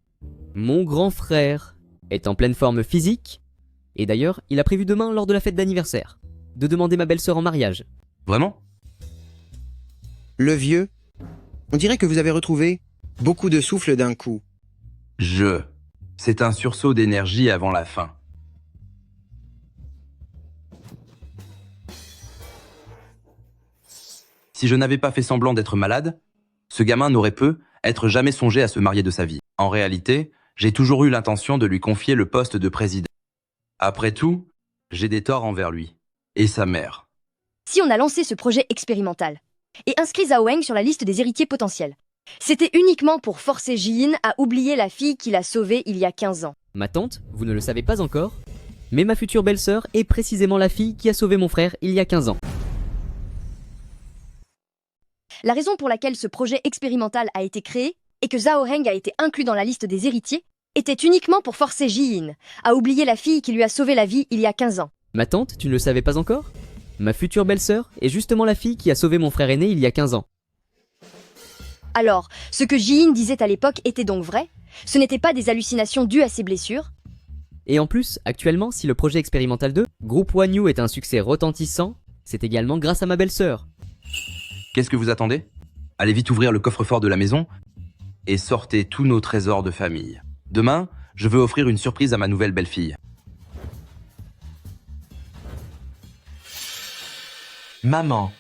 Mon grand frère est en pleine forme physique, et d'ailleurs, il a prévu demain, lors de la fête d'anniversaire, de demander ma belle-sœur en mariage. Vraiment? Le vieux, on dirait que vous avez retrouvé beaucoup de souffle d'un coup. C'est un sursaut d'énergie avant la fin. Si je n'avais pas fait semblant d'être malade, ce gamin n'aurait être jamais songé à se marier de sa vie. En réalité, j'ai toujours eu l'intention de lui confier le poste de président. Après tout, j'ai des torts envers lui. Et sa mère. Si on a lancé ce projet expérimental et inscrit Zhao Heng sur la liste des héritiers potentiels, c'était uniquement pour forcer Ji-Yin à oublier la fille qu'il a sauvée il y a 15 ans. Ma tante, vous ne le savez pas encore, mais ma future belle-sœur est précisément la fille qui a sauvé mon frère il y a 15 ans. La raison pour laquelle ce projet expérimental a été créé et que Zhao Heng a été inclus dans la liste des héritiers était uniquement pour forcer Ji-Yin à oublier la fille qui lui a sauvé la vie il y a 15 ans. Ma tante, tu ne le savais pas encore? Ma future belle-sœur est justement la fille qui a sauvé mon frère aîné il y a 15 ans. Alors, ce que Ji-Yin disait à l'époque était donc vrai? Ce n'était pas des hallucinations dues à ses blessures? Et en plus, actuellement, si le projet expérimental 2, Groupe Wanyu est un succès retentissant, c'est également grâce à ma belle-sœur. Qu'est-ce que vous attendez? Allez vite ouvrir le coffre-fort de la maison et sortez tous nos trésors de famille. Demain, je veux offrir une surprise à ma nouvelle belle-fille. Maman,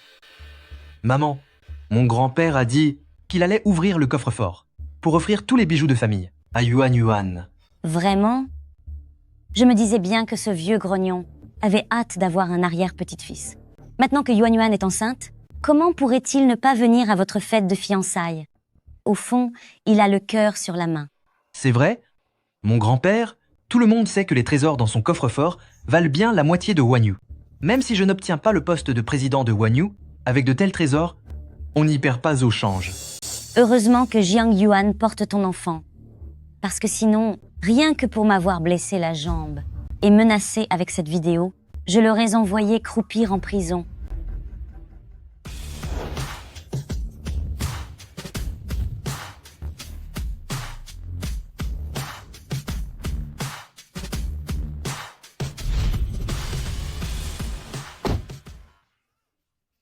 mon grand-père a dit qu'il allait ouvrir le coffre-fort pour offrir tous les bijoux de famille à Yuan Yuan. Vraiment? Je me disais bien que ce vieux grognon avait hâte d'avoir un arrière-petit-fils. Maintenant que Yuan Yuan est enceinte, comment pourrait-il ne pas venir à votre fête de fiançailles? Au fond, il a le cœur sur la main. C'est vrai? Mon grand-père, tout le monde sait que les trésors dans son coffre-fort valent bien la moitié de Wanyu. Même si je n'obtiens pas le poste de président de Wanyu, avec de tels trésors, on n'y perd pas au change. Heureusement que Jiang Yuan porte ton enfant. Parce que sinon, rien que pour m'avoir blessé la jambe et menacé avec cette vidéo, je l'aurais envoyé croupir en prison.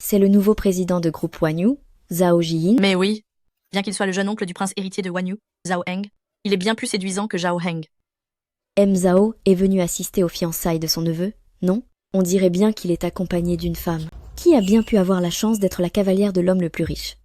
C'est le nouveau président de groupe Wanyu, Zhao Ji-Yin. Mais oui, bien qu'il soit le jeune oncle du prince héritier de Wanyu, Zhao Heng, il est bien plus séduisant que Zhao Heng. M. Zhao est venu assister aux fiançailles de son neveu, non? On dirait bien qu'il est accompagné d'une femme. Qui a bien pu avoir la chance d'être la cavalière de l'homme le plus riche?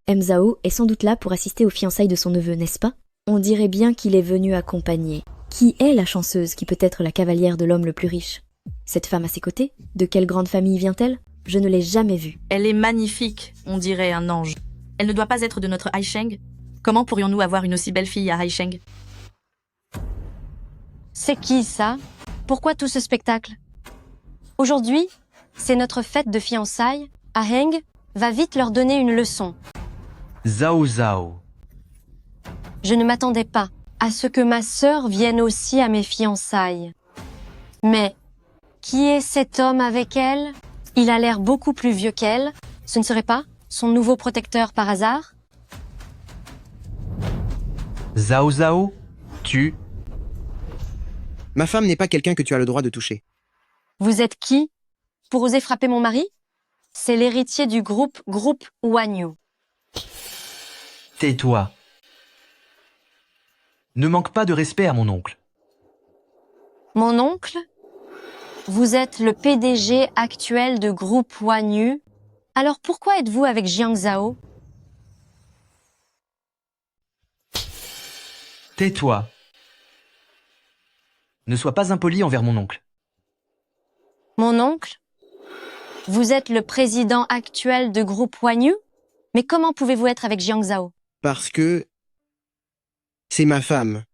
M. Zhao est sans doute là pour assister aux fiançailles de son neveu, n'est-ce pas? On dirait bien qu'il est venu accompagner. Qui est la chanceuse qui peut être la cavalière de l'homme le plus riche? Cette femme à ses côtés? De quelle grande famille vient-elle? Je ne l'ai jamais vue. Elle est magnifique, on dirait un ange. Elle ne doit pas être de notre Haisheng. Comment pourrions-nous avoir une aussi belle fille à Haisheng? C'est qui ça? Pourquoi tout ce spectacle? Aujourd'hui, c'est notre fête de fiançailles. Aheng va vite leur donner une leçon. Zhao Zhao. Je ne m'attendais pas à ce que ma sœur vienne aussi à mes fiançailles. Mais qui est cet homme avec elle? Il a l'air beaucoup plus vieux qu'elle. Ce ne serait pas son nouveau protecteur par hasard? Zhao Zhao, tu... Ma femme n'est pas quelqu'un que tu as le droit de toucher. Vous êtes qui pour oser frapper mon mari? C'est l'héritier du groupe Wanyu. Tais-toi. Ne manque pas de respect à mon oncle. Mon oncle? Vous êtes le PDG actuel de groupe Wanyu. Alors pourquoi êtes-vous avec Jiang Zhao? Tais-toi. Ne sois pas impoli envers mon oncle. Mon oncle? Vous êtes le président actuel de groupe Wanyu? Mais comment pouvez-vous être avec Jiang Zhao? Parce que C'est ma femme.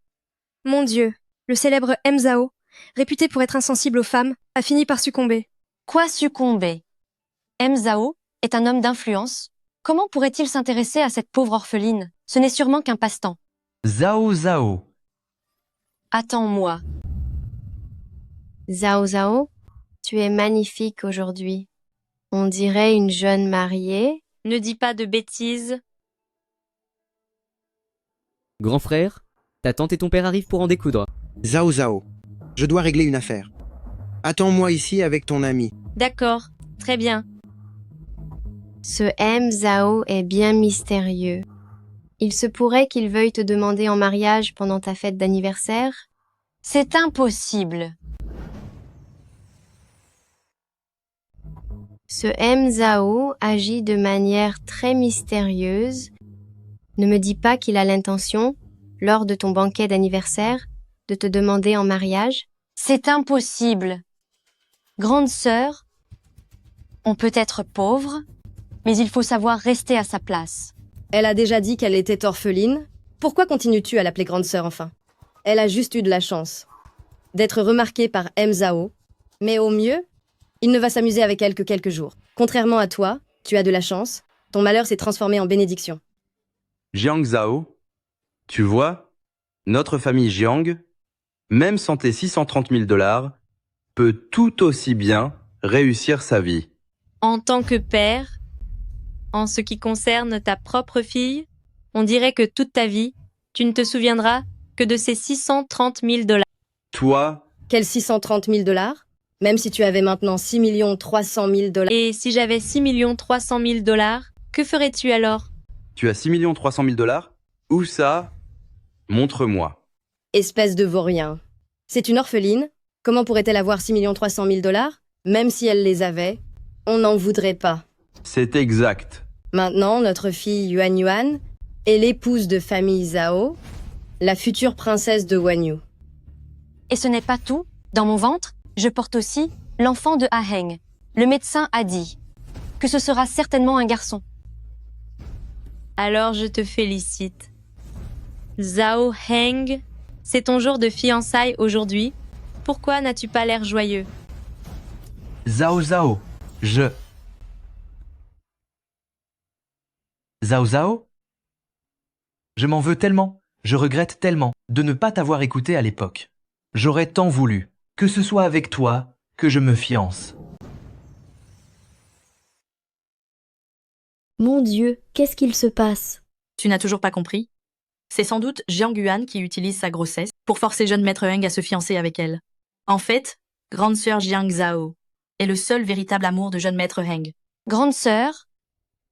Mon Dieu, le célèbre M. Zhao, réputé pour être insensible aux femmes, a fini par succomber. Quoi succomber? M. Zhao est un homme d'influence. Comment pourrait-il s'intéresser à cette pauvre orpheline? Ce n'est sûrement qu'un passe-temps. Zhao Zhao. Attends-moi. Zhao Zhao, tu es magnifique aujourd'hui. On dirait une jeune mariée. Ne dis pas de bêtises. Grand frère, ta tante et ton père arrivent pour en découdre. Zhao Zhao, je dois régler une affaire. Attends-moi ici avec ton ami. D'accord, très bien. Ce M. Zhao est bien mystérieux. Il se pourrait qu'il veuille te demander en mariage pendant ta fête d'anniversaire. C'est impossible. Ce M. Zhao agit de manière très mystérieuse. Ne me dis pas qu'il a l'intention, lors de ton banquet d'anniversaire, de te demander en mariage. C'est impossible. Grande sœur, on peut être pauvre, mais il faut savoir rester à sa place. Elle a déjà dit qu'elle était orpheline. Pourquoi continues-tu à l'appeler grande sœur enfin? Elle a juste eu de la chance d'être remarquée par M. Zhao, mais au mieux, il ne va s'amuser avec elle que quelques jours. Contrairement à toi, tu as de la chance, ton malheur s'est transformé en bénédiction. Jiang Zhao, tu vois, notre famille Jiang, même sans tes 630 000 $, peut tout aussi bien réussir sa vie. En tant que père, en ce qui concerne ta propre fille, on dirait que toute ta vie, tu ne te souviendras que de ces 630 000 $. Toi, Quels 630 000 $? Même si tu avais maintenant 6 300 000 $. Et si j'avais 6 300 000 $, que ferais-tu alors? tu as 6 300 000 $? Où ça? Montre-moi. Espèce de vaurien. C'est une orpheline. Comment pourrait-elle avoir 6 300 000 $? Même si elle les avait, on n'en voudrait pas. C'est exact. Maintenant, notre fille Yuan Yuan est l'épouse de famille Zhao, la future princesse de Wanyu. Et ce n'est pas tout. Dans mon ventre, je porte aussi l'enfant de Aheng. Le médecin a dit que ce sera certainement un garçon. Alors je te félicite. Zhao Heng, c'est ton jour de fiançailles aujourd'hui. Pourquoi n'as-tu pas l'air joyeux? Zhao Zhao, Zhao Zhao? Je m'en veux tellement, je regrette tellement de ne pas t'avoir écouté à l'époque. J'aurais tant voulu que ce soit avec toi que je me fiance. Mon Dieu, qu'est-ce qu'il se passe? Tu n'as toujours pas compris? C'est sans doute Jiang Yuan qui utilise sa grossesse pour forcer jeune maître Heng à se fiancer avec elle. En fait, grande sœur Jiang Zhao est le seul véritable amour de jeune maître Heng. Grande sœur,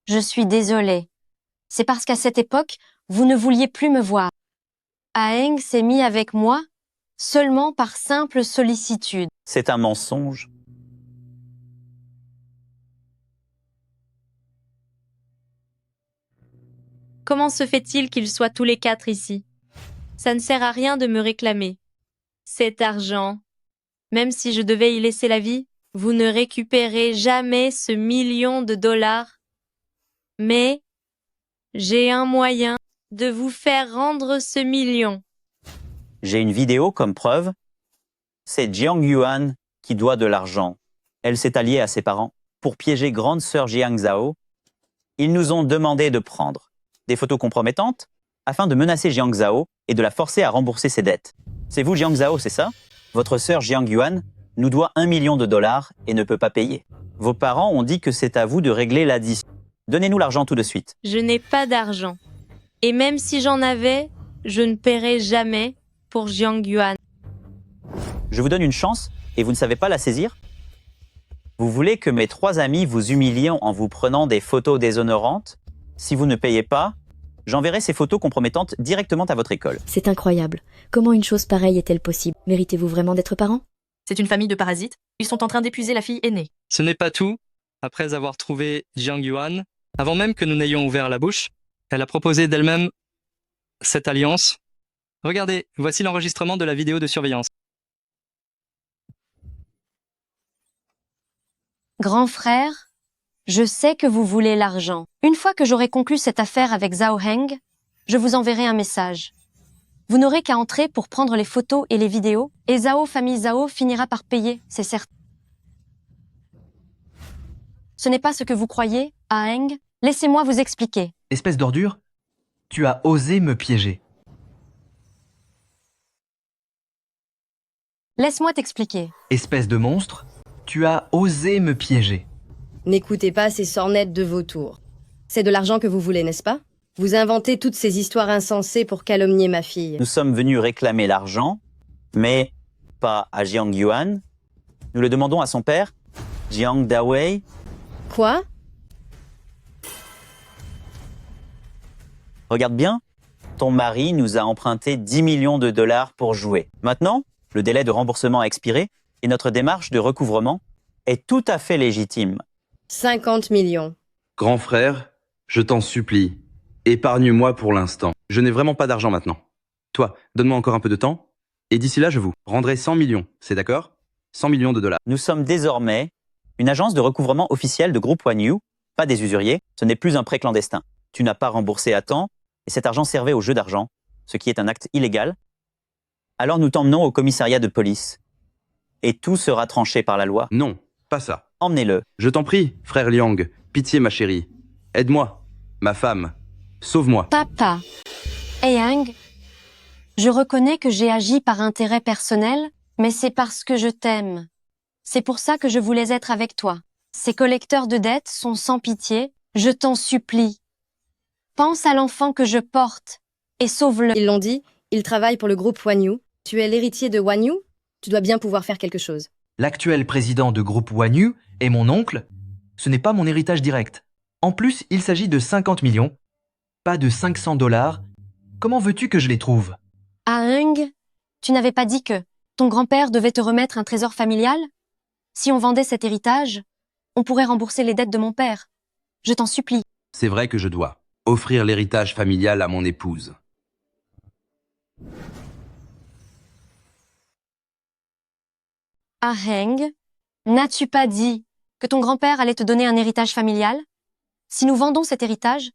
je suis désolée. C'est parce qu'à cette époque, vous ne vouliez plus me voir. Aheng s'est mis avec moi seulement par simple sollicitude. C'est un mensonge. Comment se fait-il qu'ils soient tous les quatre ici? Ça ne sert à rien de me réclamer. Cet argent, même si je devais y laisser la vie, vous ne récupérez jamais ce million de $. Mais j'ai un moyen de vous faire rendre ce million. J'ai une vidéo comme preuve. C'est Jiang Yuan qui doit de l'argent. Elle s'est alliée à ses parents pour piéger grande sœur Jiang Zhao. Ils nous ont demandé de prendre des photos compromettantes afin de menacer Jiang Zhao et de la forcer à rembourser ses dettes. C'est vous Jiang Zhao, c'est ça? Votre sœur Jiang Yuan nous doit $1 million et ne peut pas payer. Vos parents ont dit que c'est à vous de régler l'addition. Donnez-nous l'argent tout de suite. Je n'ai pas d'argent. Et même si j'en avais, je ne paierai jamais pour Jiang Yuan. Je vous donne une chance et vous ne savez pas la saisir? Vous voulez que mes 3 amis vous humilient en vous prenant des photos déshonorantes? Si vous ne payez pas, j'enverrai ces photos compromettantes directement à votre école. C'est incroyable. Comment une chose pareille est-elle possible? Méritez-vous vraiment d'être parent? C'est une famille de parasites. Ils sont en train d'épuiser la fille aînée. Ce n'est pas tout. Après avoir trouvé Jiang Yuan, avant même que nous n'ayons ouvert la bouche, elle a proposé d'elle-même cette alliance. Regardez, voici l'enregistrement de la vidéo de surveillance. Grand frère, je sais que vous voulez l'argent. Une fois que j'aurai conclu cette affaire avec Zhao Heng, je vous enverrai un message. Vous n'aurez qu'à entrer pour prendre les photos et les vidéos, et Zhao famille Zhao finira par payer, c'est certain. Ce n'est pas ce que vous croyez, Aheng. Laissez-moi vous expliquer. Espèce d'ordure, tu as osé me piéger. Laisse-moi t'expliquer. Espèce de monstre, tu as osé me piéger. N'écoutez pas ces sornettes de vautours. C'est de l'argent que vous voulez, n'est-ce pas? Vous inventez toutes ces histoires insensées pour calomnier ma fille. Nous sommes venus réclamer l'argent, mais pas à Jiang Yuan. Nous le demandons à son père, Jiang Dawei. Quoi? Regarde bien, ton mari nous a emprunté 10 millions de dollars pour jouer. Maintenant, le délai de remboursement a expiré et notre démarche de recouvrement est tout à fait légitime. 50 millions. Grand frère, je t'en supplie, épargne-moi pour l'instant. Je n'ai vraiment pas d'argent maintenant. Toi, donne-moi encore un peu de temps, et d'ici là, je vous rendrai 100 millions, c'est d'accord? 100 millions de dollars. Nous sommes désormais une agence de recouvrement officielle de Groupe Wanyu, pas des usuriers, ce n'est plus un prêt clandestin. Tu n'as pas remboursé à temps, et cet argent servait au jeu d'argent, ce qui est un acte illégal. Alors nous t'emmenons au commissariat de police. Et tout sera tranché par la loi. Non, pas ça. Emmenez-le. Je t'en prie, frère Liang, pitié ma chérie. Aide-moi, ma femme. Sauve-moi. Papa. Aheng, je reconnais que j'ai agi par intérêt personnel, mais c'est parce que je t'aime. C'est pour ça que je voulais être avec toi. Ces collecteurs de dettes sont sans pitié, je t'en supplie. Pense à l'enfant que je porte et sauve-le. Ils l'ont dit, ils travaillent pour le groupe Wanyu. Tu es l'héritier de Wanyu? Tu dois bien pouvoir faire quelque chose. L'actuel président de groupe Wanyu est mon oncle. Ce n'est pas mon héritage direct. En plus, il s'agit de 50 millions, pas de 500 dollars. Comment veux-tu que je les trouve? Aheng, tu n'avais pas dit que ton grand-père devait te remettre un trésor familial? Si on vendait cet héritage, on pourrait rembourser les dettes de mon père. Je t'en supplie. C'est vrai que je dois offrir l'héritage familial à mon épouse. Aheng, n'as-tu pas dit que ton grand-père allait te donner un héritage familial? Si nous vendons cet héritage,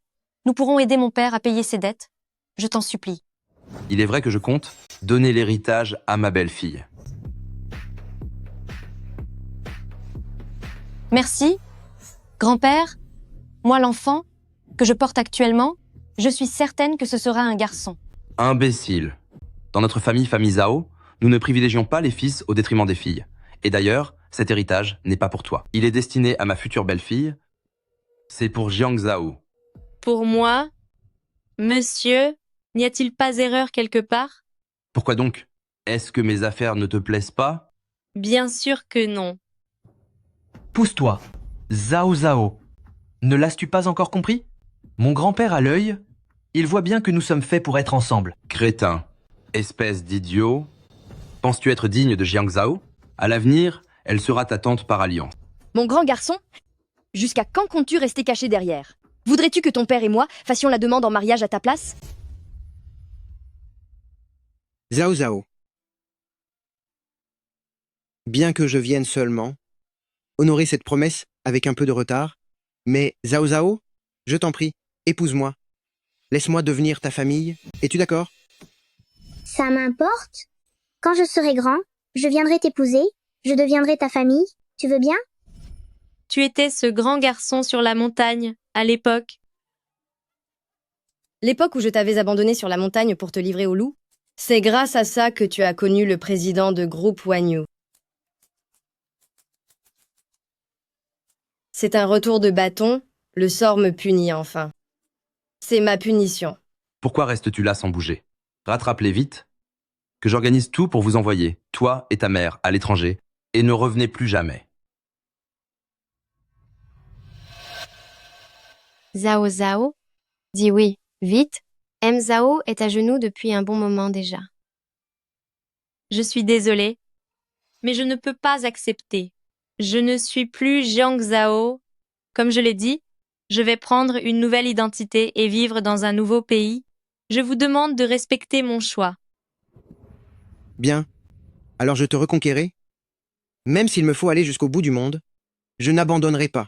nous pourrons aider mon père à payer ses dettes. Je t'en supplie. Il est vrai que je compte donner l'héritage à ma belle-fille. Merci. Grand-père, moi l'enfant, que je porte actuellement, je suis certaine que ce sera un garçon. Imbécile. Dans notre famille Zhao, nous ne privilégions pas les fils au détriment des filles. Et d'ailleurs, cet héritage n'est pas pour toi. Il est destiné à ma future belle-fille. C'est pour Jiang Zhao. Pour moi, monsieur, n'y a-t-il pas erreur quelque part? Pourquoi donc? Est-ce que mes affaires ne te plaisent pas? Bien sûr que non. Pousse-toi. Zhao Zhao. Ne l'as-tu pas encore compris? Mon grand-père a l'œil. Il voit bien que nous sommes faits pour être ensemble. Crétin. Espèce d'idiot. Penses-tu être digne de Jiang Zhao? À l'avenir, elle sera ta tante par alliance. Mon grand garçon, jusqu'à quand comptes-tu rester caché derrière? Voudrais-tu que ton père et moi fassions la demande en mariage à ta place? Zhao Zhao. Bien que je vienne seulement, honorer cette promesse avec un peu de retard, mais Zhao Zhao, je t'en prie, épouse-moi. Laisse-moi devenir ta famille. Es-tu d'accord? Ça m'importe. Quand je serai grand, je viendrai t'épouser, je deviendrai ta famille. Tu veux bien? Tu étais ce grand garçon sur la montagne, à l'époque. L'époque où je t'avais abandonné sur la montagne pour te livrer au loup, c'est grâce à ça que tu as connu le président de groupe Wanyu. C'est un retour de bâton, le sort me punit enfin. C'est ma punition. Pourquoi restes-tu là sans bouger? Rattrape-les vite, que j'organise tout pour vous envoyer, toi et ta mère, à l'étranger, et ne revenez plus jamais. Zhao Zhao dit oui, vite. M. Zhao est à genoux depuis un bon moment déjà. Je suis désolée, mais je ne peux pas accepter. Je ne suis plus Jiang Zhao. Comme je l'ai dit, je vais prendre une nouvelle identité et vivre dans un nouveau pays. Je vous demande de respecter mon choix. Bien. Alors je te reconquérai. Même s'il me faut aller jusqu'au bout du monde, je n'abandonnerai pas.